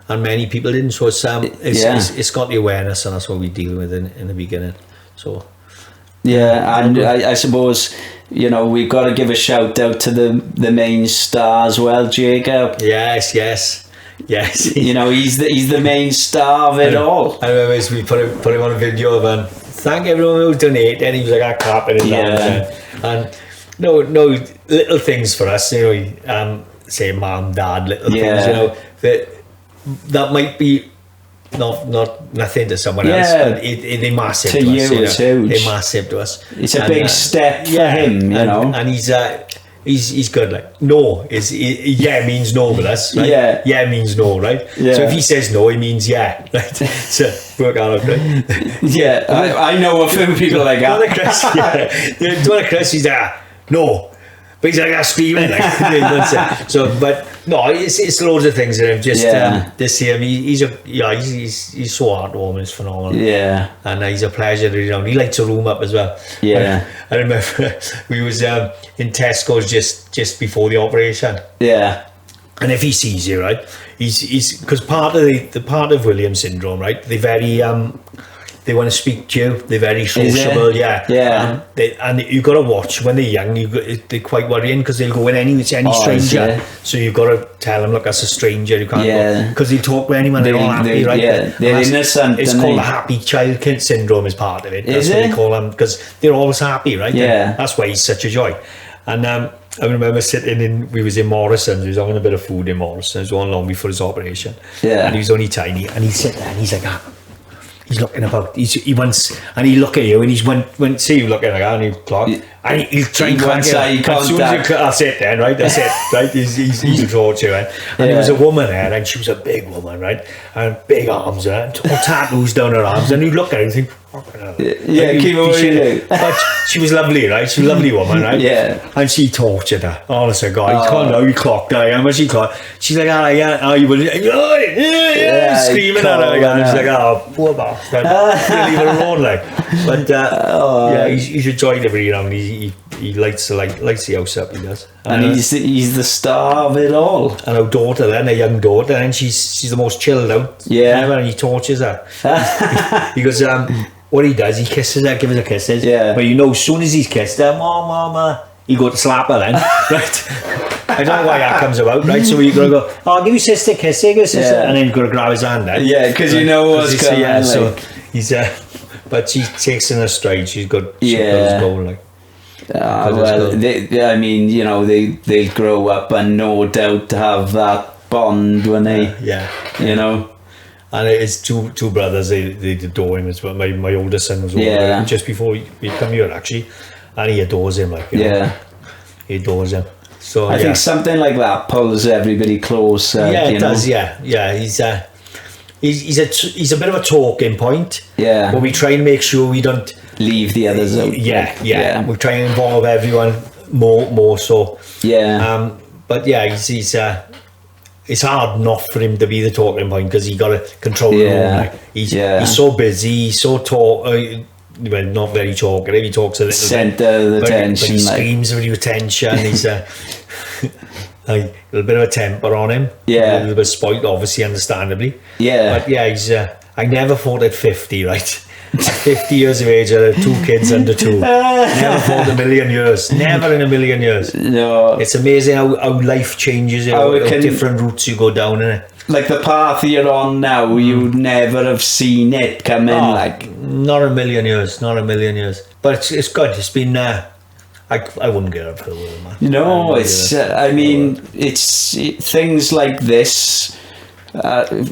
S2: and many people didn't. So it's got the awareness, and that's what we deal with in the beginning. So
S1: Yeah, and I suppose, you know, we've got to give a shout out to the main star as well, Jacob.
S2: yes.
S1: You know, he's the main star of it all.
S2: I remember we put him on a video of thank everyone who donated, and he was like clapping his hands and no little things for us, you know, say mum, dad, little things, you know, that might be nothing to someone else, but they're massive to
S1: you,
S2: us.
S1: it's huge.
S2: They're massive to us.
S1: It's a big step for him, you know.
S2: And he's good. Like no is yeah means no with us, right? Yeah means no, right?
S1: Yeah.
S2: So if he says no, he means yeah, right? So work out, right?
S1: Yeah, I know a few people like that.
S2: One of Chris, he's no. But he's like screaming like so. But no, it's loads of things that have just this year. He's so heartwarming. It's phenomenal.
S1: Yeah,
S2: and he's a pleasure to be around. He lights a room up as well.
S1: Yeah,
S2: I remember we was in Tesco's just before the operation.
S1: Yeah,
S2: and if he sees you, right, he's because part of Williams syndrome, right? They're very they want to speak to you. They're very sociable,
S1: yeah.
S2: And you got to watch when they're young. They're quite worrying because they'll go in any stranger. So you've got to tell them, look, that's a stranger. You can't go because they talk with anyone. They're all happy, right?
S1: Yeah, they're innocent.
S2: It's called the happy child kid syndrome. Is part of it. That's
S1: what
S2: they call them because they're always happy, right?
S1: Yeah,
S2: and that's why he's such a joy. And I remember we was in Morrison's. He was having a bit of food in Morrison's. It was long before his operation.
S1: Yeah,
S2: and he was only tiny, and he sat there and he's like, he's looking about. He wants, and he look at you, and he's when see you looking at and he clock, and he'll try and
S1: wants eye contact.
S2: That's it then, right? That's it, right? He's a draw to it. And there was a woman there, and she was a big woman, right? And big arms, and tattoos down her arms, and you look at her and think,
S1: keep away.
S2: But she was lovely, right? She was a lovely woman, right?
S1: Yeah.
S2: And she tortured her. Honestly, God, he can't know he clocked her. How much she clocked? She's like, you will, screaming at her again. She's like, poor bastard. Leave her alone, like. But he's a joy to be around. He likes the house up. He does,
S1: and he's the star of it all.
S2: And our daughter, then a young daughter, and she's the most chilled out.
S1: Yeah.
S2: And he tortures her. He goes, what he does, he kisses her, gives her kisses.
S1: Yeah.
S2: But you know, as soon as he's kissed her, mama, he go to slap her then, right? I don't know why that comes about, right? So you gotta go, give your sister a kiss, give your sister, and then you gotta grab his hand then.
S1: Yeah, because you know what's coming.
S2: Yeah, so he's but she takes in her stride. She's good. She goes goal, like.
S1: I mean, you know, they grow up and no doubt have that bond when they, you know.
S2: And it's two brothers. They adore him as well. My older son was over just before he come here actually, and he adores him like he adores him. So
S1: I think something like that pulls everybody close.
S2: It does. Yeah. He's a bit of a talking point. Yeah. But we try and make sure we don't
S1: leave the others out.
S2: Yeah. We try and involve everyone more so.
S1: Yeah.
S2: But he's it's hard enough for him to be the talking point because he got to control the room. Like. He's so busy, he's so not very talkative. He talks a little
S1: centre of the attention.
S2: But he screams with attention. He's a little bit of a temper on him. Yeah, a little bit spoiled, obviously, understandably. Yeah, but he's. I never thought at 50, right? At 50 years of age, I had 2 kids under 2. Never thought a million years. Never in a million years. No. It's amazing how life changes, how different routes you go down in it.
S1: Like the path you're on now, you'd never have seen it come in, like.
S2: Not a million years. But it's good. It's been. I wouldn't get up for the world, man.
S1: No, it's. I mean, it's things like this.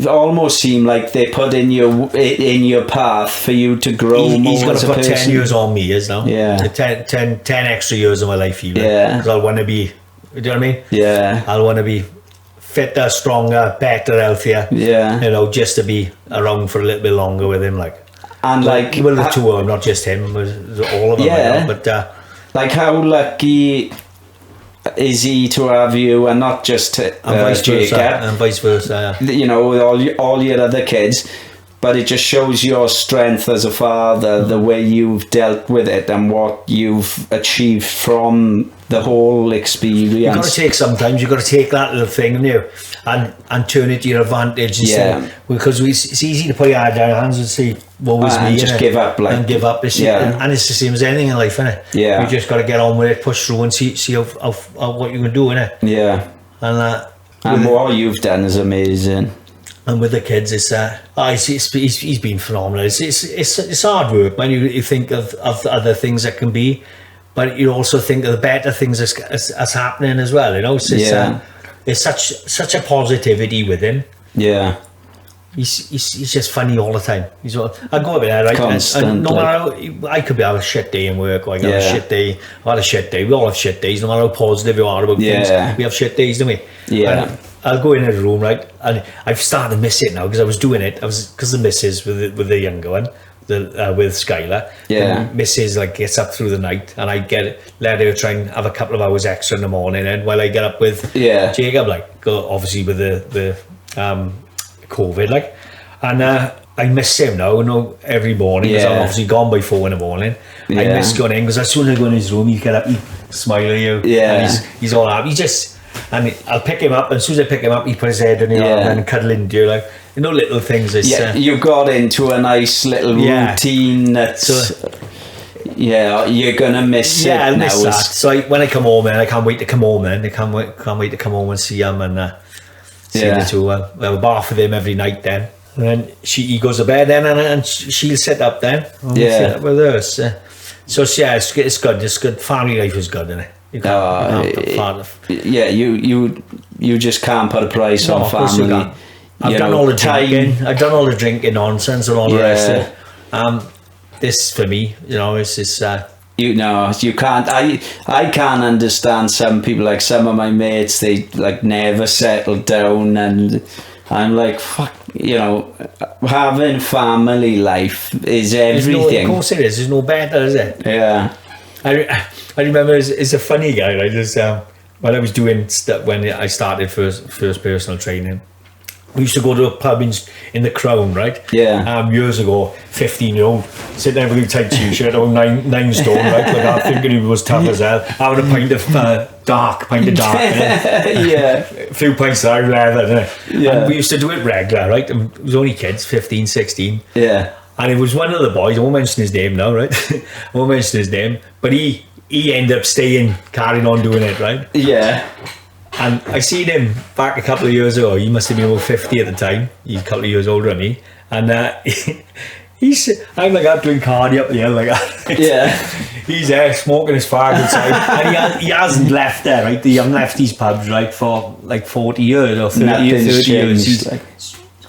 S1: Almost seem like they put in your path for you to grow more.
S2: He's got to put 10 years on me, now.
S1: Yeah.
S2: 10 extra years of my life, even.
S1: Yeah.
S2: Because I want to be. Do you know what I mean?
S1: Yeah.
S2: I want to be fitter, stronger, better, healthier.
S1: Yeah.
S2: Just to be around for a little bit longer with him, like.
S1: And like,
S2: well, the two of them, not just him, it was all of them.
S1: Yeah.
S2: But
S1: like, how lucky is he to have you, and not just
S2: and vice versa,
S1: Jacob,
S2: and vice versa.
S1: you know, with all your other kids. But it just shows your strength as a father, the way you've dealt with it and what you've achieved from the whole experience.
S2: You've got to take sometimes. You've got to take that little thing, haven't you, and turn it to your advantage. Because it's easy to put your head down your hands and say, "What was me?"
S1: And just give up, like,
S2: and give up. And it's the same as anything in life, isn't it?
S1: Yeah.
S2: You just got to get on with it, push through, and see how what you can do, innit?
S1: Yeah. And what you've done is amazing.
S2: And with the kids, he's been phenomenal. It's hard work when you think of other things that can be, but you also think of the better things that's happening as well. You know, it's such a positivity with him.
S1: Yeah.
S2: He's just funny all the time. I go over there, right? And no matter I could have a shit day in work, or I have a shit day. I had a shit day. We all have shit days, no matter how positive you are about things. We have shit days, don't we?
S1: Yeah.
S2: And I'll go in a room, right, and I've started to miss it now because I was doing it. Because the missus with the younger one, with Skylar.
S1: Yeah.
S2: The missus like gets up through the night, and I let her try and have a couple of hours extra in the morning, and while I get up with Jacob, like obviously with the COVID, like, and I miss him now. Every morning because I'm obviously gone by 4 in the morning. I miss going in because as soon as I go in his room, he get up, he smile at you, and he's all happy. And I'll pick him up, and as soon as I pick him up, he put his head in your arm and cuddle into you, like, little things.
S1: You got into a nice little routine that's you're gonna miss it now.
S2: I miss that. So when I come home, I can't wait to come home. I can't wait to come home and see him and see the two. We have a bath with him every night then, and then he goes to bed then, and she'll sit up then. And we'll sit up with us. So it's good. It's good. Family life is good, isn't it? You
S1: just can't put a price on family.
S2: I've done all the drinking. I've done all the drinking nonsense and all the rest of it. This for me, it's just.
S1: You can't. I can't understand some people. Like some of my mates, they like never settled down, and I'm like, fuck. Having family life is everything.
S2: Of course it is. There's no better, is it?
S1: Yeah.
S2: I remember as a funny guy, right? When I was doing stuff, when I started first personal training, we used to go to a pub in the Crown, right?
S1: Yeah.
S2: Years ago, 15-year-old, sitting there with a tight t-shirt, about 9 stone, right? Like that, thinking he was tough as hell, having a pint of dark,
S1: yeah.
S2: A few pints of leather, innit?
S1: Yeah.
S2: And we used to do it regular, right? And it was only kids, 15, 16.
S1: Yeah.
S2: And it was one of the boys, I won't mention his name now, right? I won't mention his name, but he ended up carrying on doing it, right?
S1: Yeah.
S2: And I seen him back a couple of years ago. He must have been about 50 at the time. He's a couple of years older than me. And I'm like out doing cardio up the hill like that.
S1: Yeah.
S2: He's there smoking his fag inside. And he hasn't left there, right? He hasn't left these pubs, right, for like 40 years or 30 years. He's a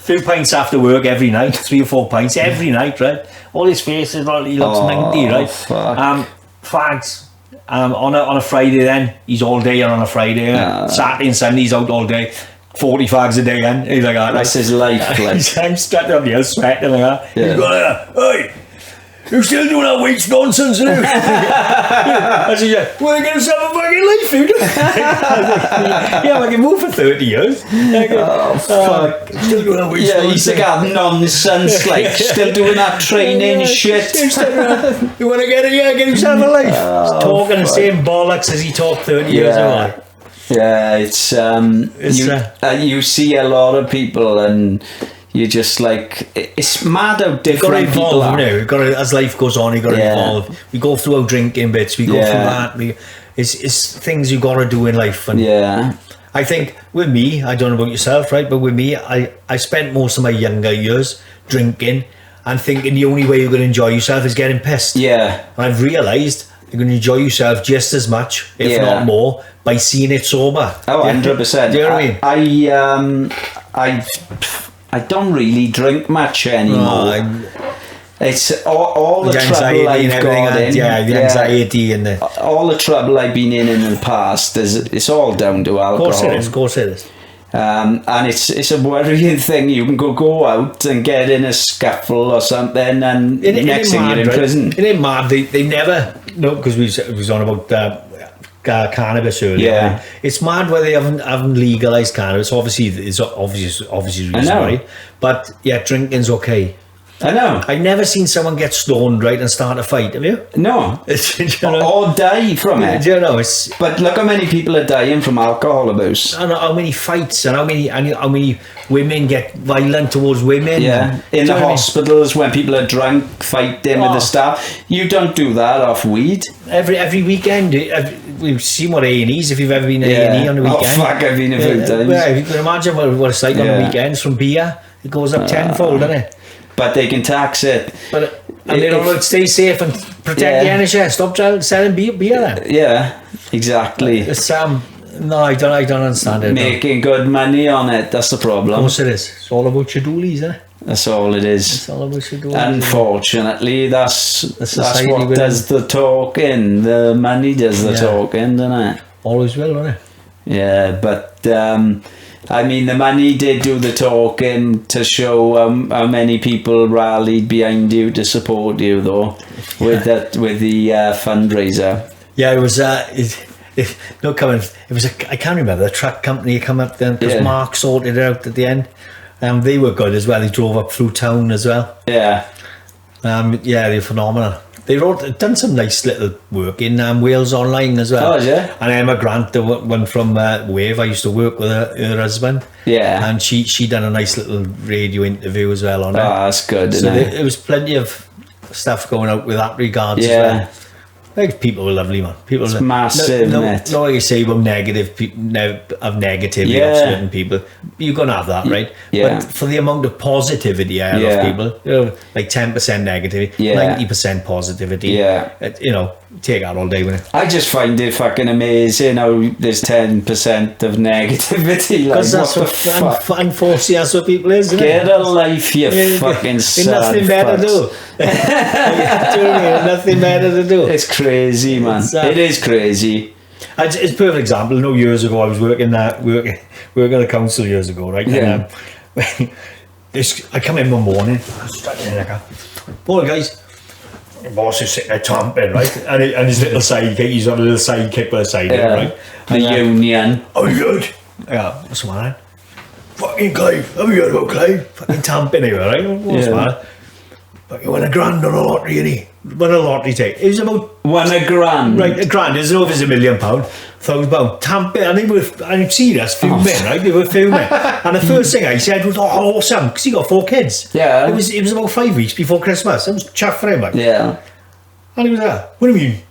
S2: few pints after work every night, 3 or 4 pints every night, right? All his face is like, he looks 90, right?
S1: Fuck.
S2: Fags. On a Friday then, he's all day on a Friday. Saturday and Sunday, he's out all day. 40 fags a day, and he's like that.
S1: That's his life.
S2: I'm strutting up the hill, sweating like that.
S1: Yeah.
S2: He's going, hey, you're still doing that weights nonsense, you? I said, yeah, well, get yourself a fucking life, dude. Yeah, I can move for 30 years.
S1: Fuck.
S2: Still doing that weights nonsense.
S1: He's like that nonsense, like, still doing that training shit.
S2: You want to get himself a life. He's talking the same bollocks as he talked 30 years ago.
S1: Yeah, it's you see a lot of people, and you're just like, it's mad how different people are.
S2: We've got to, as life goes on, you've got to evolve. We go through our drinking bits, we go through that. It's things you've got to do in life. And I think with me, I don't know about yourself, right? But with me, I spent most of my younger years drinking and thinking the only way you're going to enjoy yourself is getting pissed. Yeah. And I've realised you're going to enjoy yourself just as much, if not more, by seeing it sober.
S1: Oh, 100%.
S2: Do you know what I mean?
S1: I don't really drink much anymore. It's all the trouble I've got in.
S2: Yeah, the anxiety and the...
S1: All the trouble I've been in the past, it's all down to alcohol.
S2: Of course it is.
S1: And it's a worrying thing. You can go out and get in a scuffle or something, and next thing you're in prison.
S2: It ain't mad. They never, no, because we was on about cannabis earlier.
S1: Yeah.
S2: Right? It's mad where they haven't legalised cannabis. Obviously, it's obviously reason why. But yeah, drinking's okay.
S1: I know.
S2: I've never seen someone get stoned, right, and start a fight, have you?
S1: No.
S2: You know?
S1: Or die from it.
S2: Do you know, it's...
S1: But look how many people are dying from alcohol abuse.
S2: I know how many fights and how many women get violent towards women.
S1: Yeah, in the hospitals when people are drunk, fighting with the staff. You don't do that off weed.
S2: Every weekend, we've seen what A&Es, if you've ever been at A&E on the weekend.
S1: Oh fuck, I've been a few times.
S2: Well, you can imagine what it's like on the weekends from beer. It goes up tenfold, doesn't it?
S1: But they can tax it.
S2: But and they don't stay safe and protect the NHS. Stop selling beer then.
S1: Yeah, exactly.
S2: It's no, I don't understand it.
S1: Making good money on it, that's the problem.
S2: Of course it is. It's all about your doolies, isn't it?
S1: That's all it is.
S2: It's all about your doolies.
S1: Unfortunately, that's what does the talking. The money does the talking, doesn't it?
S2: Always will, doesn't it?
S1: Yeah, but I mean, the money did do the talking to show how many people rallied behind you to support you, though, with the fundraiser.
S2: Yeah, it was. It was I can't remember the truck company come up then because Mark sorted it out at the end. They were good as well. He drove up through town as well.
S1: Yeah.
S2: They're phenomenal. They done some nice little work in Wales Online as well.
S1: Oh, yeah.
S2: And Emma Grant, the one from Wave, I used to work with her husband.
S1: Yeah.
S2: And she done a nice little radio interview as well on it.
S1: Oh, that's good,
S2: so
S1: isn't it?
S2: There was plenty of stuff going out with that regards as well. Like, people were lovely, man. It's
S1: massive,
S2: no,
S1: isn't it?
S2: like you say, about negative of negativity of certain people. You're gonna have that, right?
S1: Yeah.
S2: But for the amount of positivity out of people, like 10% negativity, 90% positivity. Yeah. Take that all day with it.
S1: I just find it fucking amazing how there's 10% of negativity.
S2: Because that's what unfortunately that's what people is, isn't
S1: Get a life, you fucking sad
S2: nothing better to do. Nothing better to do.
S1: It's crazy, man. It is crazy.
S2: It's a perfect example. Years ago I was working at a council years ago, right?
S1: Yeah.
S2: And, I come in one morning, I was standing there like, boy guys, the boss is sitting there tamping, right? And his little sidekick, he's on a little sidekick by the side, right?
S1: The union.
S2: Oh, good. Yeah, what's the matter? Fucking Clive, have you heard about Clive? Fucking tamping here, right? What's the matter? Fucking won $1,000 on a lottery, innit? Won a lottery ticket. It was about...
S1: Won $1,000?
S2: Right, $1,000. I don't know if it's £1 million, £1,000. Tamping, and they were... I'm serious, filming, right? They were filming. And the first thing I said was, oh, awesome, because he got 4 kids.
S1: Yeah.
S2: It was about 5 weeks before Christmas. I was chuffed for him, like.
S1: Yeah.
S2: And he was like, what do you mean?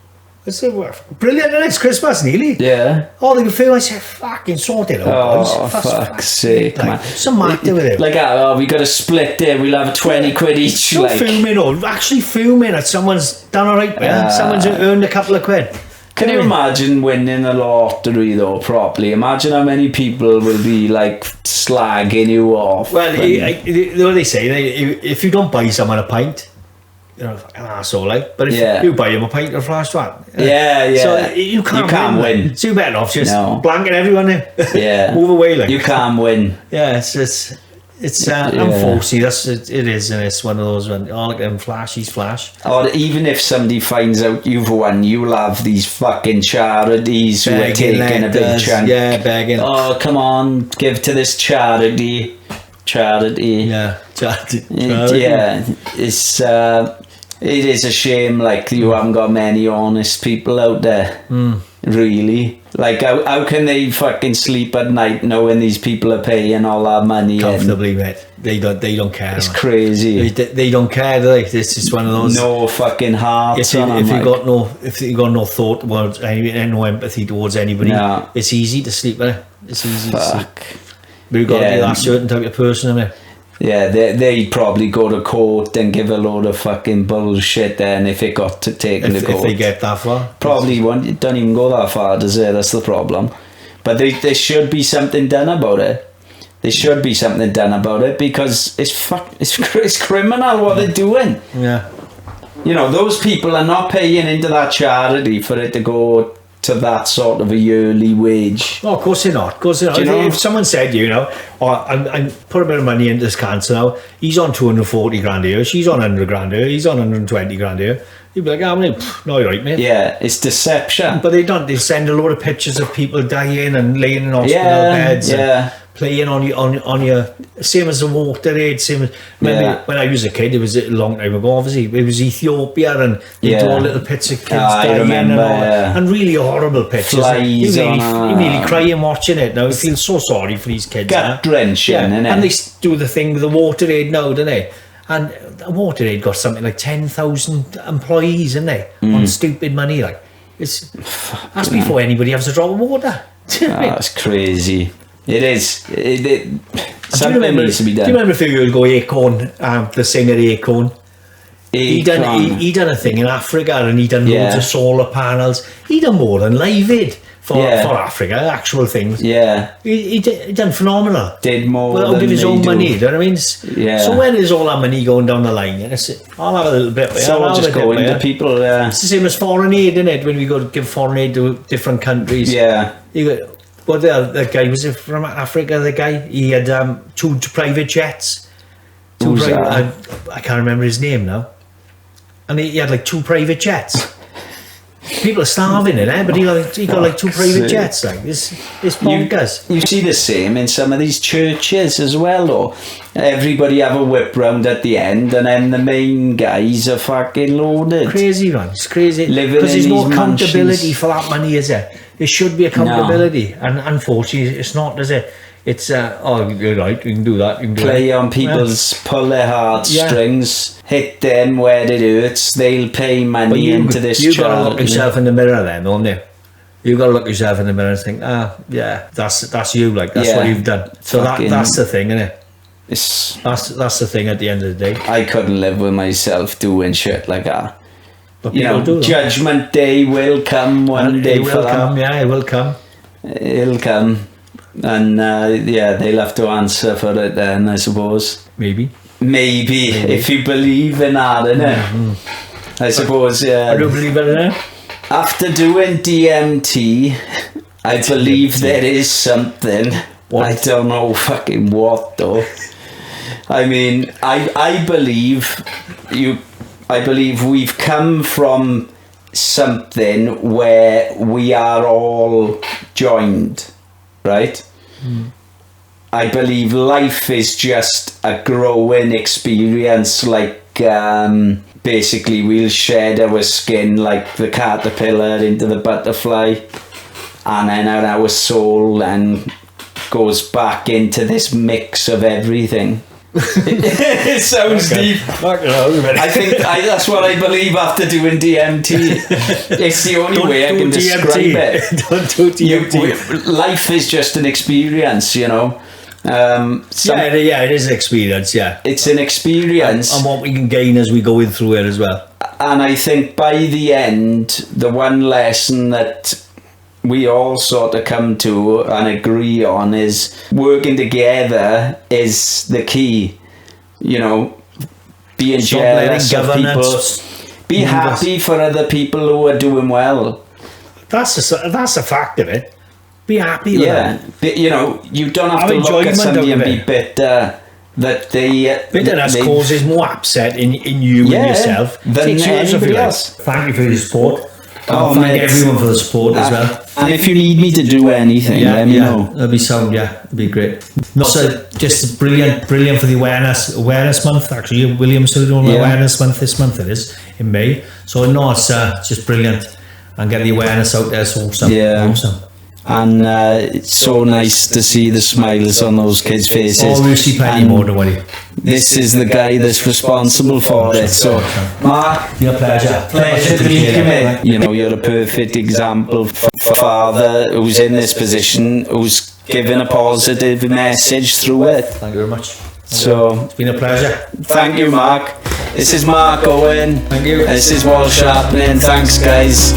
S2: I said, well, brilliant, the next Christmas, nearly.
S1: Yeah.
S2: Oh, they were filming. I said, fucking sort it out, boys.
S1: Oh, fuck's sake, man.
S2: What's the matter with it?
S1: Like, we got to split it. We'll have 20 quid each.
S2: Not filming, or actually filming it. Someone's done all right, man. Someone's earned a couple of quid.
S1: Can you imagine winning a lottery, though, properly? Imagine how many people will be, like, slagging you off.
S2: Well, what they say, if you don't buy someone a pint, you're an arsehole, like. But if you buy him a pint or a flash one, so you can't win. So you're better off just blanking everyone in.
S1: Yeah.
S2: Move away, like.
S1: You can't win.
S2: Yeah, it's unfortunately it is, and it's one of those when look at him he's flash.
S1: Or even if somebody finds out you've won, you'll have these fucking charities who are taking a big chunk.
S2: Yeah, begging.
S1: Oh, come on, give to this charity.
S2: Yeah, charity.
S1: Yeah, it is a shame, like, you haven't got many honest people out there. Really. Like, how can they fucking sleep at night knowing these people are paying all that money
S2: comfortably, mate? They don't care.
S1: It's crazy.
S2: They don't care. It's just one of those.
S1: No fucking heart.
S2: If you got no thought towards anybody, and no empathy towards anybody, it's easy to sleep with it. It's easy to sleep. But you've got to be that certain type of person, isn't it?
S1: Yeah, they'd probably go to court and give a load of fucking bullshit then if it got taken to court.
S2: If they get that far.
S1: Probably won't. It don't even go that far, does it? That's the problem. But there should be something done about it. There should be something done about it because it's criminal what they're doing.
S2: Yeah.
S1: You know, those people are not paying into that charity for it to go to that sort of a yearly wage.
S2: Oh, of course they're not. Of course they're not.
S1: Do you know?
S2: If someone said, I put a bit of money into this cancer now, he's on 240 grand a year, she's on 100 grand a year, he's on 120 grand a year, you'd be like, no, you're right, mate.
S1: Yeah, it's deception.
S2: But they don't. They send a load of pictures of people dying and laying in hospital beds.
S1: Yeah.
S2: And playing on your same as the water aid, same as when I was a kid, it was a long time ago, obviously it was Ethiopia, and they draw little pictures of kids dying,
S1: remember,
S2: and really horrible pictures.
S1: Flies
S2: you really crying watching it now. I feel so sorry for these kids.
S1: Gut drenching, innit?
S2: And they do the thing with the water aid now, don't they? And the water aid got something like 10,000 employees, isn't they, on stupid money. Like that's before anybody has a drop of water.
S1: That's crazy. It is. Something needs to be done.
S2: Do you remember a few years ago, Acorn, the singer Acorn? He done a thing in Africa, and he done loads of solar panels. He done more than Live Aid for Africa, actual things.
S1: Yeah.
S2: He done phenomenal.
S1: Did more
S2: out
S1: than
S2: of his
S1: they
S2: own
S1: do.
S2: money, do you know what I mean?
S1: Yeah.
S2: So when is all that money going down the line? And I'll have a little bit.
S1: So I'll just go into people.
S2: It's the same as foreign aid, isn't it? When we go to give foreign aid to different countries.
S1: Yeah.
S2: The guy was from Africa. The guy, he had 2 private jets. I can't remember his name now. And he had like 2 private jets. People are starving in it, but he got like 2 private jets. Like it's bonkers.
S1: You see the same in some of these churches as well, though. Everybody have a whip round at the end, and then the main guys are fucking loaded.
S2: Crazy, man. It's crazy.
S1: Living
S2: Because there's
S1: in
S2: no
S1: these
S2: accountability
S1: mansions.
S2: for that money, is there? There should be accountability, and unfortunately, it's not, is it? It's you're right. You can do that. You can do
S1: Play
S2: that.
S1: on people's, pull their heartstrings, hit them where it hurts. They'll pay money into this
S2: You
S1: child.
S2: got to look yourself in the mirror, then, don't you? You got to look yourself in the mirror and think, that's you. Like that's what you've done. So that's the thing, isn't it? That's the thing. At the end of the day,
S1: I couldn't live with myself doing shit like that.
S2: But people do.
S1: Judgment Day will come one day for them.
S2: Yeah, it will come.
S1: It'll come. And they'll have to answer for it then, I suppose.
S2: Maybe.
S1: If you believe in that, innit? I suppose, yeah.
S2: I don't believe in it.
S1: After doing DMT, I believe there is something.
S2: What?
S1: I don't know fucking what though. I mean, I believe we've come from something where we are all joined, right? I believe life is just a growing experience, like basically we'll shed our skin like the caterpillar into the butterfly, and then our soul then goes back into this mix of everything. It sounds deep. I think that's what I believe after doing DMT. It's the only way I can describe it.
S2: Don't do DMT.
S1: Life is just an experience, you know.
S2: It is an experience, yeah.
S1: It's an experience.
S2: And what we can gain as we go in through it as well.
S1: And I think by the end, the one lesson that we all sort of come to and agree on is working together is the key. You know, being jealous of people. Be happy for other people who are doing well.
S2: That's a fact of it. Be happy with them.
S1: But, you know, you don't have to look at somebody and be bitter that
S2: bitterness causes more upset in you and yourself
S1: than anybody else.
S2: Thank you for your support. Thank everyone for the support as well.
S1: And if you need me to do anything, let me know.
S2: That'd be sound, it'd be great. Just brilliant for the awareness month. Actually, William's doing awareness month this month. It is in May. So no, it's just brilliant and get the awareness out there. So awesome.
S1: Yeah.
S2: Awesome.
S1: And it's so nice to see the smiles on those kids' faces.
S2: Oh, we'll see plenty more, don't worry.
S1: This is the guy that's responsible for it. So, Mark,
S2: your pleasure.
S1: Pleasure to meet you, mate. You know, you're a perfect example for a father who's in this position, who's giving a positive message through it.
S2: Thank you very much.
S1: So,
S2: it's been a pleasure.
S1: Thank you, Mark. This is Mark Owen.
S2: Thank you.
S1: This is Walsh Appening. Thanks, guys.